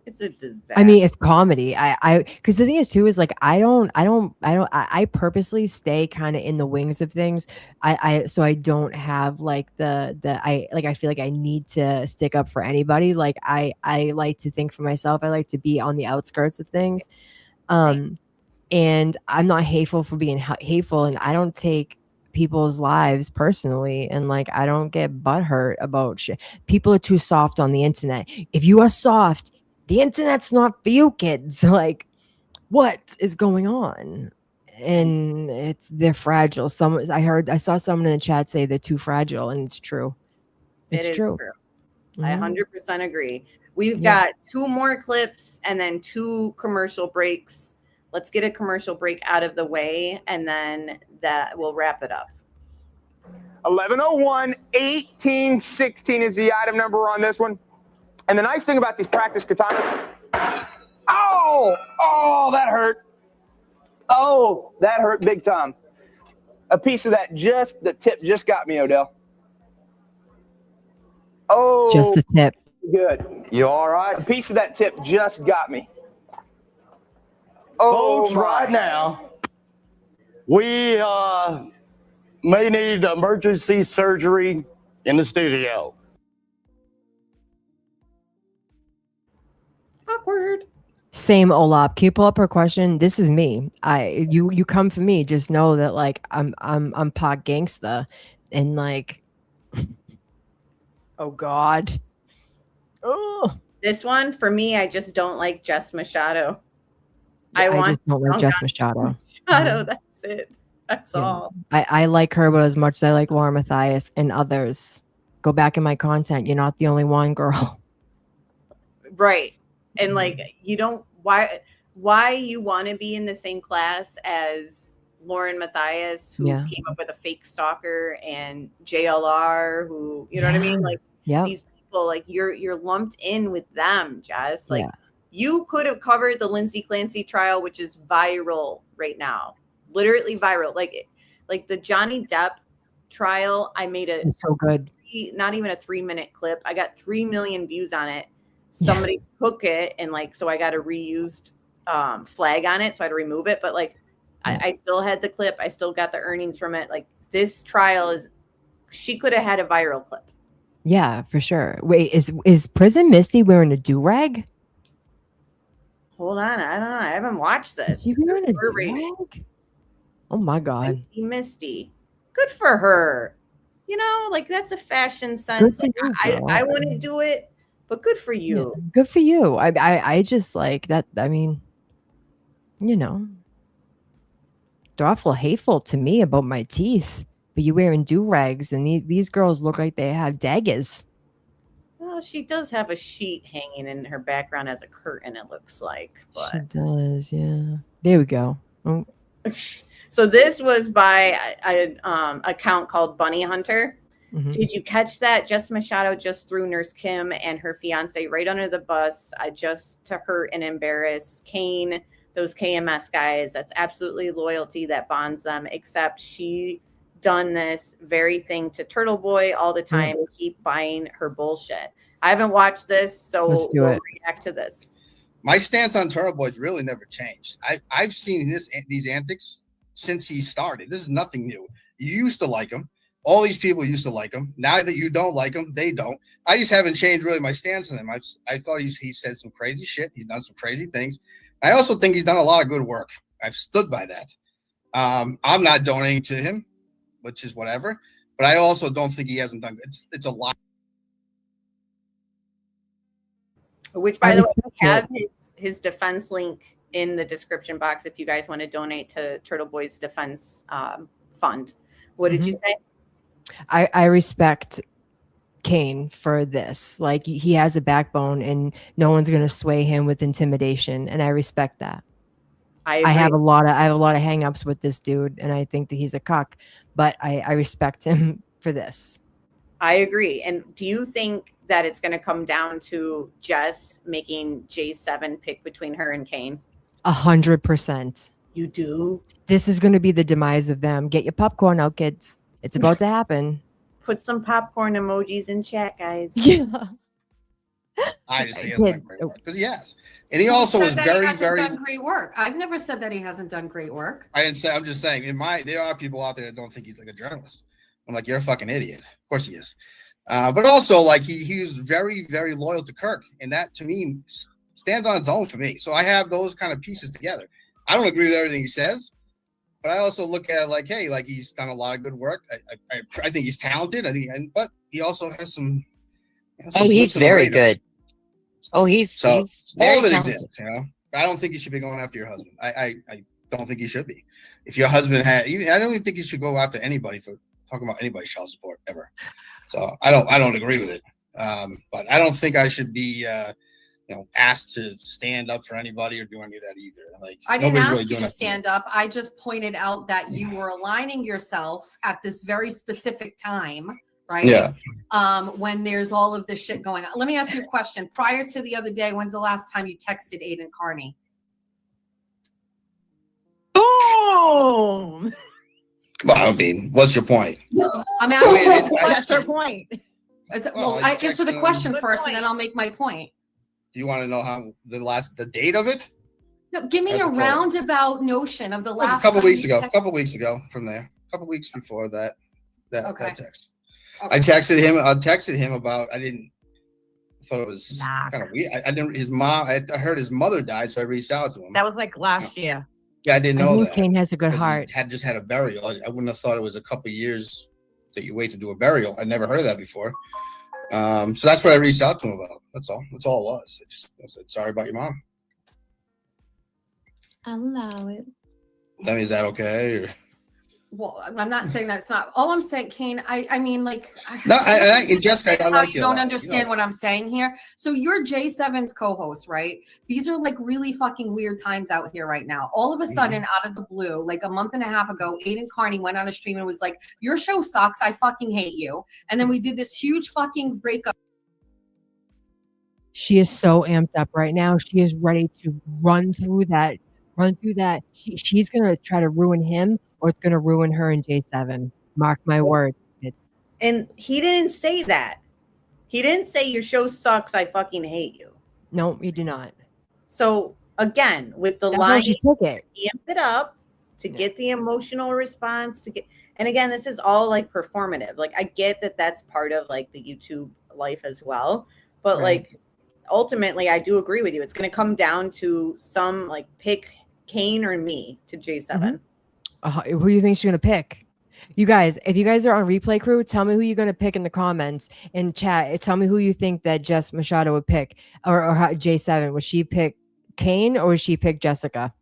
It's a disaster. I mean, it's comedy. I because the thing is too is like I purposely stay kind of in the wings of things. So I don't have like I feel like I need to stick up for anybody. Like I like to think for myself. I like to be on the outskirts of things. And I'm not hateful for being hateful, and I don't take people's lives personally, and like I don't get butthurt about shit. People are too soft on the internet. If you are soft, the internet's not for you, kids. Like, what is going on? And they're fragile. I saw someone in the chat say they're too fragile, and it's true. It's true. I 100% agree. We've got 2 more clips and then 2 commercial breaks. Let's get a commercial break out of the way, and then that will wrap it up. 1101, 1816 is the item number on this one. And the nice thing about these practice katanas, oh, that hurt. Oh, that hurt big time. A piece of that the tip just got me, Odell. Oh, just the tip. Good. You all right? A piece of that tip just got me. Oh, folks, right now, we may need emergency surgery in the studio. Awkward. Same, Olap. Can you pull up her question? This is me. You come for me. Just know that like I'm pot gangsta, and like, oh God. Oh. This one for me, I just don't like Jess Machado. I just don't like Jess Machado. That's it. That's all. I like her, but as much as I like Laura Mathias and others, go back in my content. You're not the only one, girl. Right. And like, you don't, why you want to be in the same class as Lauren Mathias, who came up with a fake stalker, and JLR, who, you know what I mean? Like these people, like you're lumped in with them, Jess. Like you could have covered the Lindsay Clancy trial, which is viral right now. Literally viral. Like the Johnny Depp trial, I made it's so good. Not even a 3-minute clip. I got 3 million views on it. Somebody took it, and like, so I got a reused flag on it, so I had to remove it. But like, I still had the clip. I still got the earnings from it. Like, this trial she could have had a viral clip. Yeah, for sure. Wait, is Prison Misty wearing a do-rag? Hold on, I don't know. I haven't watched this. Is she wearing a do-rag? Oh my God. Misty. Good for her. You know, like that's a fashion sense. Like, I wouldn't do it, but good for you. Yeah, good for you. I just like that. I mean, you know, they're awful hateful to me about my teeth, but you wearing do-rags, and these girls look like they have daggers. Well, she does have a sheet hanging in her background as a curtain, it looks like. But she does, yeah. There we go. Oh. So this was by an account called Bunny Hunter. Mm-hmm. Did you catch that? Jess Machado just threw Nurse Kim and her fiance right under the bus just to hurt and embarrass Kane, those KMS guys. That's absolutely loyalty that bonds them, except she done this very thing to Turtle Boy all the time. Keep buying her bullshit. I haven't watched this, so we'll react to this. My stance on Turtle Boy's really never changed. I've seen these antics since he started. This is nothing new. You used to like him. All these people used to like him. Now that you don't like him, they don't. I just haven't changed really my stance on him. I thought he said some crazy shit. He's done some crazy things. I also think he's done a lot of good work. I've stood by that. I'm not donating to him, which is whatever. But I also don't think he hasn't done good. It's a lot. Which, by the way, we have his defense link in the description box if you guys want to donate to Turtle Boy's defense fund. What did you say? I respect Kane for this. Like, he has a backbone, and no one's going to sway him with intimidation, and I respect that. I have a lot of hang-ups with this dude, and I think that he's a cuck, but I respect him for this. I agree. And do you think that it's going to come down to Jess making J7 pick between her and Kane? 100%. You do? This is going to be the demise of them. Get your popcorn out, kids. It's about to happen. Put some popcorn emojis in chat, guys. Yeah. I just think he hasn't done great work because he has, and he also was very done great work. I've never said that he hasn't done great work. I didn't say. I'm just saying. There are people out there that don't think he's like a journalist. I'm like, you're a fucking idiot. Of course he is. But also, like, he was very, very loyal to Kirk, and that to me stands on its own for me. So I have those kind of pieces together. I don't agree with everything he says, but I also look at it like, hey, like, he's done a lot of good work. I think he's talented. But he also has some. He's very good. He's all of it talented. exists, I don't think you should be going after your husband. I don't think you should be. If your husband I don't even think you should go after anybody for talking about anybody's child support ever. So I don't agree with it. But I don't think I should be asked to stand up for anybody or do any of that either. Like, I didn't ask you to stand up. I just pointed out that you were aligning yourself at this very specific time. Right. Yeah. When there's all of this shit going on. Let me ask you a question. Prior to the other day, when's the last time you texted Aiden Carney? Boom. Well, I mean, what's your point? I'm asking What's your point? Answer the question first, and then I'll make my point. Do you want to know how the date of it? No, give me a roundabout notion of the last. A couple weeks ago from there. A couple weeks before that text. Okay. I texted him about. I thought it was kind of weird. I didn't. His mom. I heard his mother died, so I reached out to him. That was like last year. Yeah, I didn't know that. Kane has a good heart. He had a burial. I wouldn't have thought it was a couple years that you wait to do a burial. I never heard of that before. So that's what I reached out to him about. That's all. That's all it was. I said, sorry about your mom. I'll allow it. I mean, is that okay? Or? Well, I'm not saying that's not. All I'm saying, Kane, I mean, like. No, and Jessica, I like you. Don't understand what I'm saying here. So you're J7's co-host, right? These are like really fucking weird times out here right now. All of a sudden, out of the blue, like a month and a half ago, Aiden Carney went on a stream and was like, your show sucks. I fucking hate you. And then we did this huge fucking breakup. She is so amped up right now. She is ready to run through that. She's going to try to ruin him, or it's going to ruin her and J7. Mark my word. And he didn't say that. He didn't say your show sucks. I fucking hate you. No, you do not. So again, with the line, she took it, amp it up to get the emotional response and again, this is all like performative. Like, I get that that's part of like the YouTube life as well, but like ultimately, I do agree with you. It's going to come down to some like pick Kane or me to J7. Who do you think she's going to pick? You guys, if you guys are on Replay Crew, tell me who you're going to pick in the comments and chat. Tell me who you think that Jess Machado would pick, or J7. Would she pick Kane or would she pick Jessica?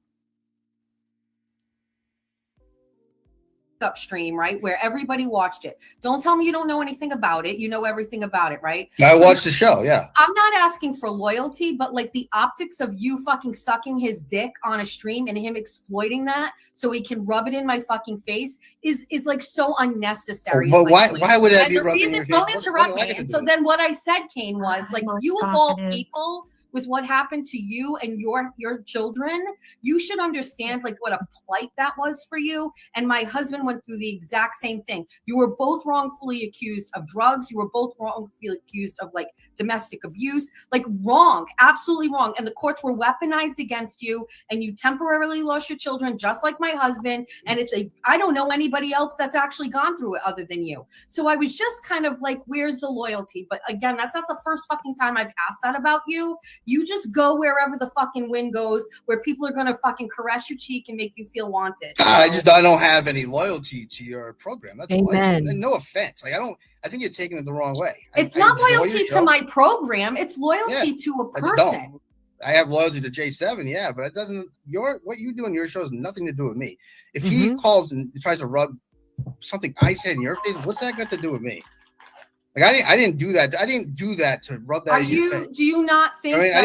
Upstream, right, where everybody watched it. Don't tell me you don't know anything about it. You know everything about it, right? I watched the show. Yeah, I'm not asking for loyalty, but like the optics of you fucking sucking his dick on a stream and him exploiting that so he can rub it in my fucking face is like so unnecessary. But why would that be rubbing in your face? Don't interrupt me. And so then what I said, Kane, was like, you of all people, with what happened to you and your children, you should understand like what a plight that was for you. And my husband went through the exact same thing. You were both wrongfully accused of drugs. You were both wrongfully accused of like domestic abuse, like wrong, absolutely wrong. And the courts were weaponized against you, and you temporarily lost your children, just like my husband. And I don't know anybody else that's actually gone through it other than you. So I was just kind of like, where's the loyalty? But again, that's not the first fucking time I've asked that about you. You just go wherever the fucking wind goes, where people are going to fucking caress your cheek and make you feel wanted. I don't have any loyalty to your program. That's Amen. And no offense. Like, I think you're taking it the wrong way. It's not loyalty to my program. It's loyalty to a person. I have loyalty to J7, yeah, but it doesn't. What you do in your show has nothing to do with me. If he calls and tries to rub something I said in your face, what's that got to do with me? Like I didn't do that. I didn't do that to rub that Are in your you? face. Do you not think? I mean, that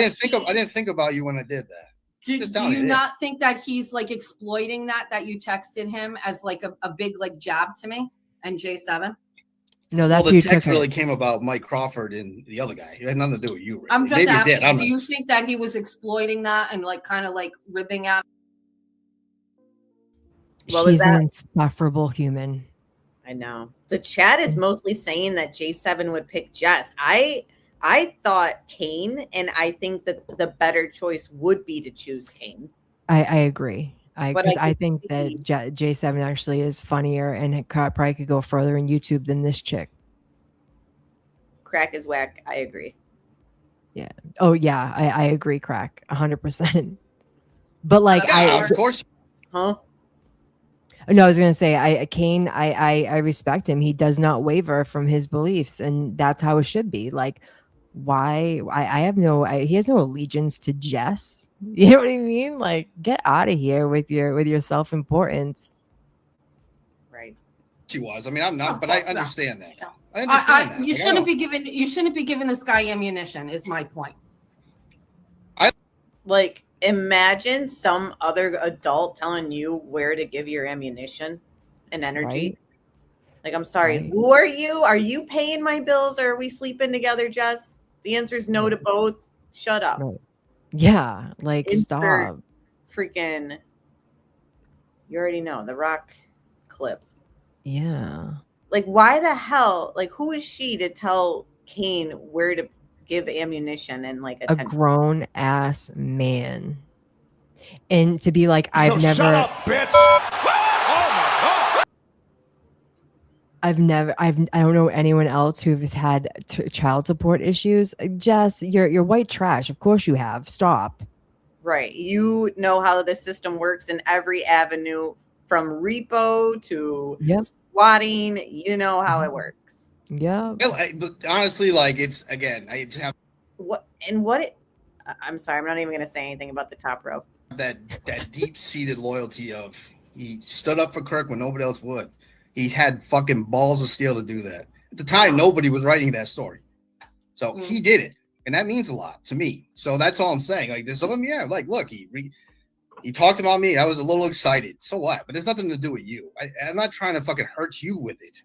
I didn't think about you when I did that. Do Just telling you it not is. think that he's like exploiting that you texted him as like a big like jab to me and J7? No, Well, that's the who you text took really it. came about Mike Crawford and the other guy. It had nothing to do with you. Really. I'm just Maybe asking. it did. I don't Do know. you think that he was exploiting that and like kind of like ribbing at? What was She's an that? insufferable human. I know. The chat is mostly saying that J7 would pick Jess. I thought Kane, and I think that the better choice would be to choose Kane. I agree. But Because I I think that J7 actually is funnier and it probably could go further in YouTube than this chick. Crack is whack. I agree. Yeah. Oh yeah, I agree. Crack 100%. But like of course. Huh? No, I was gonna say Kane. I respect him. He does not waver from his beliefs, and that's how it should be. Like, why? I have no. He has no allegiance to Jess. You know what I mean? Like, get out of here with your self importance. Right. She was. I mean, I'm not, Of but I course, understand that. I understand that. You Like, shouldn't be giving. You shouldn't be giving this guy ammunition. Is my point. Like, imagine some other adult telling you where to give your ammunition and energy. Right. Like, I'm sorry, Right. who are you? Are you paying my bills or are we sleeping together, Jess? The answer is no to both. Shut up. Right. Yeah. Like, Insert stop. Freaking, you already know, the Rock clip. Yeah. Like, why the hell? Like, who is she to tell Kane where to give ammunition and like A attention? grown ass man, and to be like, I've never. Shut up, bitch. I don't know anyone else who's had child support issues. Jess, you're white trash. Of course you have. Stop. Right. You know how the system works in every avenue from repo to squatting. You know how it works. Yeah. But honestly, like it's again, I just have I'm sorry, I'm not even gonna say anything about the top row. that deep seated loyalty of he stood up for Kirk when nobody else would. He had fucking balls of steel to do that. At the time, nobody was writing that story. So he did it. And that means a lot to me. So that's all I'm saying. Like, there's some of them, yeah, like, look, he talked about me. I was a little excited. So what? But it's nothing to do with you. I'm not trying to fucking hurt you with it.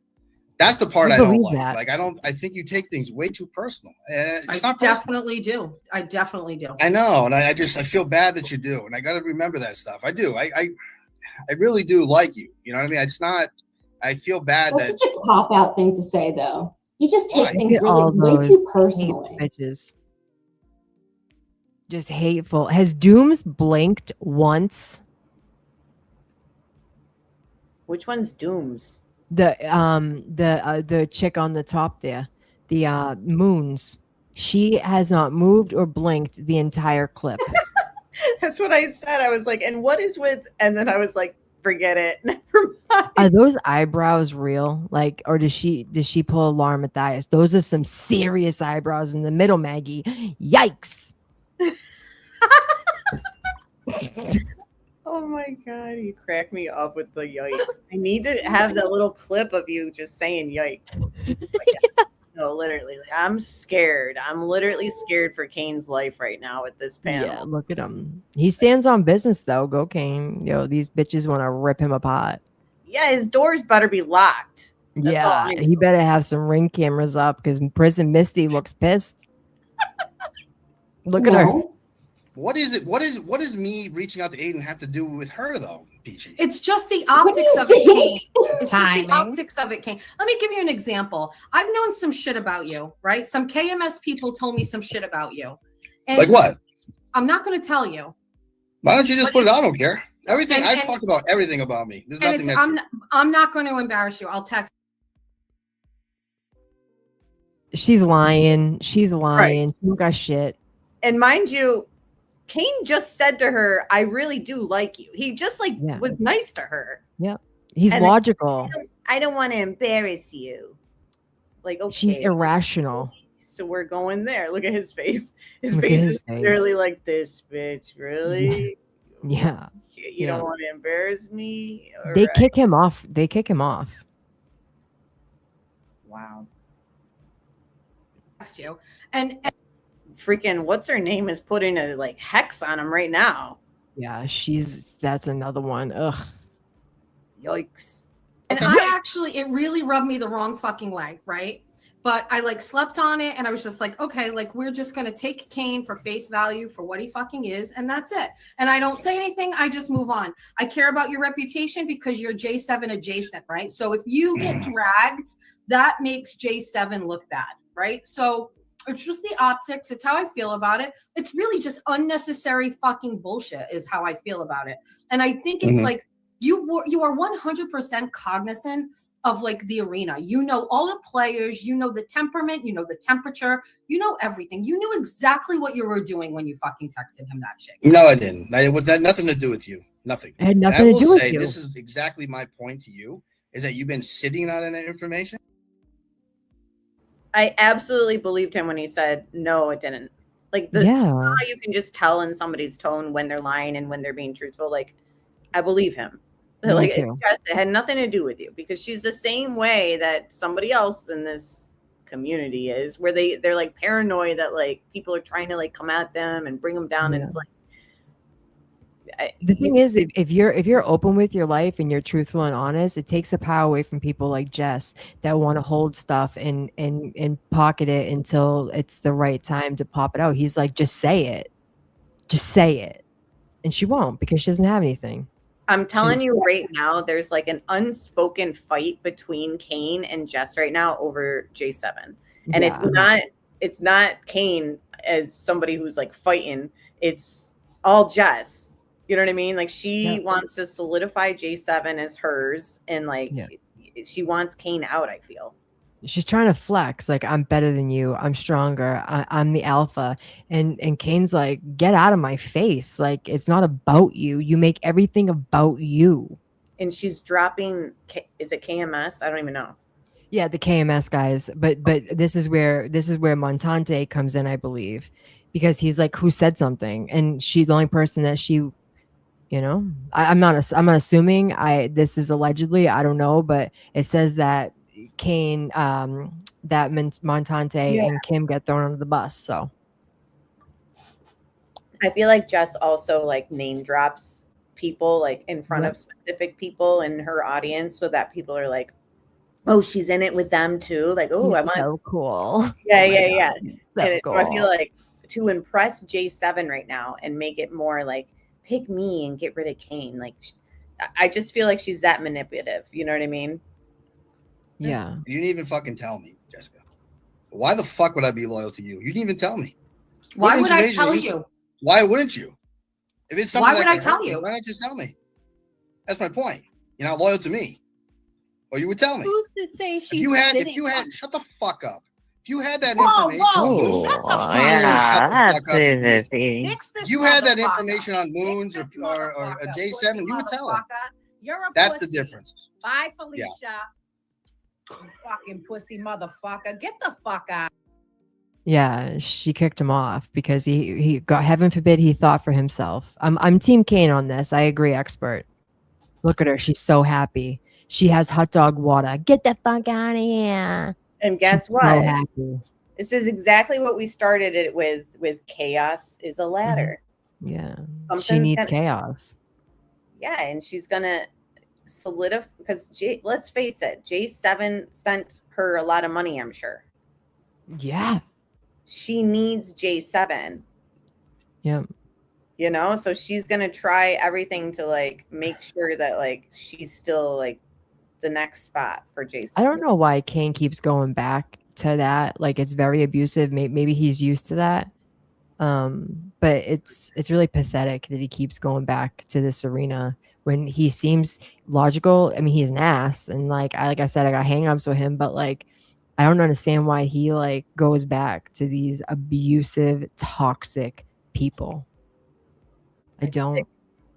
That's the part I don't like. That. Like, I think you take things way too personal. It's I not definitely do. I definitely do. I know. And I feel bad that you do. And I got to remember that stuff. I do. I really do like you. You know what I mean? It's not, I feel bad That's that. such a cop-out thing to say, though. You just take Why? things really way too personally. Bitches. Just hateful. Has Dooms blinked once? Which one's Dooms? The chick on the top there, the Moons. She has not moved or blinked the entire clip. That's what I said. I was like, and what is with? And then I was like, forget it. Never mind. Are those eyebrows real? Like, or does she pull alarm at that? Those are some serious eyebrows in the middle, Maggie. Yikes. Oh my god, you crack me up with the yikes. I need to have that little clip of you just saying yikes. No, literally, like, I'm scared. I'm literally scared for Kane's life right now with this panel. Yeah, look at him. He stands on business though. Go Kane. Yo, these bitches want to rip him apart. Yeah, his doors better be locked. That's all Yeah, I know. he better have some ring cameras up because Prison Misty looks pissed. Look at her. What is it? What is me reaching out to Aiden have to do with her though, Peachy? It's just the optics of it, Kane. It's just the optics of it, Kane. Let me give you an example. I've known some shit about you, right? Some KMS people told me some shit about you. And Like what? I'm not going to tell you. Why don't you just put it out? I don't care. Everything And- I've and- talked about everything about me. There's And nothing it's, that's I'm not going to embarrass you. I'll text. She's lying. She's lying. She don't got shit. And mind you, Kane just said to her, I really do like you. He just was nice to her. Yep. He's And logical. I don't want to embarrass you. Like, okay. She's irrational. So we're going there. Look at his face. His Look at face his is face. literally like this, bitch. Really? Yeah. You don't want to embarrass me? They Alright. kick him off. They kick him off. Wow. you. And freaking what's her name is putting a like hex on him right now. Yeah, that's another one. Ugh. Yikes. And I actually, it really rubbed me the wrong fucking way, right? But I like slept on it and I was just like, okay, like we're just going to take Kane for face value for what he fucking is. And that's it. And I don't say anything. I just move on. I care about your reputation because you're J7 adjacent, right? So if you get dragged, that makes J7 look bad, right? So it's just the optics. It's how I feel about it. It's really just unnecessary fucking bullshit is how I feel about it. And I think it's like, you are 100% cognizant of like the arena. You know all the players, you know the temperament, you know the temperature, you know everything. You knew exactly what you were doing when you fucking texted him that shit. No, I didn't. It had nothing to do with you. Nothing. It had nothing to do with you. This is exactly my point to you, is that you've been sitting on that information. I absolutely believed him when he said, no, it didn't. Like, how you can just tell in somebody's tone when they're lying and when they're being truthful. Like, I believe him. Like, it had nothing to do with you because she's the same way that somebody else in this community is, where they're like paranoid that like people are trying to like come at them and bring them down. And it's like, the thing is, if you're open with your life and you're truthful and honest, it takes the power away from people like Jess that want to hold stuff and pocket it until it's the right time to pop it out. He's like, just say it, and she won't because she doesn't have anything. I'm telling you right now, there's like an unspoken fight between Kane and Jess right now over J7. And it's not Kane as somebody who's like fighting. It's all Jess. You know what I mean? Like she wants to solidify J7 as hers and like she wants Kane out, I feel. She's trying to flex, like, I'm better than you, I'm stronger, I'm the alpha, and Kane's like, get out of my face, like, it's not about you, you make everything about you. And she's dropping, is it KMS? I don't even know. Yeah, the KMS guys, but this is where Montante comes in, I believe, because he's like, who said something, and she's the only person that she, you know, I'm not assuming, this is allegedly, I don't know, but it says that Kane, that Montante and Kim get thrown under the bus. So I feel like Jess also like name drops people like in front of specific people in her audience, so that people are like, oh, she's in it with them too. Like, oh, I'm so cool. Yeah. So cool. So I feel like to impress J7 right now and make it more like pick me and get rid of Kane. Like, I just feel like she's that manipulative. You know what I mean? Yeah. You didn't even fucking tell me, Jessica. Why the fuck would I be loyal to you? You didn't even tell me. Why would I tell you? Why wouldn't you? If it's something why would I tell you? Why don't you just tell me? That's my point. You're not loyal to me. Or you would tell me. Who's to say she's if you had shut the fuck up. If you had that information if you had that information on Moons or a J7, you would tell him. That's the difference. Bye, Felicia. Fucking pussy motherfucker. Get the fuck out. Yeah, she kicked him off because he got, heaven forbid, he thought for himself. I'm Team Kane on this. I agree, expert. Look at her. She's so happy. She has hot dog water. Get the fuck out of here. And guess what? So happy. This is exactly what we started it with chaos is a ladder. Yeah. She needs chaos. Yeah, and she's gonna solidify because let's face it, J7 sent her a lot of money, I'm sure. Yeah. She needs J7. Yeah. You know, so she's gonna try everything to like make sure that like she's still like the next spot for J7. I don't know why Kane keeps going back to that. Like, it's very abusive. Maybe he's used to that. But it's really pathetic that he keeps going back to this arena when he seems logical. I mean, he's an ass, and like I said, I got hang-ups with him, but like I don't understand why he like goes back to these abusive, toxic people. I don't.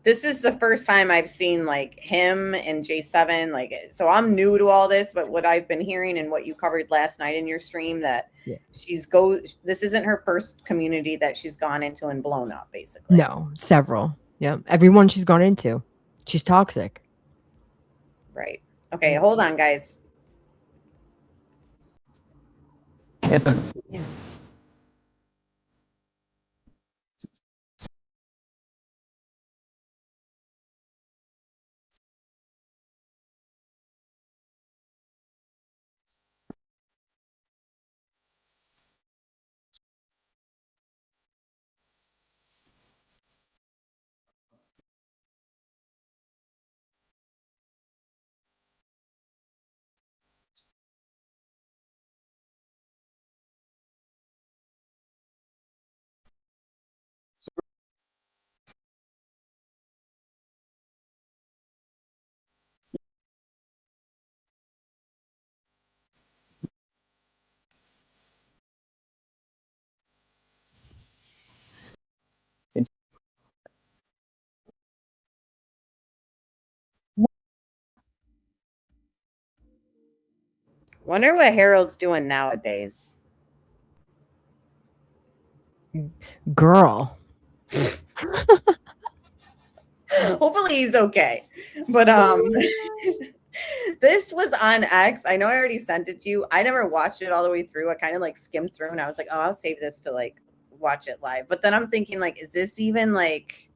This is the first time I've seen like him and J7. Like, so I'm new to all this, but what I've been hearing and what you covered last night in your stream, that this isn't her first community that she's gone into and blown up, basically. No, several. Yeah, everyone she's gone into, she's toxic. Right. Okay, hold on, guys. Wonder what Harold's doing nowadays. Girl. Hopefully he's okay. But this was on X. I know I already sent it to you. I never watched it all the way through. I kind of like skimmed through and I was like, oh, I'll save this to like watch it live. But then I'm thinking like, is this even like,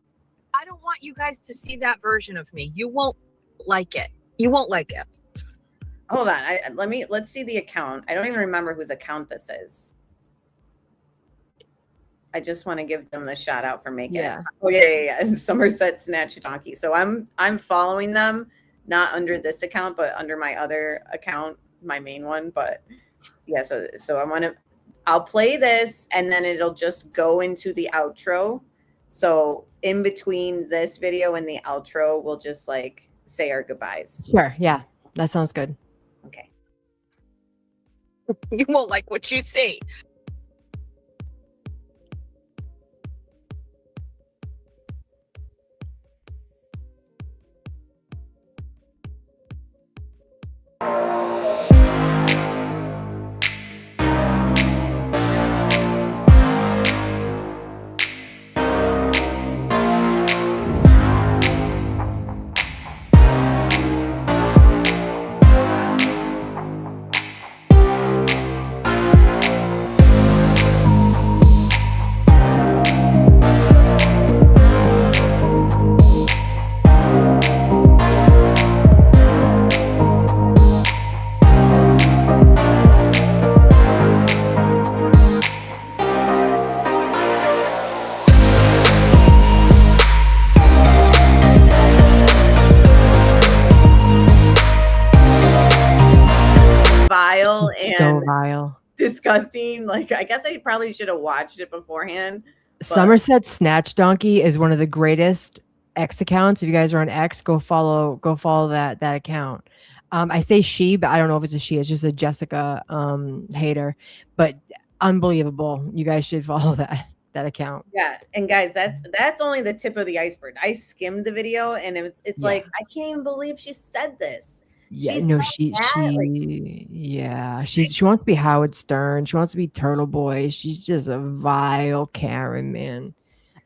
I don't want you guys to see that version of me. You won't like it. You won't like it. hold on. Let's see the account. I don't even remember whose account this is. I just want to give them the shout out for making it. Oh yeah. Somerset Snatch Donkey. So I'm following them, not under this account, but under my other account, my main one. But yeah, so I'll play this and then it'll just go into the outro. So in between this video and the outro, we'll just like say our goodbyes. Sure. Yeah. That sounds good. Okay. You won't like what you see. Vile and so vile. Disgusting. Like I guess I probably should have watched it beforehand. Somerset Snatch Donkey is one of the greatest X accounts. If you guys are on X, go follow that account. I say she, but I don't know if it's a she. It's just a Jessica hater, but unbelievable. You guys should follow that account. Yeah, and guys, that's only the tip of the iceberg. I skimmed the video, and it's like I can't even believe she said this. Yeah, no, she wants to be Howard Stern. She wants to be Turtle Boy. She's just a vile Karen, man.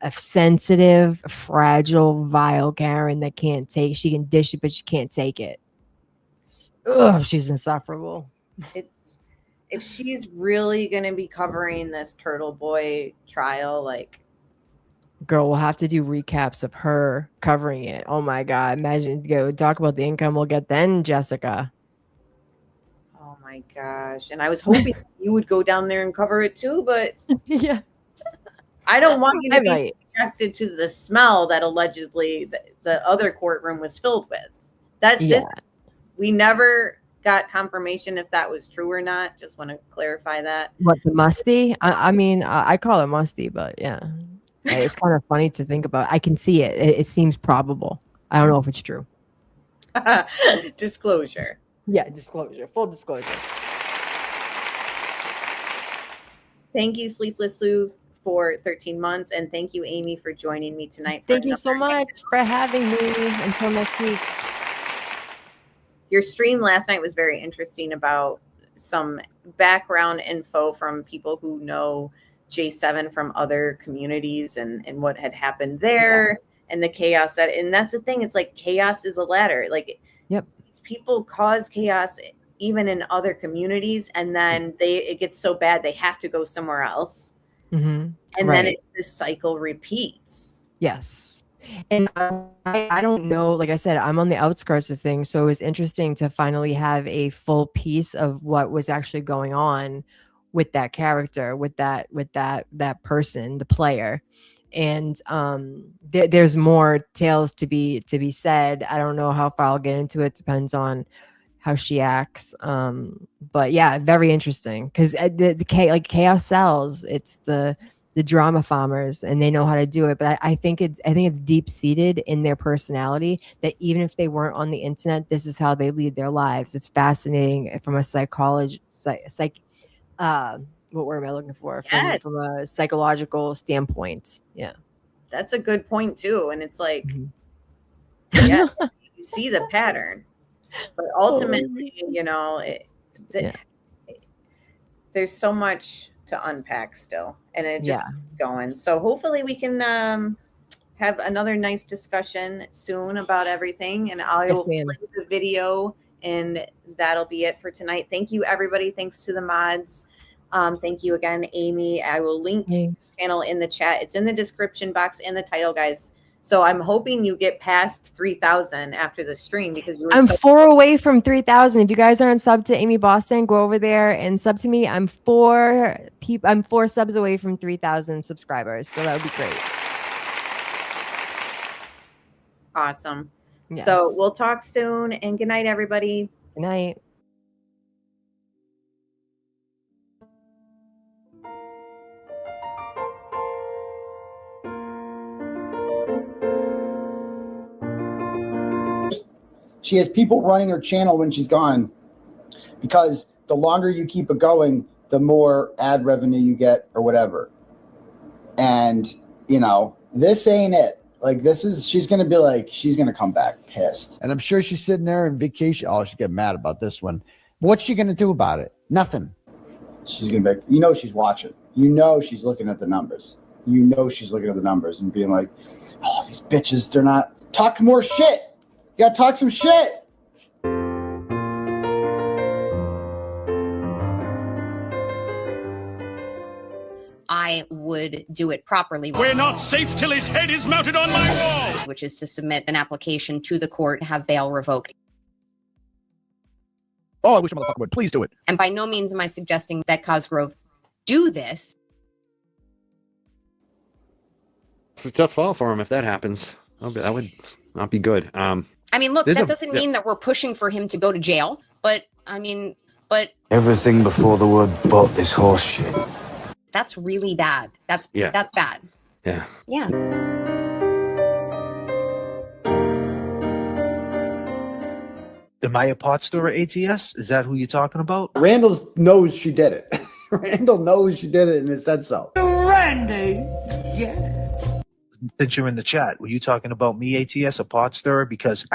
A sensitive, fragile, vile Karen that she can dish it, but she can't take it. Ugh, she's insufferable. It's if she's really gonna be covering this Turtle Boy trial, like girl, we'll have to do recaps of her covering it. Oh my god, imagine talk about the income we'll get then, Jessica. Oh my gosh. And I was hoping you would go down there and cover it too, but yeah, I don't want you to be attracted to the smell that allegedly the other courtroom was filled with. We never got confirmation if that was true or not. Just want to clarify that. What, the musty? I mean, I call it musty, but yeah. It's kind of funny to think about. I can see it. It seems probable. I don't know if it's true. Disclosure. Yeah, disclosure. Full disclosure. Thank you, Sleepless Sleuth, for 13 months. And thank you, Amy, for joining me tonight. Thank you so much for having me. Until next week. Your stream last night was very interesting about some background info from people who know J7 from other communities and what had happened there and the chaos and that's the thing. It's like chaos is a ladder. Like yep. People cause chaos even in other communities, and then it gets so bad they have to go somewhere else, and then this cycle repeats. Yes. And I don't know, like I said, I'm on the outskirts of things, so it was interesting to finally have a full piece of what was actually going on with that character, with that person, the player. And there's more tales to be said. I don't know how far I'll get into it. Depends on how she acts. But yeah, very interesting, because the chaos sells. It's the drama farmers, and they know how to do it. But I think it's deep seated in their personality that even if they weren't on the internet, this is how they lead their lives. It's fascinating from a what word am I looking for? From a psychological standpoint. Yeah. That's a good point too. And it's like, yeah, you see the pattern, but ultimately, you know, there's so much to unpack still, and it just keeps going. So hopefully we can have another nice discussion soon about everything, and I'll play the video, and that'll be it for tonight. Thank you, everybody. Thanks to the mods. Thank you again, Amy. I will link the channel in the chat. It's in the description box and the title, guys. So I'm hoping you get past 3,000 after the stream, because I'm 4 away from 3,000. If you guys aren't subbed to Amy Boston, go over there and sub to me. I'm 4 subs away from 3,000 subscribers. So that would be great. Awesome. Yes. So we'll talk soon, and good night, everybody. Good night. She has people running her channel when she's gone, because the longer you keep it going, the more ad revenue you get or whatever. And, you know, this ain't it. Like, she's going to be like, she's going to come back pissed. And I'm sure she's sitting there in vacation. Oh, she's getting mad about this one. What's she going to do about it? Nothing. She's going to be, you know, she's watching. You know, she's looking at the numbers. You know, she's looking at the numbers and being like, oh, these bitches, they're not. Talk more shit. You got to talk some shit. I would do it properly. We're not safe till his head is mounted on my wall. Which is to submit an application to the court to have bail revoked. Oh, I wish a motherfucker would. Please do it. And by no means am I suggesting that Cosgrove do this. It's a tough fall for him if that happens. That would not be good. I mean, look, that doesn't mean that we're pushing for him to go to jail, but I mean, everything before the word "but" is horseshit. That's really bad. That's bad. Yeah. Yeah. Am I a pot store at ATS? Is that who you're talking about? Randall knows she did it. Randall knows she did it and it said so. Randy, yeah. Since you're in the chat, were you talking about me, ATS, a pot stirrer? Because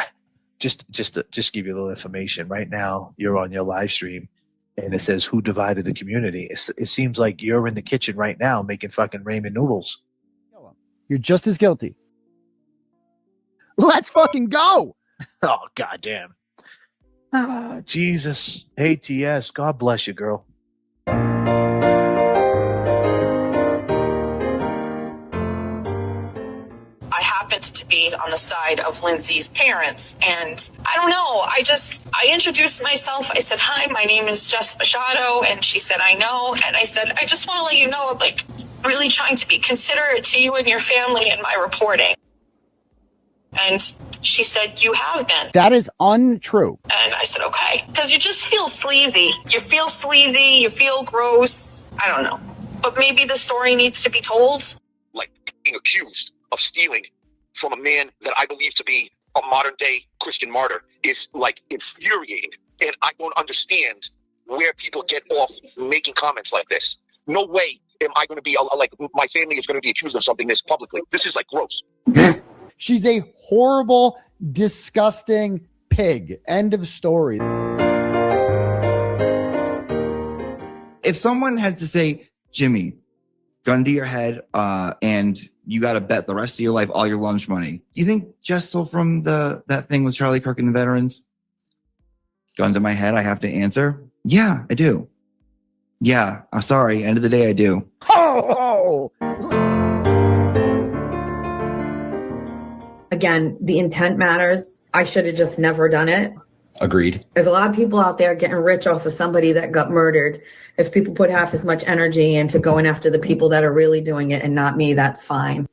just to give you a little information, right now you're on your live stream and it says who divided the community. It seems like you're in the kitchen right now making fucking ramen noodles. You're just as guilty. Let's fucking go. Oh, goddamn. Ah, Jesus. ATS, God bless you, girl. I happened to be on the side of Lindsay's parents, and I don't know, I introduced myself. I said, hi, my name is Jess Machado, and she said, I know, and I said, I just want to let you know, like, really trying to be considerate to you and your family in my reporting. And she said, you have been. That is untrue. And I said, okay, because you just feel sleazy. You feel sleazy, you feel gross, I don't know. But maybe the story needs to be told. Like, being accused of stealing from a man that I believe to be a modern day Christian martyr is like infuriating. And I don't understand where people get off making comments like this. No way am I going to be like, my family is going to be accused of something this publicly. This is like gross. She's a horrible, disgusting pig. End of story. If someone had to say, Jimmy, gun to your head, and you got to bet the rest of your life all your lunch money. You think Jess stole from that thing with Charlie Kirk and the veterans? Gun to my head, I have to answer. Yeah, I do. Yeah, I'm sorry. End of the day, I do. Again, the intent matters. I should have just never done it. Agreed. There's a lot of people out there getting rich off of somebody that got murdered. If people put half as much energy into going after the people that are really doing it and not me, that's fine.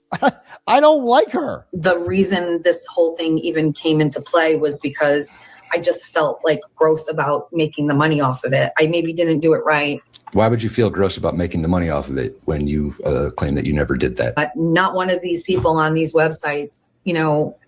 I don't like her. The reason this whole thing even came into play was because I just felt like gross about making the money off of it. I maybe didn't do it right. Why would you feel gross about making the money off of it when you claim that you never did that? But not one of these people on these websites,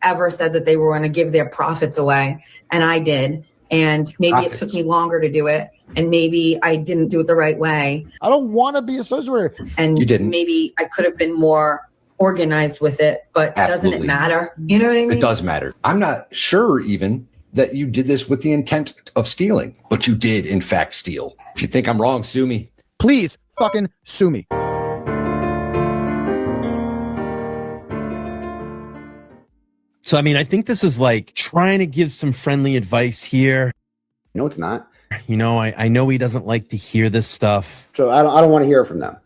ever said that they were going to give their profits away. And I did. And maybe it took me longer to do it. And maybe I didn't do it the right way. I don't want to be associated with her. And you didn't. Maybe I could have been more organized with it, but Absolutely. doesn't it matter? You know what I mean? It does matter. I'm not sure even that you did this with the intent of stealing, but you did in fact steal. If you think I'm wrong, sue me. Please fucking sue me. So, I mean, I think this is like trying to give some friendly advice here. No, it's not. I know he doesn't like to hear this stuff. So I don't want to hear from them.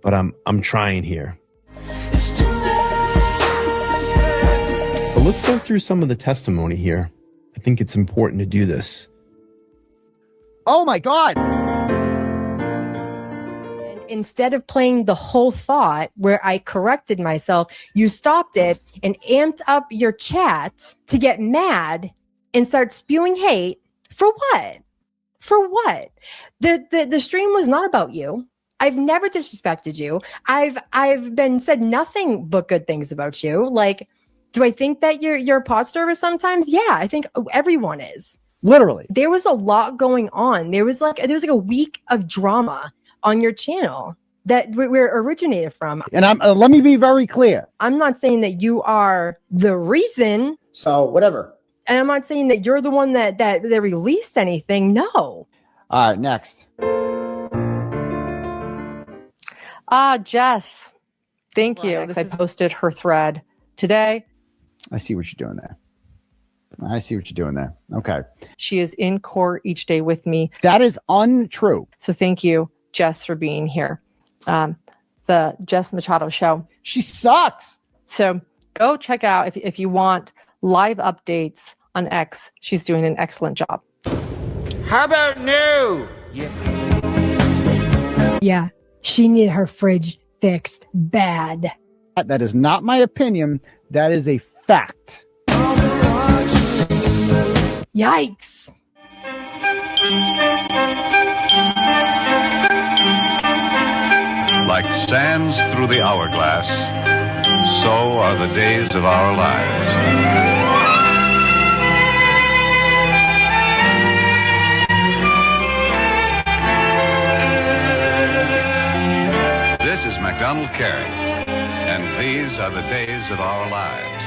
But I'm trying here. But let's go through some of the testimony here. I think it's important to do this. Oh my God. Instead of playing the whole thought where I corrected myself, you stopped it and amped up your chat to get mad and start spewing hate. For what? For what? The stream was not about you. I've never disrespected you. I've been said nothing but good things about you. Like, do I think that you're a pot stirrer sometimes? Yeah, I think everyone is. Literally. There was a lot going on. There was like a week of drama on your channel that where it originated from. And let me be very clear. I'm not saying that you are the reason. So whatever. And I'm not saying that you're the one that released anything. No. All right, next. Jess, thank you. I posted her thread today. I see what you're doing there. Okay. She is in court each day with me. That is untrue. So thank you, Jess, for being here. The Jess Machado Show. She sucks. So go check out if you want live updates on X. She's doing an excellent job. How about new? Yeah, she needed her fridge fixed bad. That is not my opinion. That is a fact. Yikes. Like sands through the hourglass, so are the days of our lives. This is MacDonald Carey, and these are the days of our lives.